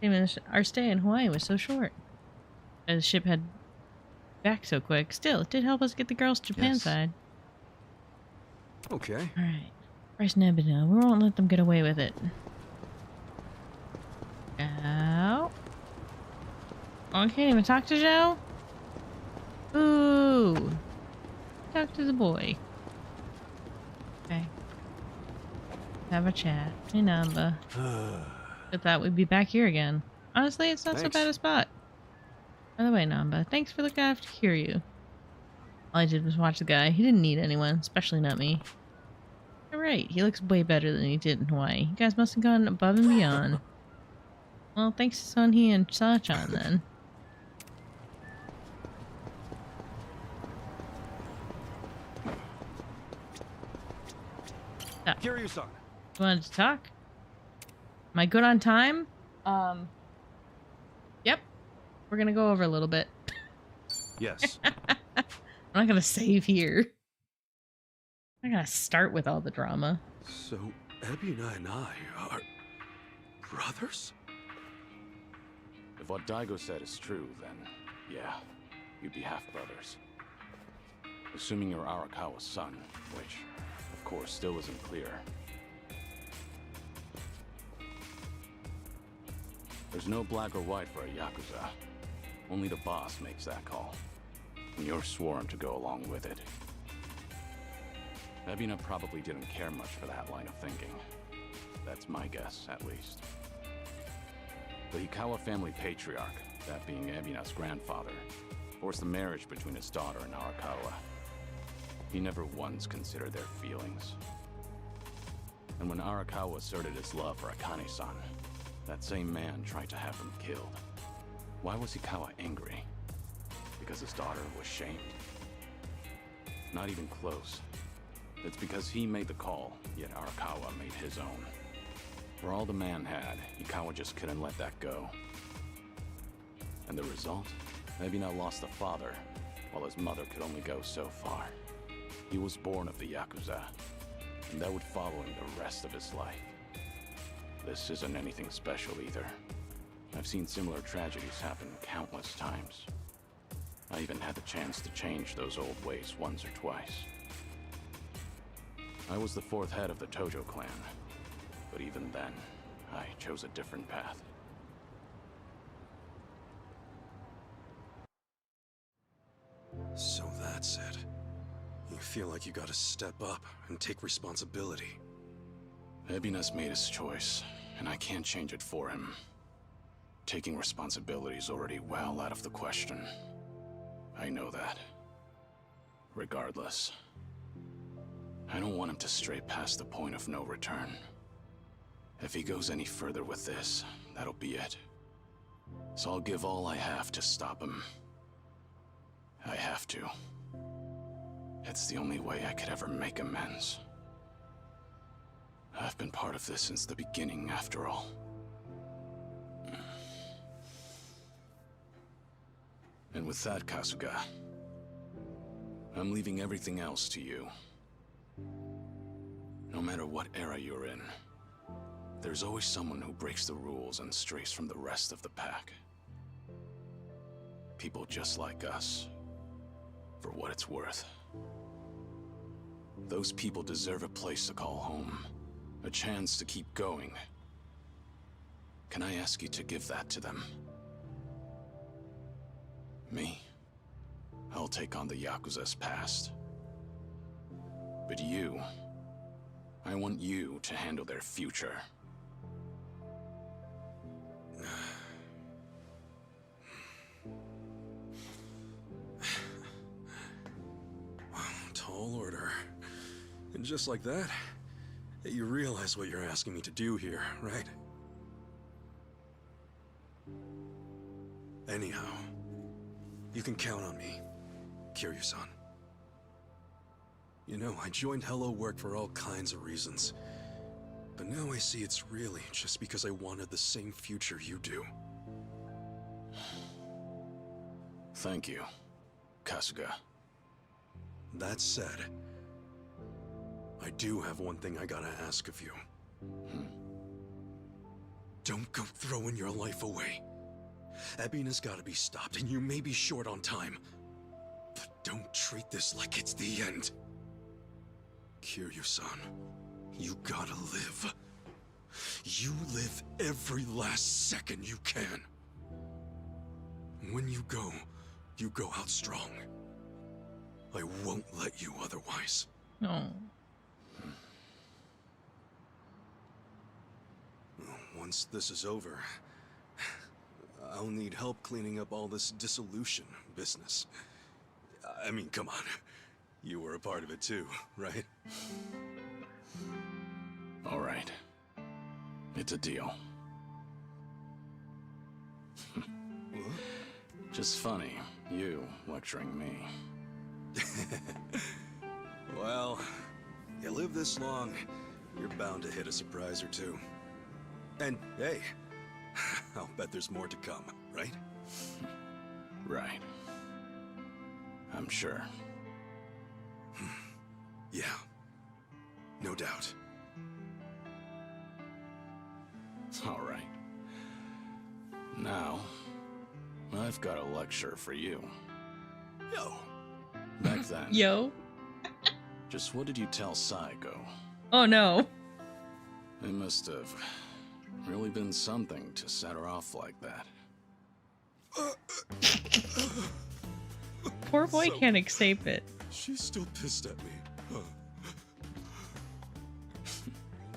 Hey man, our stay in Hawaii was so short. The ship had back so quick. Still, it did help us get the girls to Japan side. Okay. Alright. Bryce and Ebina, we won't let them get away with it. Ow. Oh, I can't even talk to Zhao? Ooh. Talk to the boy. Okay. Have a chat. Hey, Namba. I thought we'd be back here again. Honestly, it's not so bad a spot. By the way, Namba, thanks for looking after Kiryu. All I did was watch the guy. He didn't need anyone, especially not me. You're right. He looks way better than he did in Hawaii. You guys must have gone above and beyond. Well, thanks to Sunhee and Sachan, then. Kiryu-san. You wanted to talk? Am I good on time? Yep. We're gonna go over a little bit. Yes. I'm not gonna save here. I'm not gonna start with all the drama. So, Ebina and I are brothers? If what Daigo said is true, then yeah, you'd be half-brothers. Assuming you're Arakawa's son, which, of course, still isn't clear. There's no black or white for a Yakuza. Only the boss makes that call. And you're sworn to go along with it. Ebina probably didn't care much for that line of thinking. That's my guess, at least. The Hikawa family patriarch, that being Ebina's grandfather, forced the marriage between his daughter and Arakawa. He never once considered their feelings. And when Arakawa asserted his love for Akane-san, that same man tried to have him killed. Why was Hikawa angry? Because his daughter was shamed? Not even close. It's because he made the call, yet Arakawa made his own. For all the man had, Ikawa just couldn't let that go. And the result? Ebina lost a father, while his mother could only go so far. He was born of the Yakuza, and that would follow him the rest of his life. This isn't anything special either. I've seen similar tragedies happen countless times. I even had the chance to change those old ways once or twice. I was the fourth head of the Tojo clan, but even then, I chose a different path. So that's it. You feel like you gotta step up and take responsibility. Ebina's made his choice, and I can't change it for him. Taking responsibility is already well out of the question. I know that. Regardless, I don't want him to stray past the point of no return. If he goes any further with this, that'll be it. So I'll give all I have to stop him. I have to. It's the only way I could ever make amends. I've been part of this since the beginning, after all. And with that, Kasuga, I'm leaving everything else to you. No matter what era you're in, there's always someone who breaks the rules and strays from the rest of the pack. People just like us, for what it's worth. Those people deserve a place to call home, a chance to keep going. Can I ask you to give that to them? Me? I'll take on the Yakuza's past. But you, I want you to handle their future. Tall order. And just like that, you realize what you're asking me to do here, right? Anyhow, you can count on me, Kiryu-san. You know, I joined Hello Work for all kinds of reasons. But now I see it's really just because I wanted the same future you do. Thank you, Kasuga. That said, I do have one thing I gotta ask of you. Don't go throwing your life away. Ebina's gotta be stopped, and you may be short on time. But don't treat this like it's the end. Kiryu-san, you gotta live. You live every last second you can. When you go out strong. I won't let you otherwise. No. Once this is over, I'll need help cleaning up all this dissolution business. I mean, come on. You were a part of it too, right? All right. It's a deal. Just funny, you lecturing me. Well, you live this long, you're bound to hit a surprise or two. And hey, I'll bet there's more to come, right? Right. I'm sure. Yeah, no doubt. All right. Now, I've got a lecture for you. Yo. Back then. Yo. Just what did you tell Saiko? Oh no. It must have really been something to set her off like that. Poor boy can't escape it. She's still pissed at me.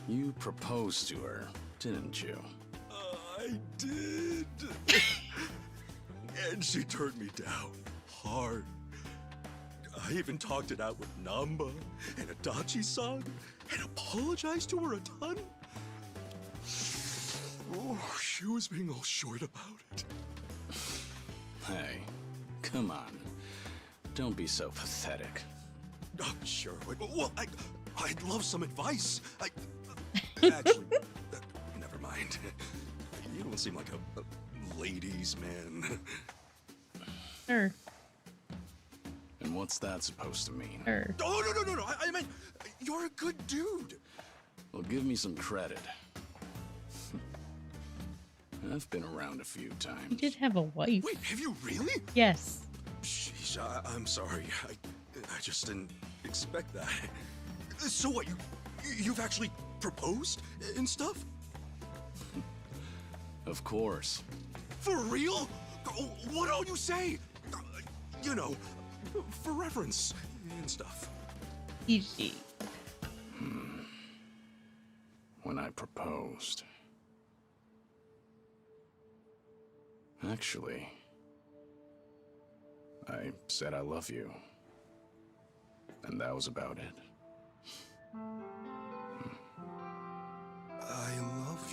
You proposed to her, didn't you? I did. And she turned me down hard. I even talked it out with Namba and Adachi-san and apologized to her a ton. Oh, she was being all short about it. Hey, come on. Don't be so pathetic. Oh, sure. Well, I'd love some advice. Actually, never mind. You don't seem like a ladies' man. Sure. And what's that supposed to mean? Sure. Oh, no. I meant, you're a good dude. Well, give me some credit. I've been around a few times. He did have a wife. Wait, have you really? Yes. Sheesh, I'm sorry. I just didn't expect that. So what, you've actually proposed and stuff? Of course. For real? What all you say? You know, for reference and stuff. Easy. When I proposed. Actually, I said I love you. And that was about it. I love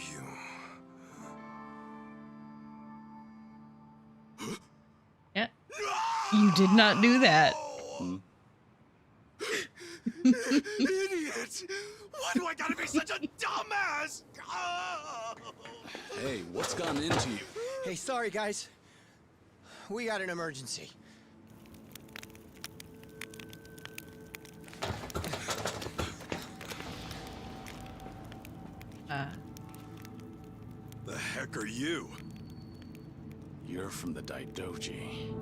you. Yeah. You did not do that. Idiot! Why do I gotta be such a dumbass? Hey, what's gone into you? Hey, sorry, guys. We got an emergency. The heck are you? You're from the Daidoji.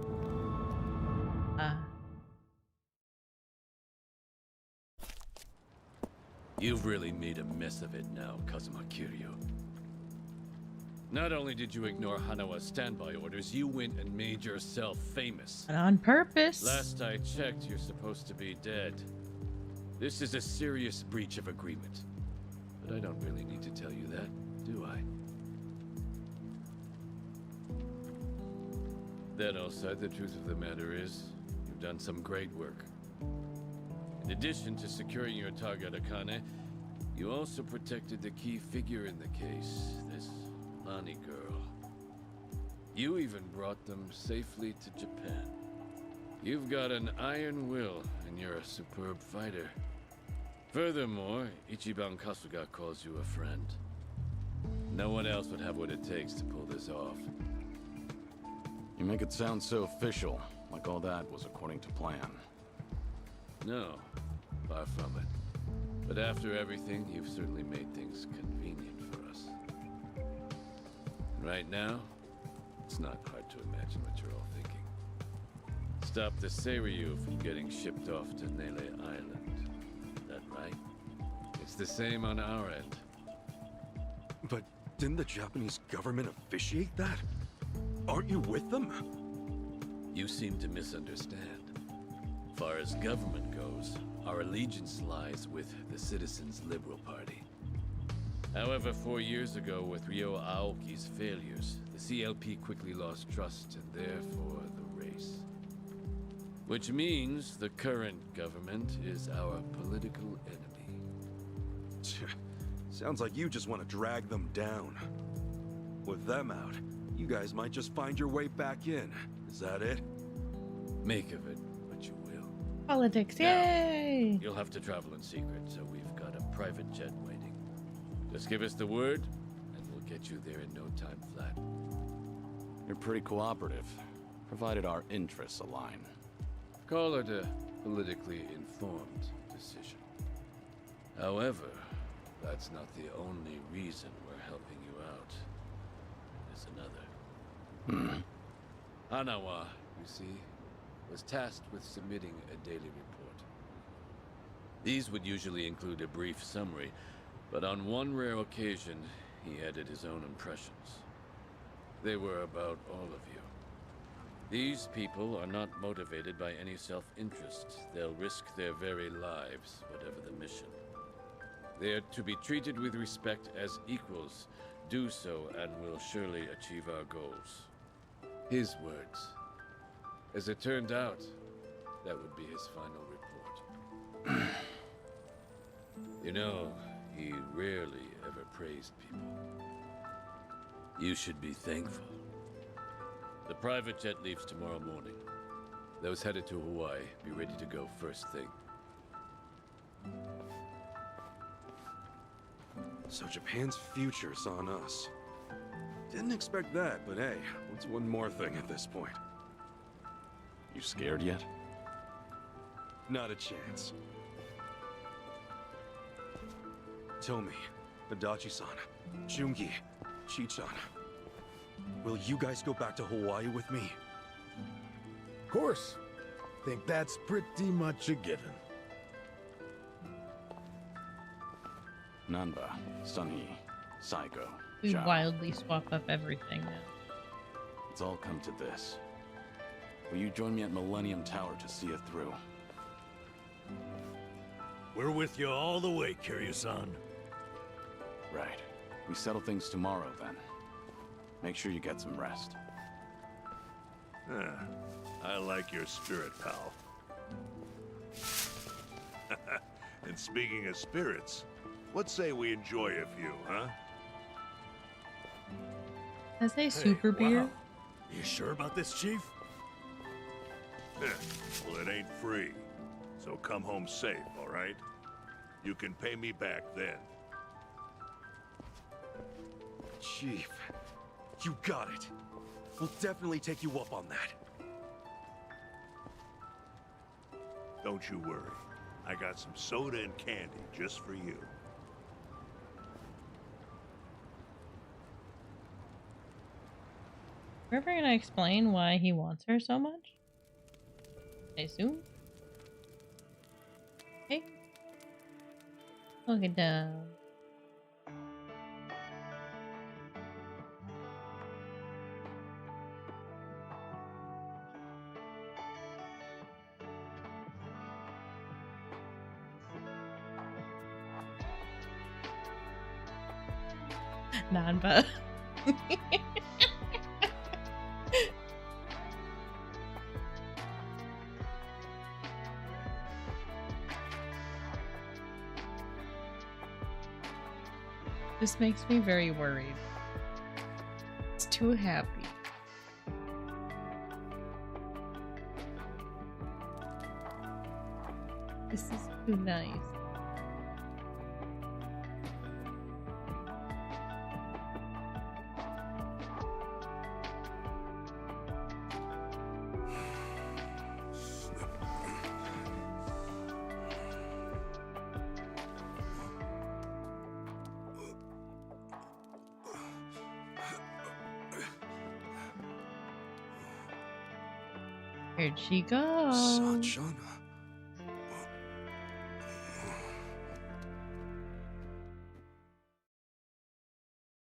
You've really made a mess of it now, Kazuma Kiryu. Not only did you ignore Hanawa's standby orders, you went and made yourself famous. But on purpose. Last I checked, you're supposed to be dead. This is a serious breach of agreement. But I don't really need to tell you that, do I? That all said, the truth of the matter is, you've done some great work. In addition to securing your target Akane, you also protected the key figure in the case, this Lani girl. You even brought them safely to Japan. You've got an iron will, and you're a superb fighter. Furthermore, Ichiban Kasuga calls you a friend. No one else would have what it takes to pull this off. You make it sound so official, like all that was according to plan. No, far from it. But after everything, you've certainly made things convenient for us. Right now, it's not hard to imagine what you're all thinking. Stop the Seiryu from getting shipped off to Nele Island. That right? It's the same on our end. But didn't the Japanese government officiate that? Aren't you with them? You seem to misunderstand. Far as government goes, our allegiance lies with the Citizens Liberal Party. However, 4 years ago, with Ryo Aoki's failures, the CLP quickly lost trust and therefore the race. Which means the current government is our political enemy. Sounds like you just want to drag them down. With them out, you guys might just find your way back in. Is that it? Make of it what you will. Politics, yay! Now, you'll have to travel in secret, so we've got a private jet waiting. Just give us the word, and we'll get you there in no time flat. You're pretty cooperative, provided our interests align. Call it a politically informed decision. However, that's not the only reason we're helping you out. There's another. Hanawa, you see, was tasked with submitting a daily report. These would usually include a brief summary, but on one rare occasion, he added his own impressions. They were about all of you. These people are not motivated by any self-interest. They'll risk their very lives, whatever the mission. They are to be treated with respect as equals. Do so, and we'll surely achieve our goals. His words. As it turned out, that would be his final report. You know, he rarely ever praised people. You should be thankful. The private jet leaves tomorrow morning. Those headed to Hawaii, be ready to go first thing. So Japan's future's on us. Didn't expect that, but hey, what's one more thing at this point? You scared yet? Not a chance. Tomi, Adachi-san, Jungi, Chi-chan. Will you guys go back to Hawaii with me? Of course. Think that's pretty much a given. Nanba, Sunny, Saiko, We Zhao. wildly swap up everything now. It's all come to this. Will you join me at Millennium Tower to see it through? We're with you all the way, Kiryu-san. Right. We settle things tomorrow, then. Make sure you get some rest. I like your spirit, pal. And speaking of spirits, what say we enjoy a few, huh? Can I say super beer? Wow. You sure about this, Chief? Well, it ain't free. So come home safe, all right? You can pay me back then. Chief, you got it. We'll definitely take you up on that. Don't you worry. I got some soda and candy just for you. We're ever gonna explain why he wants her so much? I assume? Hey. Look it down. Nanba. This makes me very worried. It's too happy. This is too nice. Where'd she go? Sachana.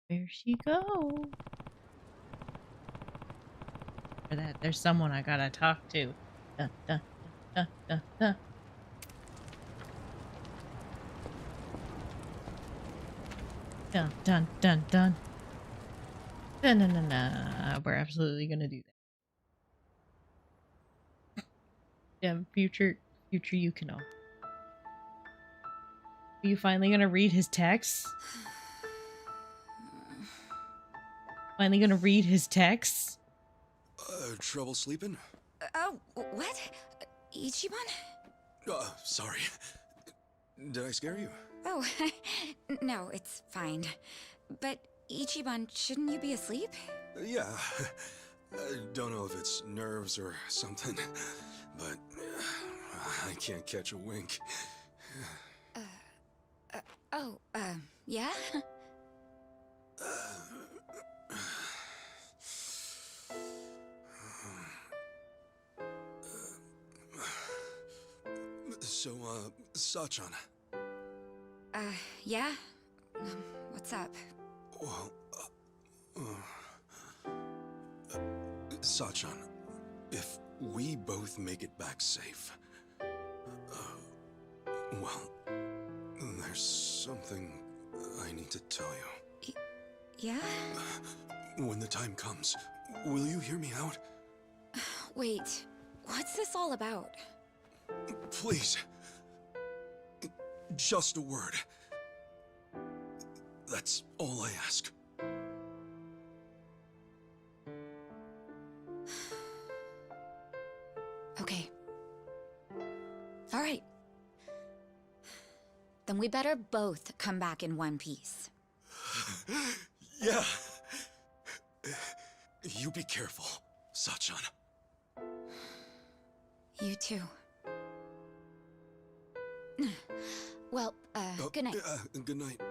Where'd she go? For that, there's someone I gotta talk to. Dun, dun, dun, dun, dun. Dun, dun, dun, dun. Dun, dun, dun, dun. We're absolutely gonna do that. Yeah, future Yukino. Are you finally gonna read his text? Finally gonna read his text? Trouble sleeping? Oh, what? Ichiban? Sorry. Did I scare you? Oh, no, it's fine. But Ichiban, shouldn't you be asleep? Yeah. I don't know if it's nerves or something, but I can't catch a wink. Yeah? So, Sachan. Yeah? What's up? Well, Sachan, if we both make it back safe, well, there's something I need to tell you. Yeah? When the time comes, will you hear me out? Wait, what's this all about? Please. Just a word. That's all I ask. Okay. All right. Then we better both come back in one piece. Yeah. You be careful, Sachan. You too. Well, good night. Good night.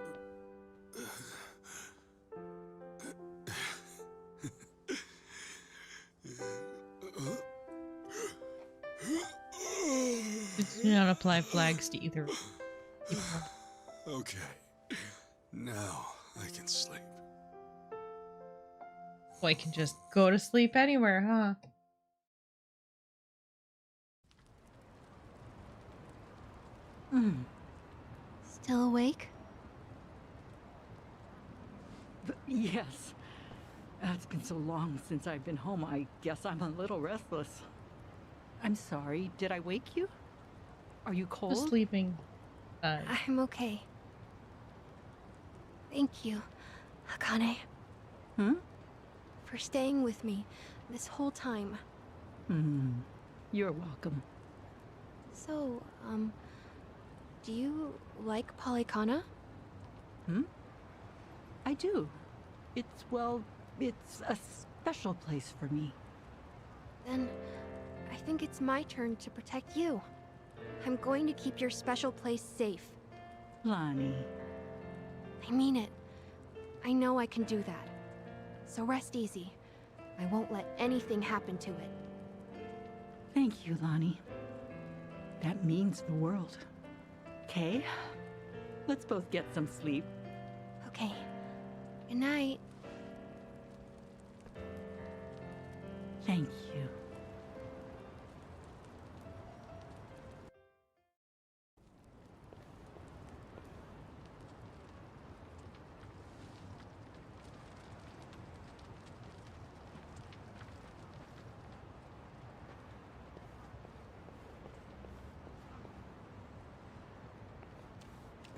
Do not apply flags to either. Okay. Now I can sleep. Boy can just go to sleep anywhere, huh? Still awake? Yes. It's been so long since I've been home, I guess I'm a little restless. I'm sorry, did I wake you? Are you cold? Just sleeping. I'm okay. Thank you, Akane. For staying with me this whole time. You're welcome. So, do you like Polycana? I do. It's, well, it's a special place for me. Then, I think it's my turn to protect you. I'm going to keep your special place safe. Lonnie. I mean it. I know I can do that. So rest easy. I won't let anything happen to it. Thank you, Lonnie. That means the world. Okay? Let's both get some sleep. Okay. Good night. Thank you.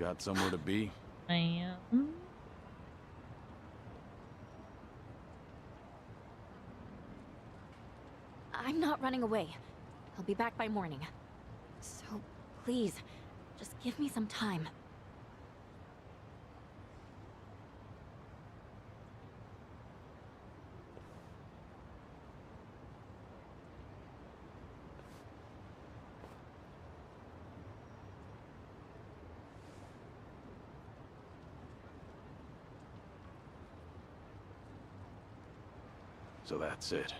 Got somewhere to be? I am. I'm not running away. I'll be back by morning. So, please, just give me some time. So that's it.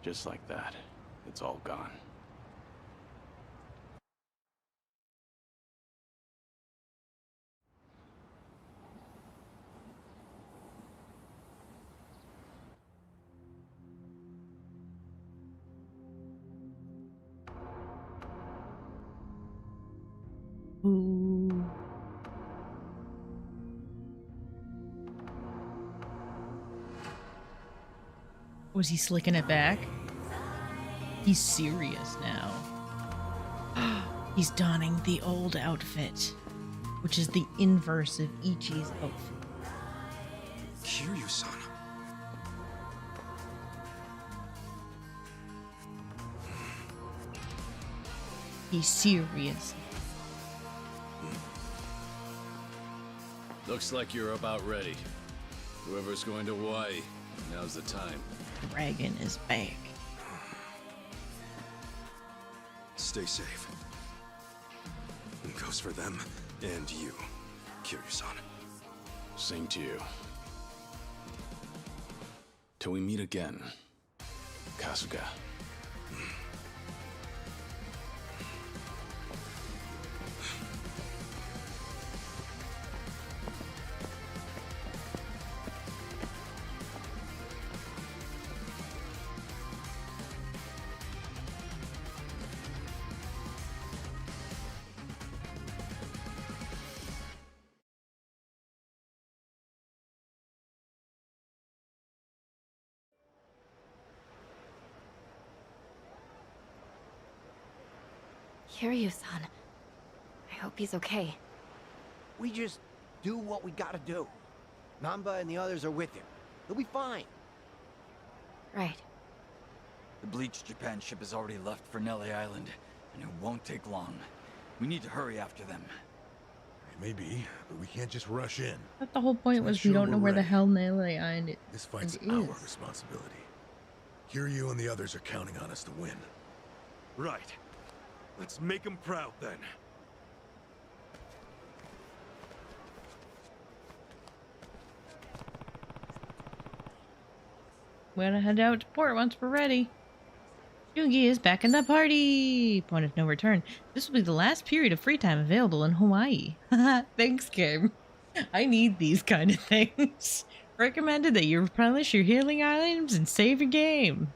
Just like that, it's all gone. Ooh. Was he slicking it back? He's serious now. He's donning the old outfit, which is the inverse of Ichi's outfit. Kiryu-san. He's serious. Looks like you're about ready. Whoever's going to Hawaii, now's the time. Dragon is back. Stay safe. It goes for them and you, Kiryu-san. Same to you. Till we meet again, Kasuga. Kiryu-san. I hope he's okay. We just do what we gotta do. Namba and the others are with him. He'll be fine. Right. The Bleach Japan ship has already left for Nelly Island, and it won't take long. We need to hurry after them. Maybe, but we can't just rush in. But the whole point was we don't know where the hell LA Island This fight's is. our responsibility. Kiryu and the others are counting on us to win. Right. Let's make them proud then. We're gonna head out to port once we're ready. Jungi is back in the party! Point of no return. This will be the last period of free time available in Hawaii. Thanks, game. I need these kind of things. Recommended that you replenish your healing items and save your game.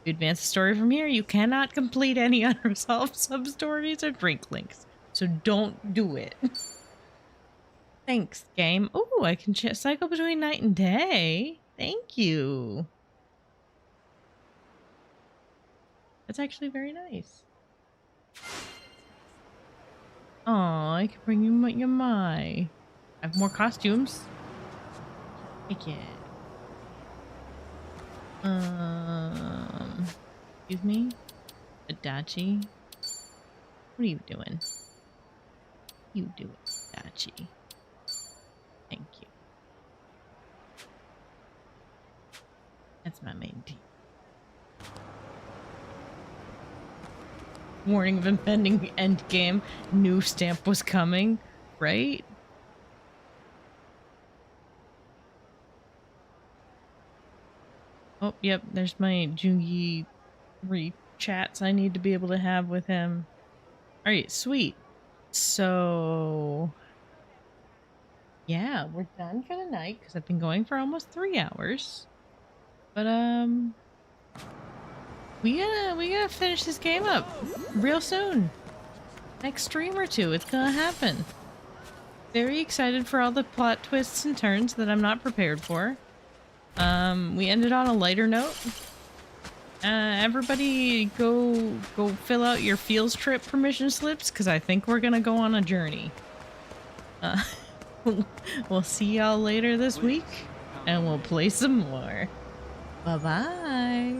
To advance the story from here, you cannot complete any unresolved sub-stories or drink links. So don't do it. Thanks, game. Oh, I can cycle between night and day. Thank you. That's actually very nice. Aw, I can bring you your Mai. I have more costumes. Take it. Excuse me? Adachi? What are you doing? You do it, Adachi. Thank you. That's my main team. Warning of impending end game. New stamp was coming, right? Oh, yep, there's my Jungi chats I need to be able to have with him. Alright, sweet. So... yeah, we're done for the night, because I've been going for almost 3 hours. But, we gotta finish this game up real soon. Next stream or two, it's gonna happen. Very excited for all the plot twists and turns that I'm not prepared for. We ended on a lighter note. Everybody go fill out your fields trip permission slips, because I think we're gonna go on a journey. We'll see y'all later this week, and we'll play some more. Bye-bye.